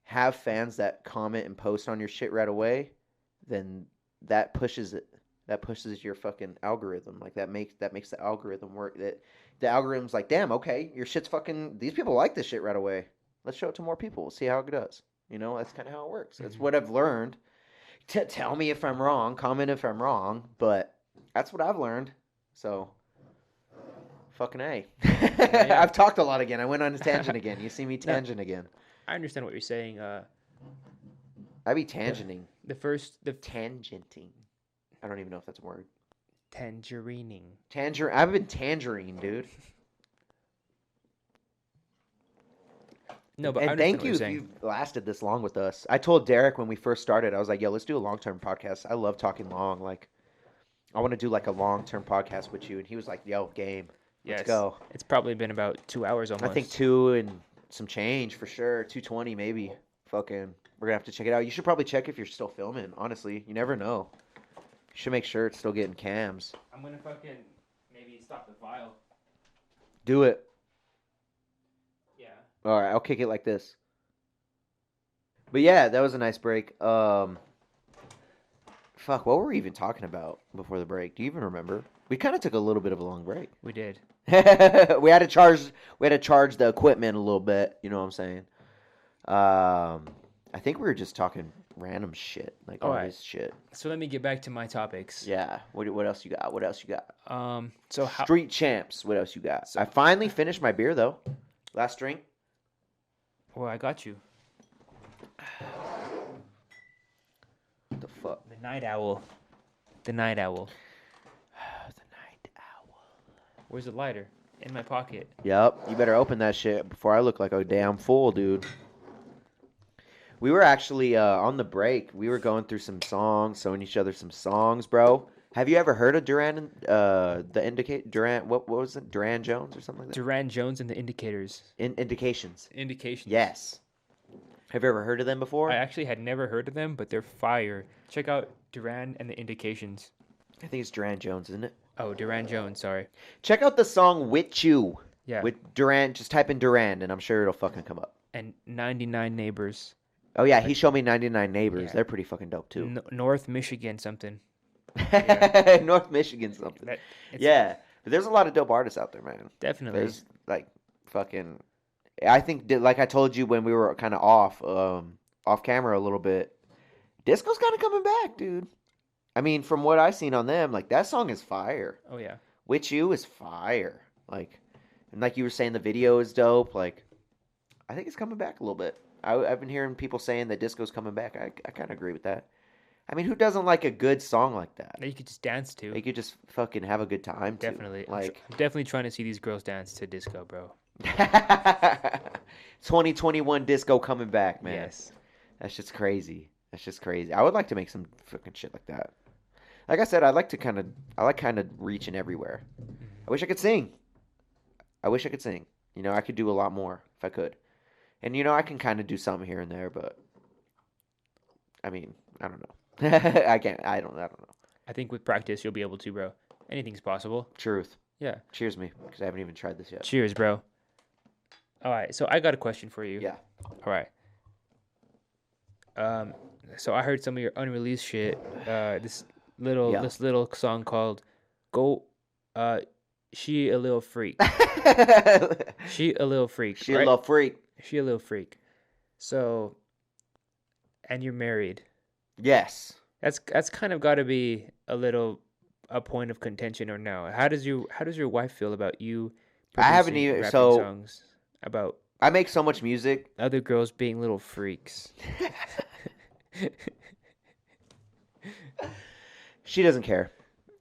have fans that comment and post on your shit right away, then that pushes it. That pushes your fucking algorithm. Like that makes the algorithm work. That the algorithm's like, damn, okay, your shit's fucking. These people like this shit right away. Let's show it to more people. We'll see how it does. You know, that's kind of how it works. That's what I've learned. Tell me if I'm wrong. Comment if I'm wrong. But that's what I've learned. So, fucking A. Yeah. I've talked a lot again. I went on a tangent again. You see me tangent again. I understand what you're saying. I be tangenting. The Tangenting. I don't even know if that's a word. tangerining. I've been tangerine, dude. No, but I And understand thank what you you're if saying. you've lasted this long with us. I told Derek when we first started, I was like, yo, let's do a long-term podcast. I love talking long. Like, I want to do like a long-term podcast with you. And he was like, yo, game. Let's go. It's probably been about 2 hours almost. I think 2 and some change for sure. 2:20 maybe. Fucking, we're going to have to check it out. You should probably check if you're still filming, honestly. You never know. You should make sure it's still getting cams. I'm going to fucking maybe stop the file. Do it. Yeah. All right, I'll kick it like this. But yeah, that was a nice break. Fuck, what were we even talking about before the break? Do you even remember? We kind of took a little bit of a long break. We did. we had to charge the equipment a little bit. You know what I'm saying? I think we were just talking random shit, like all this shit. So let me get back to my topics. Yeah. What else you got? What else you got? Street champs. What else you got? I finally finished my beer though. Last drink. Well, I got you. What the fuck? The night owl. The night owl. The night owl. Where's the lighter? In my pocket. Yep. You better open that shit before I look like a damn fool, dude. We were actually on the break. We were going through some songs, showing each other some songs, bro. Have you ever heard of Duran? What was it? Duran Jones or something like that. Duran Jones and the Indicators. Indications. Indications. Yes. Have you ever heard of them before? I actually had never heard of them, but they're fire. Check out Duran and the Indications. I think it's Duran Jones, isn't it? Oh, Duran Jones. Sorry. Check out the song "With You." Yeah. With Duran, just type in Duran, and I'm sure it'll fucking come up. And 99 Neighbors. Oh yeah, he showed me 99 Neighbors. Yeah. They're pretty fucking dope too. North Michigan something. Yeah. North Michigan something. Yeah, but there's a lot of dope artists out there, man. Definitely. There's like fucking. I think like I told you when we were kind of off camera a little bit, disco's kind of coming back, dude. I mean, from what I've seen on them, like that song is fire. Oh yeah. With You is fire. Like, and like you were saying, the video is dope. Like, I think it's coming back a little bit. I've been hearing people saying that disco's coming back. I kind of agree with that. I mean, who doesn't like a good song like that? That you could just dance to. You could just fucking have a good time to. Definitely. Like, I'm definitely trying to see these girls dance to disco, bro. 2021 disco coming back, man. Yes. That's just crazy. That's just crazy. I would like to make some fucking shit like that. Like I said, I like kind of reaching everywhere. I wish I could sing. I wish I could sing. You know, I could do a lot more if I could. And you know, I can kind of do something here and there, but I mean, I don't know. I can't. I don't know. I think with practice you'll be able to, bro. Anything's possible. Truth. Yeah. Cheers me, because I haven't even tried this yet. Cheers, bro. All right, so I got a question for you. Yeah. All right. So I heard some of your unreleased shit. This little song called "Go." She a little freak. She a little freak. She a little freak. She a little freak. So, and you're married. Yes. That's kind of got to be a point of contention, or no? How does your wife feel about you? I haven't producing, even rapping so. songs about I make so much music. other girls being little freaks. She doesn't care.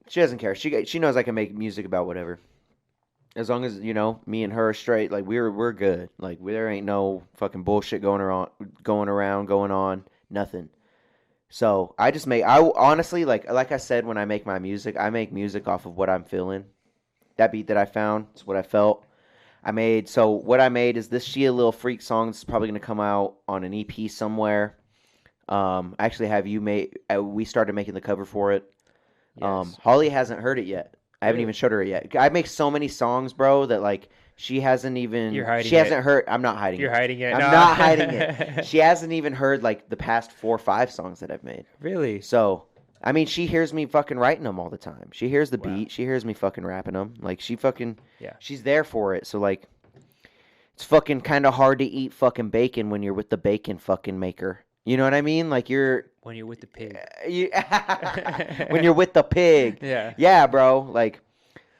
She doesn't care. She knows I can make music about whatever. As long as, you know, me and her are straight, like we're good. Like there ain't no fucking bullshit going on, nothing. So I honestly like I said, when I make my music, I make music off of what I'm feeling. That beat that I found is what I felt. What I made is this She a Little Freak song. It's probably gonna come out on an EP somewhere. I actually have we started making the cover for it. Yes. Holly hasn't heard it yet. I haven't Really? even showed her it yet. I make so many songs, bro, that like she hasn't even. You're hiding She it. hasn't heard. I'm not hiding You're it. hiding it. I'm No. not hiding it. She hasn't even heard like the past 4 or 5 songs that I've made. Really? So, I mean, she hears me fucking writing them all the time. She hears the Wow. beat. She hears me fucking rapping them. Like Yeah. she's there for it. So like, it's fucking kind of hard to eat fucking bacon when you're with the bacon fucking maker. You know what I mean? Like When you're with the pig. when you're with the pig. Yeah. Yeah, bro. Like,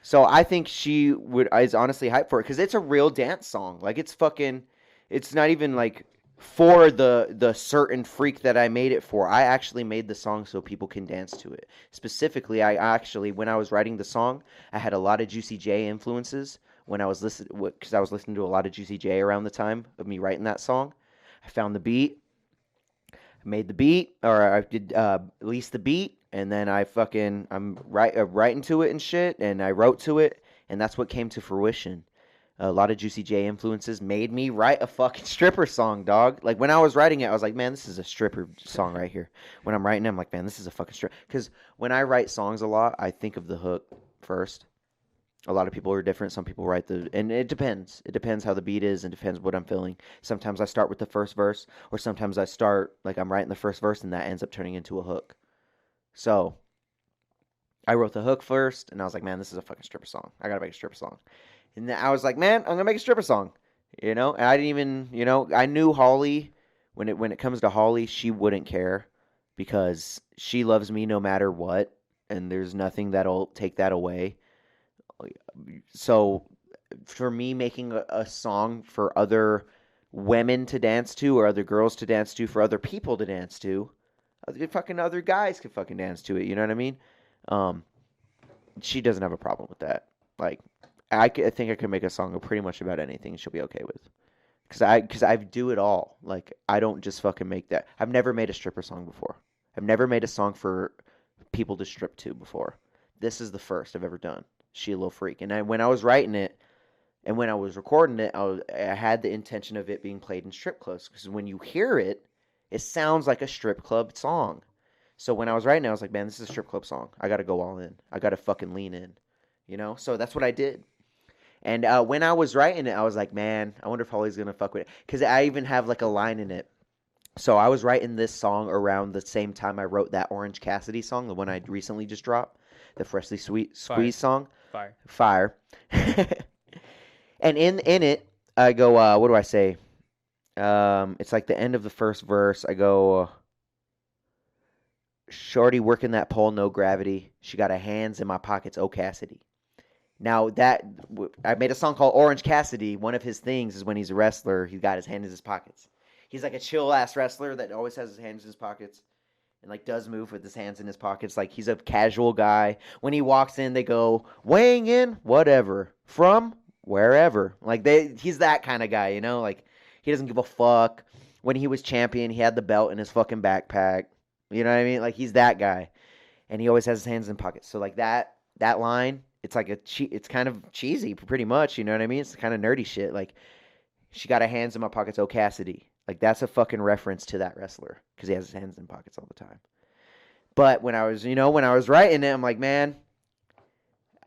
so I think she is honestly hyped for it because it's a real dance song. Like, it's not even like for the certain freak that I made it for. I actually made the song so people can dance to it. Specifically, when I was writing the song, I had a lot of Juicy J influences when I was because I was listening to a lot of Juicy J around the time of me writing that song. I found the beat. Made the beat, or I did release the beat, and then I'm writing to it and shit, and I wrote to it, and that's what came to fruition. A lot of Juicy J influences made me write a fucking stripper song, dog. Like when I was writing it, I was like, man, this is a stripper song right here. When I'm writing it, I'm like, man, this is a fucking stripper. Because when I write songs a lot, I think of the hook first. A lot of people are different. Some people and it depends. It depends how the beat is and depends what I'm feeling. Sometimes I start with the first verse, or sometimes I start, like I'm writing the first verse and that ends up turning into a hook. So, I wrote the hook first and I was like, man, this is a fucking stripper song. I gotta make a stripper song. And then I was like, man, I'm gonna make a stripper song. You know? And I didn't even, you know, I knew Holly, when it comes to Holly, she wouldn't care because she loves me no matter what, and there's nothing that'll take that away. So for me making a song for other women to dance to, or other girls to dance to, for other people to dance to, other guys could fucking dance to it, you know what I mean? She doesn't have a problem with that. Like, I think I could make a song pretty much about anything she'll be okay with. Because I do it all. Like, I don't just fucking make that. I've never made a stripper song before. I've never made a song for people to strip to before. This is the first I've ever done. She a Little Freak. And when I was writing it and when I was recording it, I had the intention of it being played in strip clubs. Because when you hear it, it sounds like a strip club song. So when I was writing it, I was like, man, this is a strip club song. I got to go all in. I got to fucking lean in. You know? So that's what I did. And when I was writing it, I was like, man, I wonder if Holly's going to fuck with it. Because I even have like a line in it. So I was writing this song around the same time I wrote that Orange Cassidy song, the one I recently just dropped, the Freshly Squeezed song. Fire. And in it, I go, what do I say? It's like the end of the first verse. I go, shorty working that pole, no gravity. She got her hands in my pockets, oh Cassidy. Now I made a song called Orange Cassidy. One of his things is when he's a wrestler, he's got his hand in his pockets. He's like a chill ass wrestler that always has his hands in his pockets. And like does move with his hands in his pockets. Like he's a casual guy. When he walks in, they go, weighing in, whatever, from wherever. Like he's that kind of guy, you know? Like he doesn't give a fuck. when he was champion, he had the belt in his fucking backpack. You know what I mean? Like he's that guy, and he always has his hands in pockets. So like that line, it's like it's kind of cheesy, pretty much. You know what I mean? It's kind of nerdy shit. Like she got her hands in my pockets, oh Cassidy. Like that's a fucking reference to that wrestler because he has his hands in pockets all the time. But when I was writing it, I'm like, man,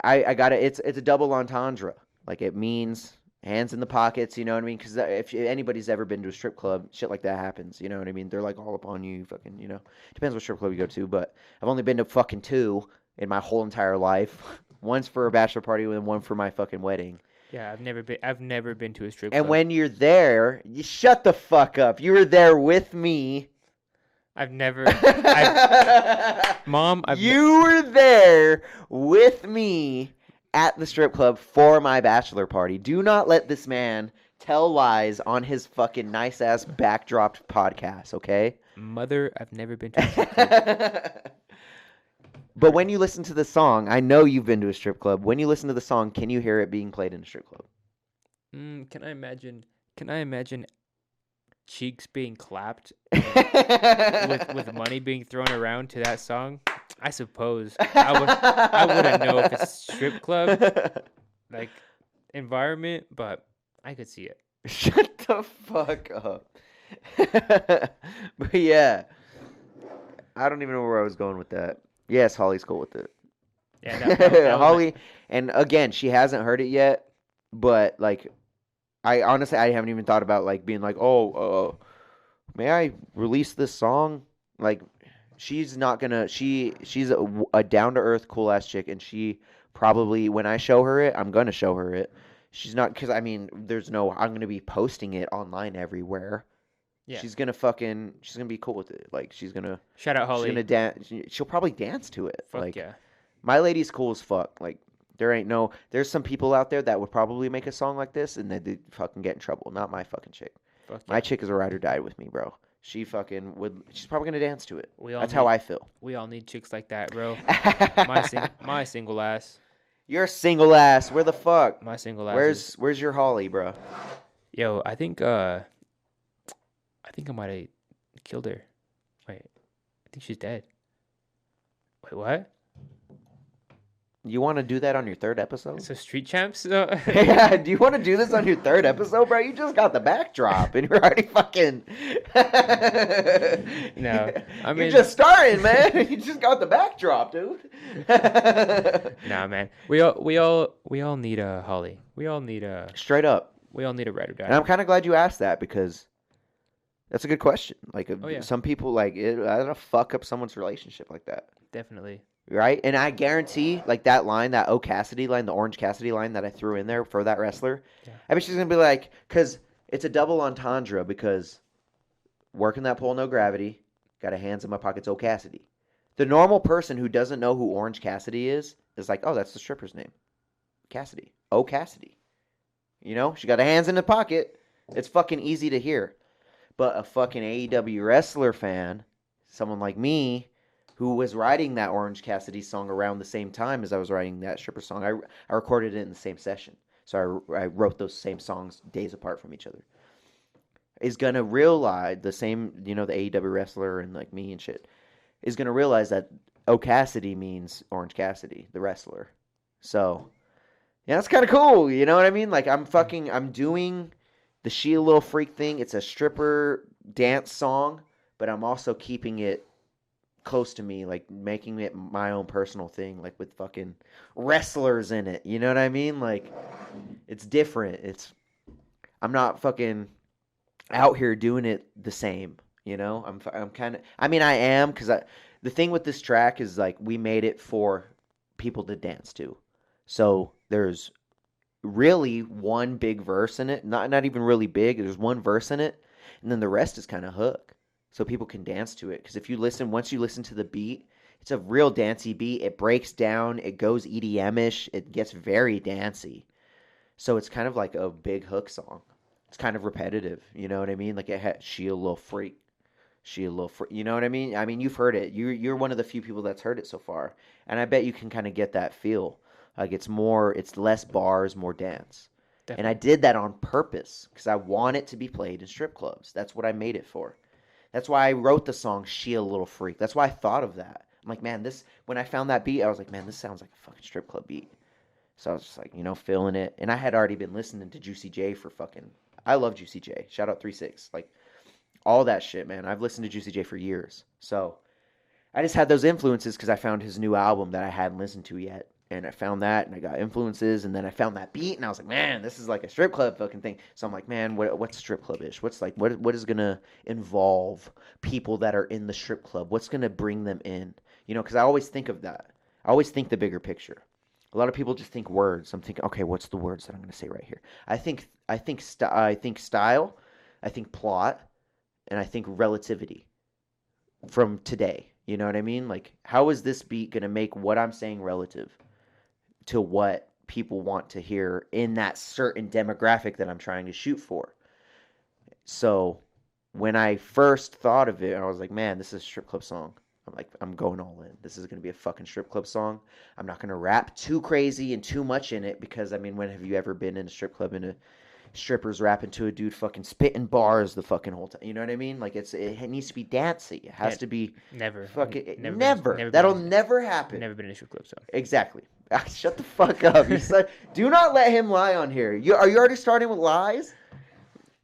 I got it. It's a double entendre. Like it means hands in the pockets, you know what I mean? Because if anybody's ever been to a strip club, shit like that happens, you know what I mean? They're like all up on you, fucking, you know. Depends what strip club you go to, but I've only been to fucking 2 in my whole entire life. One's for a bachelor party and one for my fucking wedding. Yeah, I've never been to a strip And club. when you're there, you shut the fuck up. You were there with me. Mom, you were there with me at the strip club for my bachelor party. Do not let this man tell lies on his fucking nice ass backdropped podcast, okay? Mother, I've never been to a strip club. But when you listen to the song, I know you've been to a strip club. When you listen to the song, can you hear it being played in a strip club? Can I imagine cheeks being clapped with money being thrown around to that song? I suppose I wouldn't know if it's strip club like environment, but I could see it. Shut the fuck up. But yeah, I don't even know where I was going with that. Yes, Holly's cool with it. Yeah, that Holly, and again, she hasn't heard it yet, but like, I honestly haven't even thought about like being like, oh, may I release this song? Like, she's not gonna. She's a down to earth, cool ass chick, and she probably when I show her it, I'm gonna show her it. She's not because I mean, I'm gonna be posting it online everywhere. Yeah. She's gonna be cool with it. Like she's gonna shout out Holly. She's gonna dance. She'll probably dance to it. Fuck like, yeah. My lady's cool as fuck. Like there's some people out there that would probably make a song like this and they'd fucking get in trouble. Not my fucking chick. Fuck my yeah. chick is a ride or die with me, bro. She fucking would. She's probably gonna dance to it. That's how I feel. We all need chicks like that, bro. my single ass. You're a single ass. Where the fuck? My single ass. Where's your Holly, bro? Yo, I think I might have killed her. Wait, I think she's dead. Wait, what? You want to do that on your 3rd episode? So Street Champs? Yeah, do you want to do this on your 3rd episode, bro? You just got the backdrop and you're already fucking... No, I mean... You're just starting, man. You just got the backdrop, dude. Nah, man. We all need a Holly. We all need a... Straight up. We all need a ride or die. And I'm kind of glad you asked that because that's a good question. Like, some people, like, I don't know, fuck up someone's relationship like that. Definitely. Right? And I guarantee, like, that line, that O Cassidy line, the Orange Cassidy line that I threw in there for that wrestler, I bet she's going to be like, because it's a double entendre because working that pole, no gravity, got a hands in my pockets, O Cassidy. The normal person who doesn't know who Orange Cassidy is like, oh, that's the stripper's name. Cassidy. O Cassidy. You know? She got her hands in the pocket. It's fucking easy to hear. But a fucking AEW wrestler fan, someone like me, who was writing that Orange Cassidy song around the same time as I was writing that stripper song. I recorded it in the same session. So I wrote those same songs days apart from each other. Is going to realize the same, the AEW wrestler and like me and shit, is going to realize that O Cassidy means Orange Cassidy, the wrestler. So, yeah, that's kind of cool. You know what I mean? Like, I'm doing the She a Little Freak thing. It's a stripper dance song, but I'm also keeping it close to me, like making it my own personal thing, like with fucking wrestlers in it. You know what I mean? Like, it's different. I'm not fucking out here doing it the same. I'm kind of. I mean, I am because the thing with this track is like we made it for people to dance to. So there's really one big verse in it. Not even really big. There's one verse in it, and then the rest is kind of hook. So people can dance to it. Because once you listen to the beat, it's a real dancey beat. It breaks down. It goes EDM-ish. It gets very dancey. So it's kind of like a big hook song. It's kind of repetitive. You know what I mean? Like it had She a Little Freak. She a Little Freak. You know what I mean? I mean, you've heard it. You're one of the few people that's heard it so far. And I bet you can kind of get that feel. Like it's less bars, more dance. And I did that on purpose because I want it to be played in strip clubs. That's what I made it for. That's why I wrote the song She a Little Freak. That's why I thought of that. I'm like, man, when I found that beat, I was like, man, this sounds like a fucking strip club beat. So I was just like, feeling it. And I had already been listening to Juicy J for I love Juicy J. Shout out 3-6. Like, all that shit, man. I've listened to Juicy J for years. So I just had those influences because I found his new album that I hadn't listened to yet. And I found that, and I got influences, and then I found that beat, and I was like, man, this is like a strip club fucking thing. So I'm like, man, what's strip club-ish? What is gonna involve people that are in the strip club? What's gonna bring them in? Because I always think of that. I always think the bigger picture. A lot of people just think words. I'm thinking, okay, what's the words that I'm gonna say right here? I think style, I think plot, and I think relativity from today. You know what I mean? Like, how is this beat gonna make what I'm saying relative to what people want to hear in that certain demographic that I'm trying to shoot for? So when I first thought of it, I was like, man, this is a strip club song. I'm like, I'm going all in. This is going to be a fucking strip club song. I'm not going to rap too crazy and too much in it because, I mean, when have you ever been in a strip club and a strippers rapping to a dude fucking spitting bars the fucking whole time? You know what I mean? Like, it needs to be dancey. It has to be never. Never. That'll never happen. Never been in a strip club, so. Exactly. Shut the fuck up. Do not let him lie on here. Are you already starting with lies?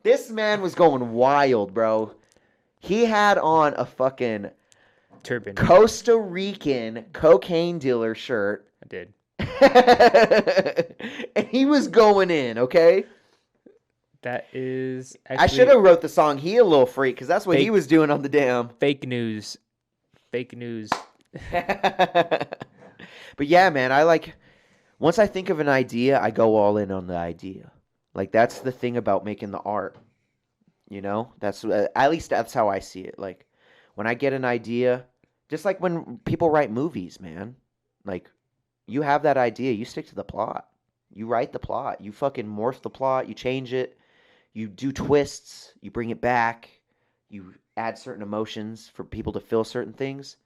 This man was going wild, bro. He had on a fucking turban, Costa Rican cocaine dealer shirt. I did. And he was going in, okay? That is actually... I should have wrote the song He a Little Freak because that's what he was doing on the damn... Fake news. But yeah, man, once I think of an idea, I go all in on the idea. Like, that's the thing about making the art. That's at least that's how I see it. Like, when I get an idea, just like when people write movies, man, like, you have that idea, you stick to the plot. You write the plot. You fucking morph the plot. You change it. You do twists. You bring it back. You add certain emotions for people to feel certain things.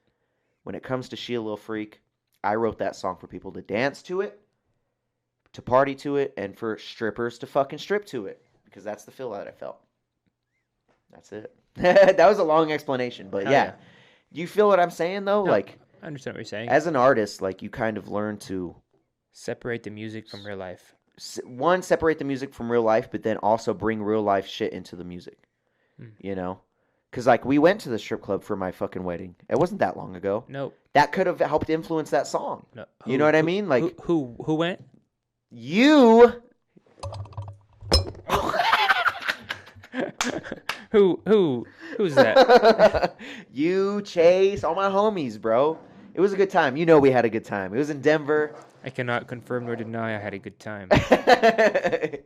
When it comes to She a Little Freak, I wrote that song for people to dance to it, to party to it, and for strippers to fucking strip to it. Because that's the feel that I felt. That's it. That was a long explanation, but yeah. You feel what I'm saying, though? No, like, I understand what you're saying. As an artist, like, you kind of learn to... separate the music from real life. One, separate the music from real life, but then also bring real life shit into the music. Because, like, we went to the strip club for my fucking wedding. It wasn't that long ago. Nope. That could have helped influence that song. No. You know what I mean? Like, who went? You. Who's that? You, Chase, all my homies, bro. It was a good time. We had a good time. It was in Denver. I cannot confirm nor deny I had a good time.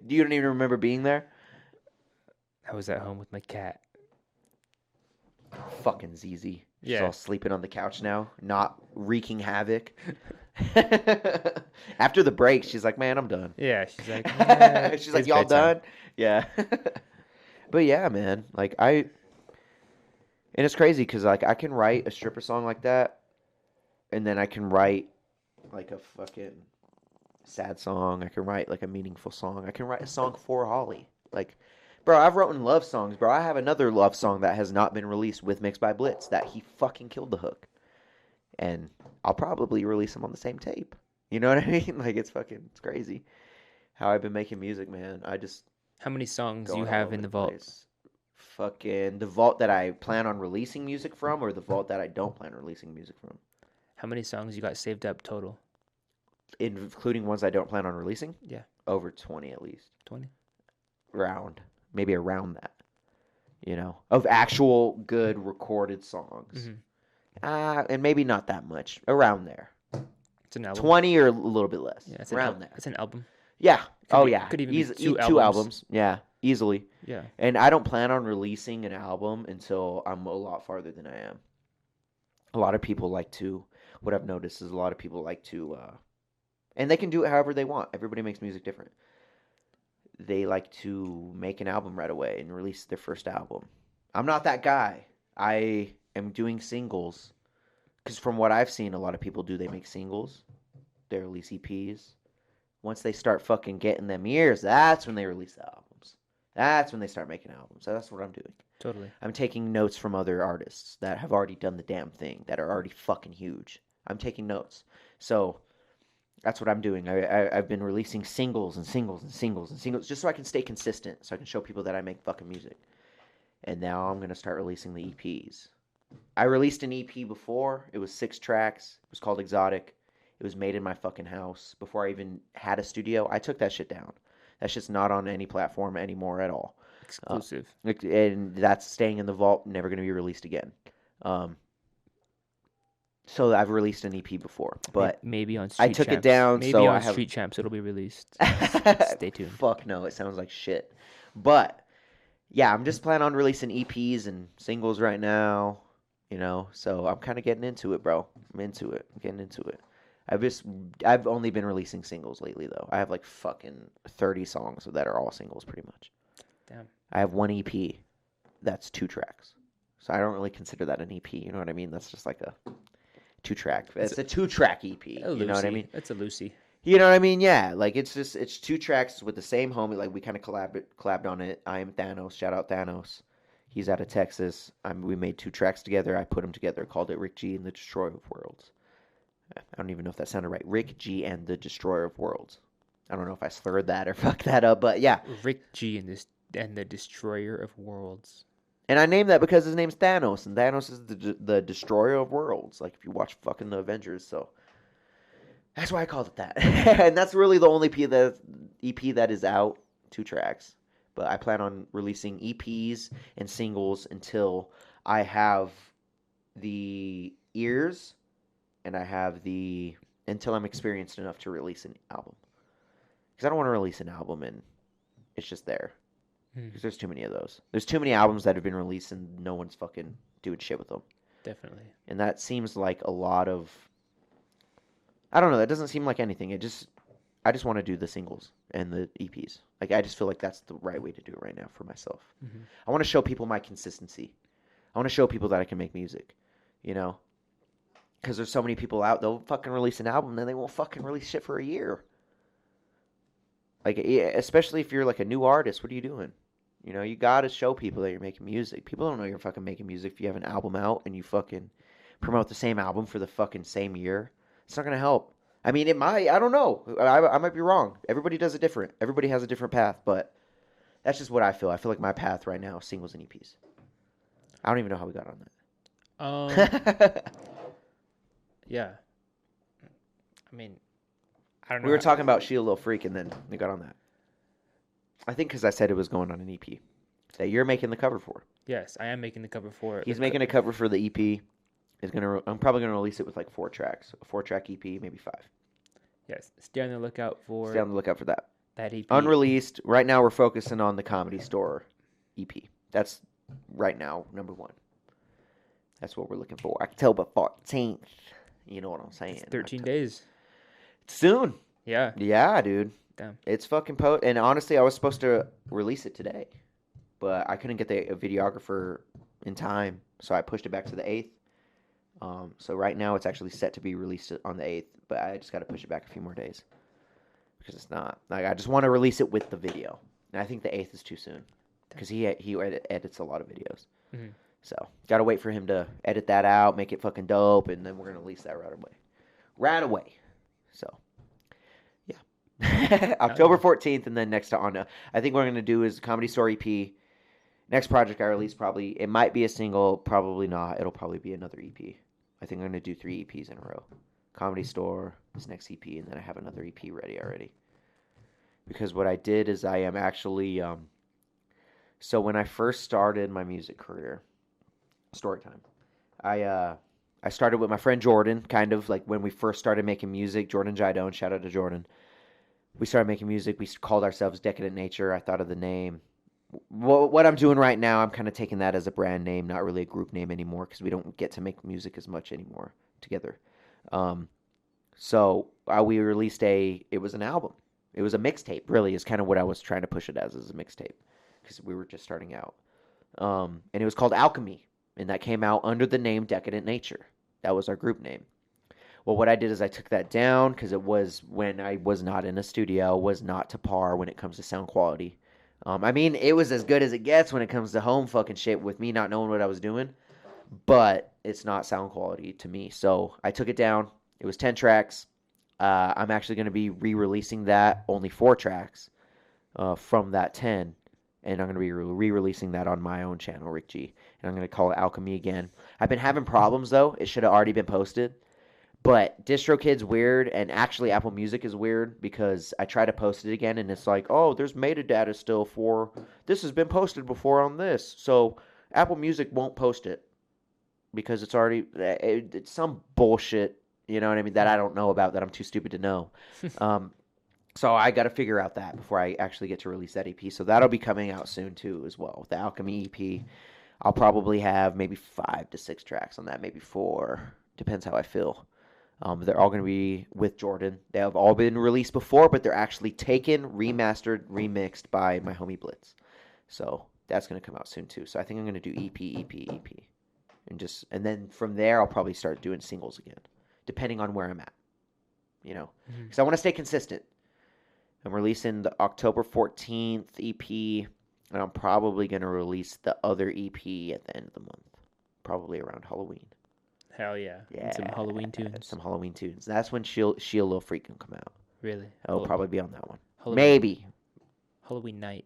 You don't even remember being there? I was at home with my cat. Fucking ZZ. She's Yeah. all sleeping on the couch now, not wreaking havoc. After the break, she's like, man, I'm done. Yeah, she's like, she's like, y'all done? Yeah. But yeah, man, like and it's crazy because like I can write a stripper song like that, and then I can write like a fucking sad song. I can write like a meaningful song. I can write a song for Holly. Like, bro, I've written love songs, bro. I have another love song that has not been released with Mixed by Blitz that he fucking killed the hook. And I'll probably release him on the same tape. You know what I mean? Like, it's crazy how I've been making music, man. How many songs you have in the vault? Place. Fucking the vault that I plan on releasing music from, or the vault that I don't plan on releasing music from? How many songs you got saved up total? Including ones I don't plan on releasing? Yeah. Over 20 at least. 20? Maybe around that. Of actual good recorded songs. Mm-hmm. And maybe not that much. Around there. It's an album. 20 or a little bit less. Yeah, around there. It's an album. Yeah. Yeah. Could even be two two albums. Yeah, easily. Yeah. And I don't plan on releasing an album until I'm a lot farther than I am. A lot of people what I've noticed is a lot of people like to, and they can do it however they want. Everybody makes music different. They like to make an album right away and release their first album. I'm not that guy. I am doing singles. Because from what I've seen, a lot of people do, they make singles. They release EPs. Once they start fucking getting them ears, that's when they release the albums. That's when they start making albums. So that's what I'm doing. Totally. I'm taking notes from other artists that have already done the damn thing, that are already fucking huge. I'm taking notes. So that's what I'm doing. I've been releasing singles and singles and singles and singles just so I can stay consistent, so I can show people that I make fucking music. And now I'm going to start releasing the EPs. I released an EP before. It was 6 tracks. It was called Exotic. It was made in my fucking house before I even had a studio. I took that shit down. That shit's not on any platform anymore at all. Exclusive. And that's staying in the vault, never going to be released again. So I've released an EP before, but maybe on Street I took Champs. it down. Maybe so on I have... Street Champs it'll be released. Stay tuned. Fuck no, it sounds like shit. But yeah, I'm just planning on releasing EPs and singles right now. You know, so I'm kind of getting into it, bro. I'm into it. I'm getting into it. I've only been releasing singles lately, though. I have like fucking 30 songs that are all singles, pretty much. Damn. I have one EP that's 2 tracks, so I don't really consider that an EP. You know what I mean? That's just like a 2-track. It's a 2-track EP. You know what I mean? It's a Lucy. You know what I mean? Yeah, like it's 2 tracks with the same homie. Like we kind of collabed on it. I am Thanos. Shout out Thanos. He's out of Texas. We made 2 tracks together. I put them together. Called it Rick G and the Destroyer of Worlds. I don't even know if that sounded right. Rick G and the Destroyer of Worlds. I don't know if I slurred that or fucked that up, but yeah. Rick G and the Destroyer of Worlds. And I named that because his name's Thanos, and Thanos is the Destroyer of Worlds. Like if you watch fucking the Avengers, so that's why I called it that. And that's really the only EP that is out. 2 tracks. But I plan on releasing EPs and singles until I have the ears and until I'm experienced enough to release an album. Because I don't want to release an album and it's just there. Because there's too many of those. There's too many albums that have been released and no one's fucking doing shit with them. Definitely. And that seems like a lot of... I don't know. That doesn't seem like anything. I just want to do the singles and the EPs. Like I just feel like that's the right way to do it right now for myself. Mm-hmm. I want to show people my consistency. I want to show people that I can make music, you know? Because there's so many people out, they'll fucking release an album, then they won't fucking release shit for a year. Like, especially if you're like a new artist, what are you doing? You know, you got to show people that you're making music. People don't know you're fucking making music if you have an album out and you fucking promote the same album for the fucking same year. It's not going to help. I mean, it might. I don't know. I might be wrong. Everybody does it different. Everybody has a different path, but that's just what I feel. I feel like my path right now is singles and EPs. I don't even know how we got on that. Yeah. I mean, I don't know. We were talking about She a Little Freak, and then we got on that. I think because I said it was going on an EP that you're making the cover for. Yes, I am making the cover for it. He's making a cover for the EP. I'm probably gonna release it with like 4 tracks, a 4-track EP, maybe 5. Yes, stay on the lookout for. Stay on the lookout for that. That EP. Unreleased. Right now, we're focusing on the Comedy Store EP. That's right now number 1. That's what we're looking for. October 14th. You know what I'm saying? It's 13 days. Soon. Yeah. Yeah, dude. Damn. It's fucking And honestly, I was supposed to release it today, but I couldn't get the videographer in time, so I pushed it back to the 8th. So right now it's actually set to be released on the 8th, but I just got to push it back a few more days because it's not. Like I just want to release it with the video, and I think the 8th is too soon because he edits a lot of videos. Mm-hmm. So got to wait for him to edit that out, make it fucking dope, and then we're gonna release that right away. So yeah, October 14th, and then next on. I think what we're gonna do is Comedy Store EP. Next project I release it might be a single, probably not. It'll probably be another EP. I think I'm going to do 3 EPs in a row. Comedy Store, this next EP, and then I have another EP ready already. Because what I did is I am actually... so when I first started my music career, story time, I started with my friend Jordan, kind of like when we first started making music. Jordan Jidone, shout out to Jordan. We started making music. We called ourselves Decadent Nature. I thought of the name. What I'm doing right now, I'm kind of taking that as a brand name, not really a group name anymore, because we don't get to make music as much anymore together. So we released it was an album. It was a mixtape, really, is kind of what I was trying to push it as a mixtape, because we were just starting out. And it was called Alchemy, and that came out under the name Decadent Nature. That was our group name. Well, what I did is I took that down because it was when I was not in a studio, was not to par when it comes to sound quality. I mean, it was as good as it gets when it comes to home fucking shit with me not knowing what I was doing, but it's not sound quality to me. So I took it down. It was 10 tracks. I'm actually going to be re-releasing that, only 4 tracks from that 10. And I'm going to be re-releasing that on my own channel, Rick G. And I'm going to call it Alchemy again. I've been having problems, though. It should have already been posted. But DistroKid's weird, and actually Apple Music is weird because I try to post it again, and it's like, oh, there's metadata still for this has been posted before on this. So Apple Music won't post it because it's already it's some bullshit, you know what I mean, that I don't know about, that I'm too stupid to know. So I got to figure out that before I actually get to release that EP. So that'll be coming out soon too as well. The Alchemy EP, I'll probably have maybe 5 to 6 tracks on that, maybe 4. Depends how I feel. They're all going to be with Jordan. They have all been released before, but they're actually taken, remastered, remixed by my homie Blitz. So that's going to come out soon too. So I think I'm going to do EP. And then from there, I'll probably start doing singles again, depending on where I'm at, you know, because I want to stay consistent. I'm releasing the October 14th EP, and I'm probably going to release the other EP at the end of the month, probably around Halloween. Hell yeah. Yeah. And some Halloween tunes. Some Halloween tunes. That's when She a Little Freak can come out. Really? I'll probably be on that one. Halloween. Maybe. Halloween night.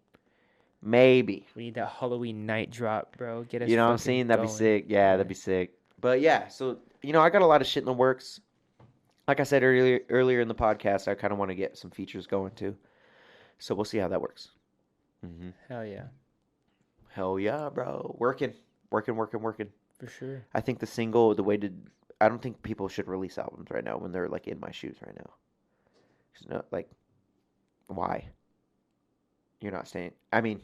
Maybe. We need that Halloween night drop, bro. Get us. You know what I'm saying? That'd be sick. Yeah, that'd be sick. But yeah, so, you know, I got a lot of shit in the works. Like I said earlier in the podcast, I kind of want to get some features going too. So we'll see how that works. Mm-hmm. Hell yeah. Hell yeah, bro. Working. For sure. I think the single, I don't think people should release albums right now when they're like in my shoes right now. No, like, why? You're not staying. I mean,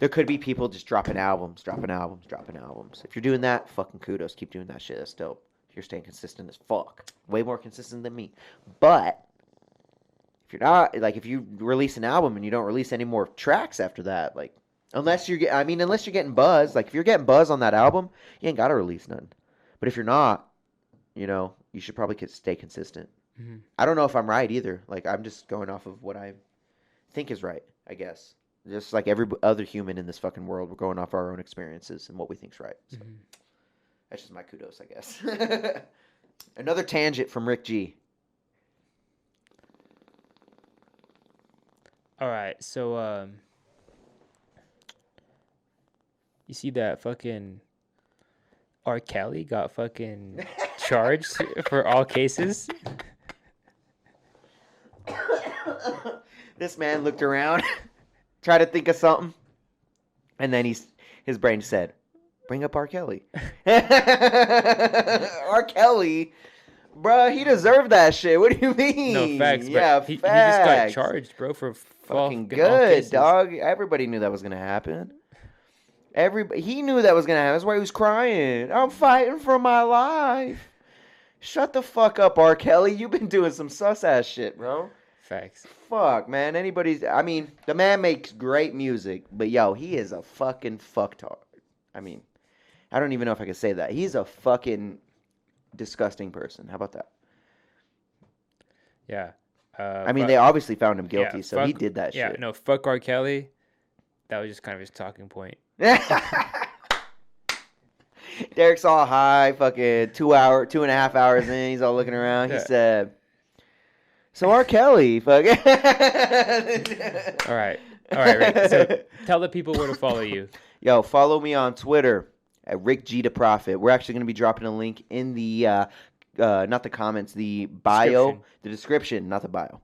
there could be people just dropping albums. If you're doing that, fucking kudos. Keep doing that shit. That's dope. You're staying consistent as fuck. Way more consistent than me. But if you're not, like, if you release an album and you don't release any more tracks after that, like, unless you're getting buzz, like, if you're getting buzz on that album, you ain't got to release none. But if you're not, you know, you should probably stay consistent. Mm-hmm. I don't know if I'm right either. Like, I'm just going off of what I think is right, I guess. Just like every other human in this fucking world, we're going off our own experiences and what we think's right. So. Mm-hmm. That's just my kudos, I guess. Another tangent from Rick G. All right, so you see that fucking R. Kelly got fucking charged for all cases? This man looked around, tried to think of something, and then his brain said, bring up R. Kelly. R. Kelly, bruh, he deserved that shit. What do you mean? No, facts. Yeah, he facts. just got charged, bro, for fucking good, dog. Everybody knew that was gonna happen. He knew that was gonna happen. That's why he was crying. I'm fighting for my life. Shut the fuck up, R. Kelly. You've been doing some sus ass shit, bro. Facts. Fuck, man. I mean, the man makes great music, but yo, he is a fucking fucktard. I mean, I don't even know if I can say that. He's a fucking disgusting person. How about that? Yeah. I mean, they obviously found him guilty, so he did that shit. Yeah, no, fuck R. Kelly. That was just kind of his talking point. Derek's all high, fucking 2.5 hours in. He's all looking around. He said, so R. Kelly, fucking. All right, Rick. So tell the people where to follow you. Yo, follow me on Twitter at Rick G to Profit. We're actually going to be dropping a link in the, not the comments, the bio, the description, not the bio.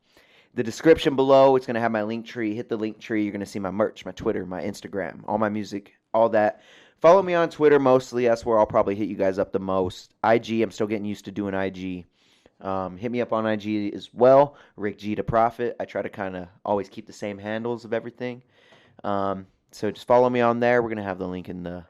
The description below, it's going to have my link tree. Hit the link tree. You're going to see my merch, my Twitter, my Instagram, all my music, all that. Follow me on Twitter mostly. That's where I'll probably hit you guys up the most. IG, I'm still getting used to doing IG. Hit me up on IG as well, Rick G to Profit. I try to kind of always keep the same handles of everything. So just follow me on there. We're going to have the link in the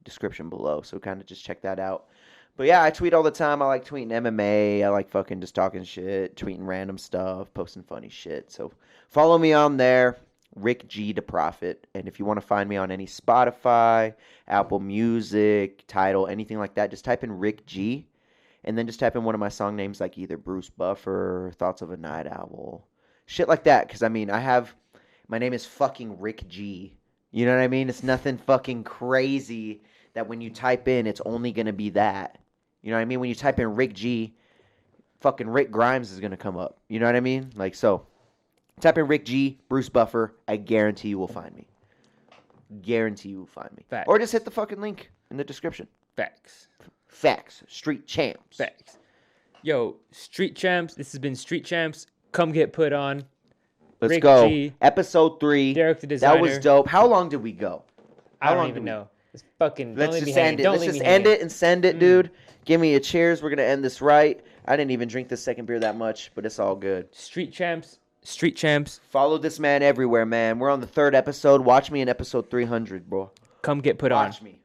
description below. So kind of just check that out. But yeah, I tweet all the time. I like tweeting MMA. I like fucking just talking shit, tweeting random stuff, posting funny shit. So follow me on there, Rick G to Profit. And if you want to find me on any Spotify, Apple Music, Tidal, anything like that, just type in Rick G. and then just type in one of my song names, like either Bruce Buffer, Thoughts of a Night Owl, shit like that. Because, I mean, my name is fucking Rick G. You know what I mean? It's nothing fucking crazy that when you type in, it's only going to be that. You know what I mean? When you type in Rick G, fucking Rick Grimes is going to come up. You know what I mean? Like, so, type in Rick G, Bruce Buffer. I guarantee you will find me. Guarantee you will find me. Facts. Or just hit the fucking link in the description. Facts. Facts. Street Champs. Facts. Yo, Street Champs. This has been Street Champs. Come get put on. Let's Rick go. G, Episode 3. Derek the Designer. That was dope. How long did we go? I don't even know. It's fucking. Let's just end it. Let's just end it and send it, dude. Give me a cheers. We're going to end this right. I didn't even drink this second beer that much, but it's all good. Street Champs. Street Champs. Follow this man everywhere, man. We're on the 3rd episode. Watch me in episode 300, bro. Come get put on. Watch me.